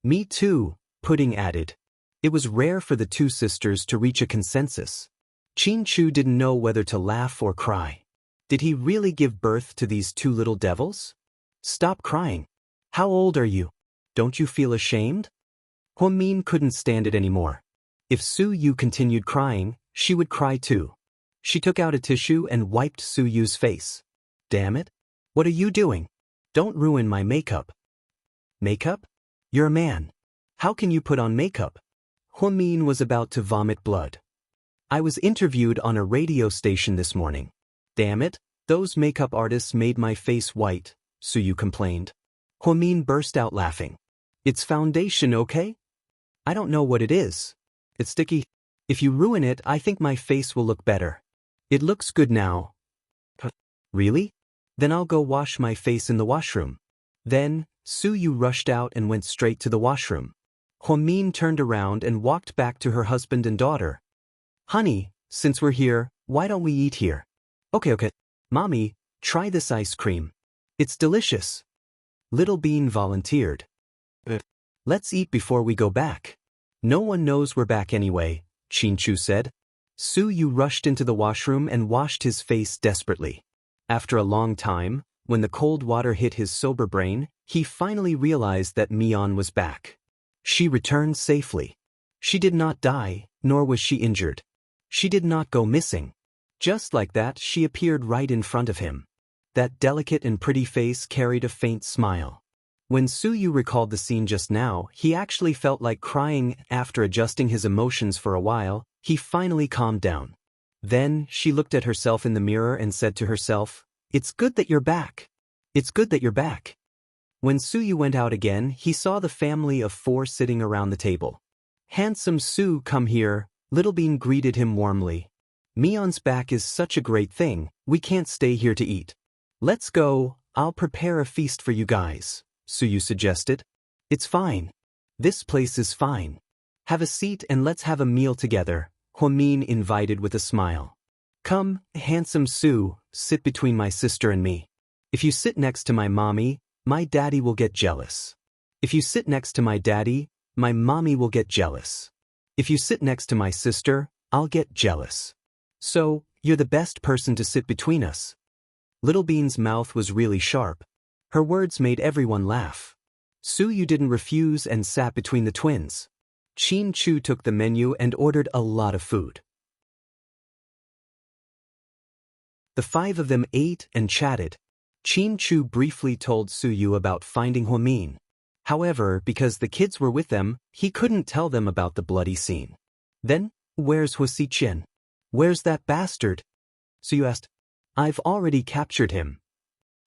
Me too, Pudding added. It was rare for the two sisters to reach a consensus. Chin Chu didn't know whether to laugh or cry. Did he really give birth to these two little devils? Stop crying. How old are you? Don't you feel ashamed? Huamin couldn't stand it anymore. If Su Yu continued crying, she would cry too. She took out a tissue and wiped Su Yu's face. Damn it. What are you doing? Don't ruin my makeup. Makeup? You're a man. How can you put on makeup? Huamin was about to vomit blood. I was interviewed on a radio station this morning. Damn it, those makeup artists made my face white, Suyu complained. Huamin burst out laughing. It's foundation, okay? I don't know what it is. It's sticky. If you ruin it, I think my face will look better. It looks good now. Really? Then I'll go wash my face in the washroom. Then, Suyu rushed out and went straight to the washroom. Huamin turned around and walked back to her husband and daughter. Honey, since we're here, why don't we eat here? Okay. Mommy, try this ice cream. It's delicious. Little Bean volunteered. Let's eat before we go back. No one knows we're back anyway, Chinchu said. Suyu rushed into the washroom and washed his face desperately. After a long time, when the cold water hit his sober brain, he finally realized that Mion was back. She returned safely. She did not die, nor was she injured. She did not go missing. Just like that, she appeared right in front of him. That delicate and pretty face carried a faint smile. When Suyu recalled the scene just now, he actually felt like crying. After adjusting his emotions for a while, he finally calmed down. Then, she looked at herself in the mirror and said to herself, "It's good that you're back. It's good that you're back." When Suyu went out again, he saw the family of 4 sitting around the table. "Handsome Su, come here," Little Bean greeted him warmly. "Mion's back is such a great thing, we can't stay here to eat. Let's go, I'll prepare a feast for you guys," Suyu suggested. "It's fine. This place is fine. Have a seat and let's have a meal together," Huamin invited with a smile. "Come, handsome Su, sit between my sister and me. If you sit next to my mommy, my daddy will get jealous. If you sit next to my daddy, my mommy will get jealous. If you sit next to my sister, I'll get jealous. So, you're the best person to sit between us." Little Bean's mouth was really sharp. Her words made everyone laugh. Suyu didn't refuse and sat between the twins. Chinchu took the menu and ordered a lot of food. The 5 of them ate and chatted. Chinchu briefly told Suyu about finding Huamin. However, because the kids were with them, he couldn't tell them about the bloody scene. "Then, where's Huaxiqian? Where's that bastard?" Suyu asked. "I've already captured him."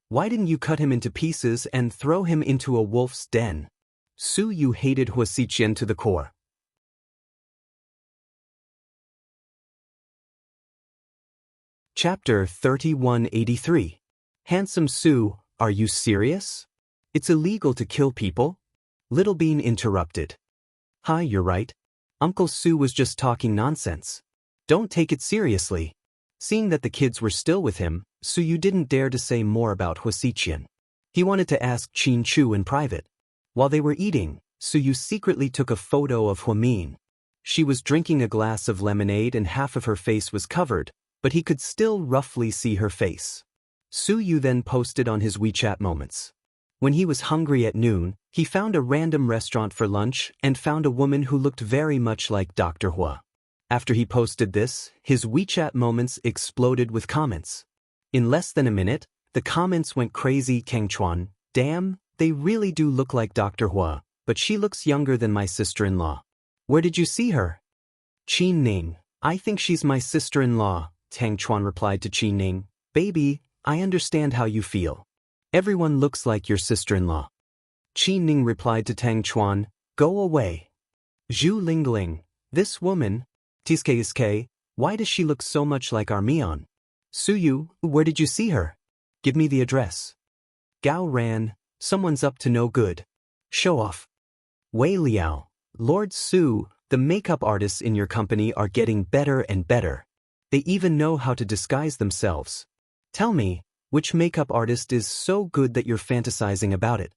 "Why didn't you cut him into pieces and throw him into a wolf's den?" Suyu hated Huaxiqian to the core. Chapter 3183. Handsome Su, are you serious? It's illegal to kill people? Little Bean interrupted. "Hi, you're right. Uncle Su was just talking nonsense. Don't take it seriously." Seeing that the kids were still with him, Suyu didn't dare to say more about Huaxiqian. He wanted to ask Chinchu in private. While they were eating, Suyu secretly took a photo of Huamin. She was drinking a glass of lemonade and half of her face was covered, but he could still roughly see her face. Suyu then posted on his WeChat moments. When he was hungry at noon, he found a random restaurant for lunch and found a woman who looked very much like Dr. Hua. After he posted this, his WeChat moments exploded with comments. In less than a minute, the comments went crazy. "Kangchuan, damn, they really do look like Dr. Hua, but she looks younger than my sister-in-law. Where did you see her?" "Qin Ning, I think she's my sister-in-law," Tang Chuan replied to Qin Ning. "Baby, I understand how you feel. Everyone looks like your sister-in-law." Qin Ning replied to Tang Chuan, "Go away. Zhu Lingling, this woman, Tsk, why does she look so much like our Mion? Suyu, where did you see her? Give me the address." Gao Ran, someone's up to no good. Show off. Wei Liao, Lord Su, the makeup artists in your company are getting better and better. They even know how to disguise themselves. Tell me, which makeup artist is so good that you're fantasizing about it?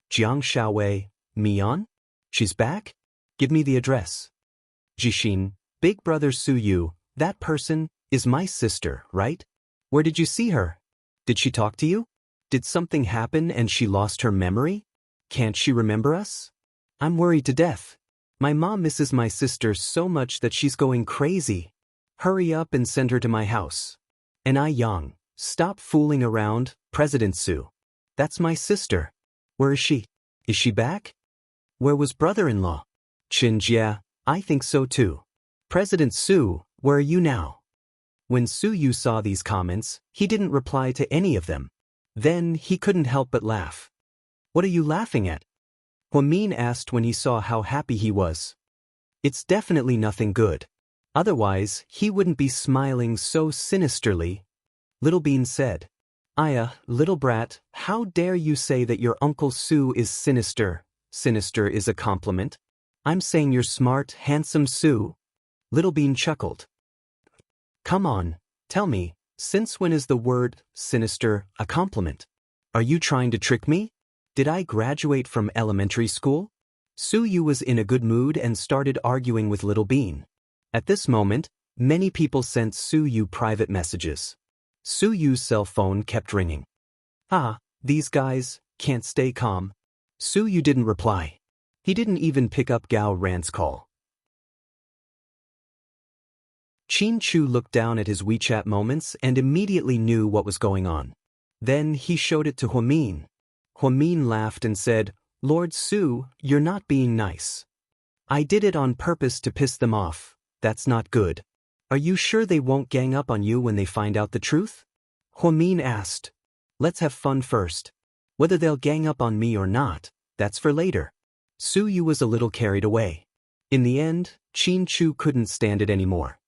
Jiang Xiaowei, Mion? She's back? Give me the address. Jixin, Big Brother Suyu, that person is my sister, right? Where did you see her? Did she talk to you? Did something happen and she lost her memory? Can't she remember us? I'm worried to death. My mom misses my sister so much that she's going crazy. Hurry up and send her to my house. And Yang, stop fooling around, President Su. That's my sister. Where is she? Is she back? Where was brother-in-law? Chinjia, I think so too. President Su, where are you now? When Su Yu saw these comments, he didn't reply to any of them. Then he couldn't help but laugh. What are you laughing at? Huamin asked when he saw how happy he was. It's definitely nothing good. Otherwise, he wouldn't be smiling so sinisterly. Little Bean said. Aya, little brat, how dare you say that your Uncle Su is sinister? Sinister is a compliment. I'm saying you're smart, handsome Su. Little Bean chuckled. Come on, tell me, since when is the word sinister a compliment? Are you trying to trick me? Did I graduate from elementary school? Su Yu was in a good mood and started arguing with Little Bean. At this moment, many people sent Su Yu private messages. Su Yu's cell phone kept ringing. These guys can't stay calm. Su Yu didn't reply. He didn't even pick up Gao Ran's call. Qin Chu looked down at his WeChat moments and immediately knew what was going on. Then he showed it to Huamin. Huamin laughed and said, Lord Su, you're not being nice. I did it on purpose to piss them off. That's not good. Are you sure they won't gang up on you when they find out the truth? Huamin asked. Let's have fun first. Whether they'll gang up on me or not, that's for later. Su Yu was a little carried away. In the end, Qin Chu couldn't stand it anymore.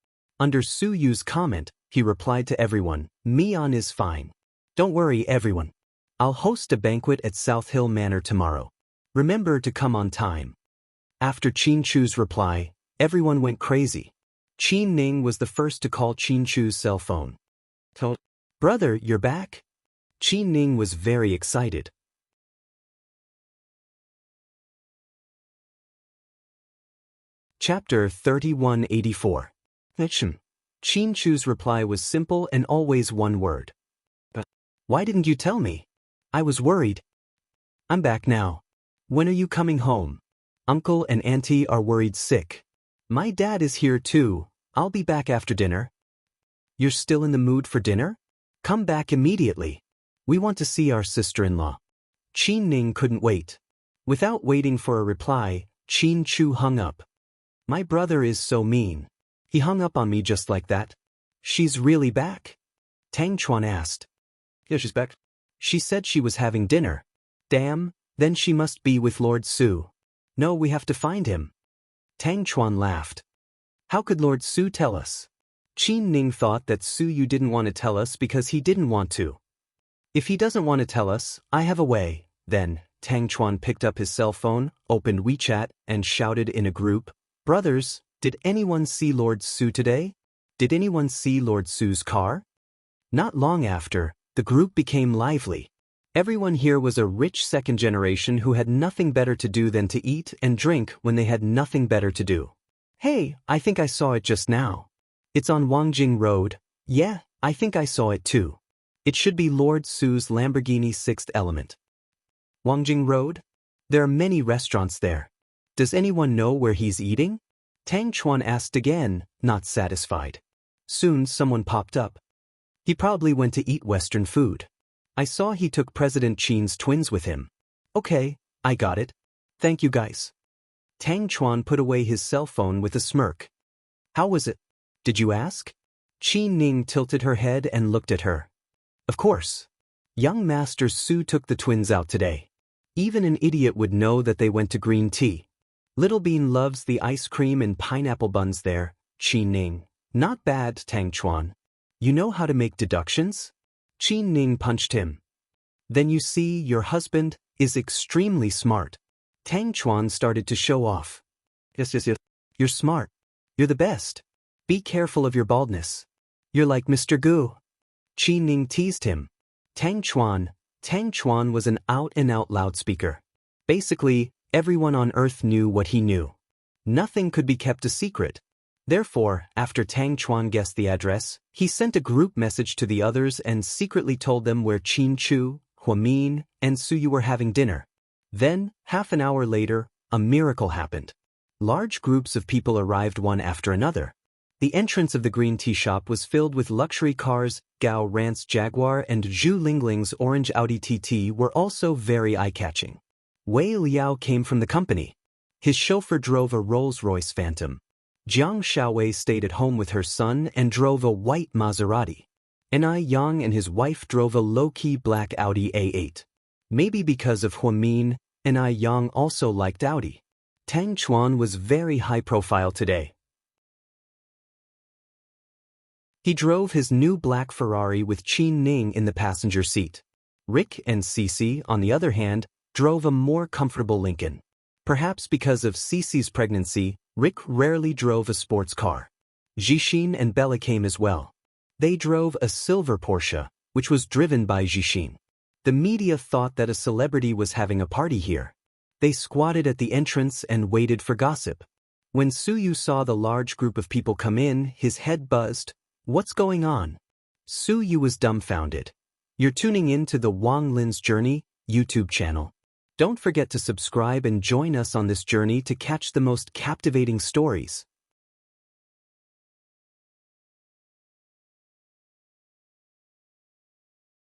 Under Su Yu's comment, he replied to everyone, Mian is fine. Don't worry, everyone. I'll host a banquet at South Hill Manor tomorrow. Remember to come on time. After Qin Chu's reply, everyone went crazy. Qin Ning was the first to call Qin Chu's cell phone. Brother, you're back? Qin Ning was very excited. Chapter 3184. Qin Chu's reply was simple and always one word. But why didn't you tell me? I was worried. I'm back now. When are you coming home? Uncle and Auntie are worried sick. My dad is here too. I'll be back after dinner. You're still in the mood for dinner? Come back immediately. We want to see our sister-in-law. Qin Ning couldn't wait. Without waiting for a reply, Qin Chu hung up. My brother is so mean. He hung up on me just like that. She's really back? Tang Chuan asked. Yeah, she's back. She said she was having dinner. Damn, then she must be with Lord Su. No, we have to find him. Tang Chuan laughed. How could Lord Su tell us? Qin Ning thought that Su Yu didn't want to tell us because he didn't want to. If he doesn't want to tell us, I have a way. Then, Tang Chuan picked up his cell phone, opened WeChat, and shouted in a group, Brothers, did anyone see Lord Su today? Did anyone see Lord Su's car? Not long after, the group became lively. Everyone here was a rich second generation who had nothing better to do than to eat and drink when they had nothing better to do. Hey, I think I saw it just now. It's on Wangjing Road. Yeah, I think I saw it too. It should be Lord Su's Lamborghini Sixth Element. Wangjing Road? There are many restaurants there. Does anyone know where he's eating? Tang Chuan asked again, not satisfied. Soon someone popped up. He probably went to eat Western food. I saw he took President Qin's twins with him. Okay, I got it. Thank you guys. Tang Chuan put away his cell phone with a smirk. How was it? Did you ask? Qin Ning tilted her head and looked at her. Of course. Young Master Su took the twins out today. Even an idiot would know that they went to green tea. Little Bean loves the ice cream and pineapple buns there, Qin Ning. Not bad, Tang Chuan. You know how to make deductions? Qin Ning punched him. Then you see, your husband is extremely smart. Tang Chuan started to show off. Yes. You're smart. You're the best. Be careful of your baldness. You're like Mr. Gu. Qin Ning teased him. Tang Chuan was an out-and-out loudspeaker. Basically, everyone on Earth knew what he knew. Nothing could be kept a secret. Therefore, after Tang Chuan guessed the address, he sent a group message to the others and secretly told them where Qin Chu, Huamin, and Su Yu were having dinner. Then, half an hour later, a miracle happened. Large groups of people arrived one after another. The entrance of the green tea shop was filled with luxury cars. Gao Ran's Jaguar and Zhu Lingling's orange Audi TT were also very eye-catching. Wei Liao came from the company. His chauffeur drove a Rolls-Royce Phantom. Jiang Shaowei stayed at home with her son and drove a white Maserati. Ni Yang and his wife drove a low-key black Audi A8. Maybe because of Huamin, Ni Yang also liked Audi. Tang Chuan was very high-profile today. He drove his new black Ferrari with Qin Ning in the passenger seat. Rick and Cece, on the other hand, drove a more comfortable Lincoln. Perhaps because of Cece's pregnancy, Rick rarely drove a sports car. Jixin and Bella came as well. They drove a silver Porsche, which was driven by Jixin. The media thought that a celebrity was having a party here. They squatted at the entrance and waited for gossip. When Suyu saw the large group of people come in, his head buzzed. What's going on? Suyu was dumbfounded. You're tuning in to the Wang Lin's Journey YouTube channel. Don't forget to subscribe and join us on this journey to catch the most captivating stories.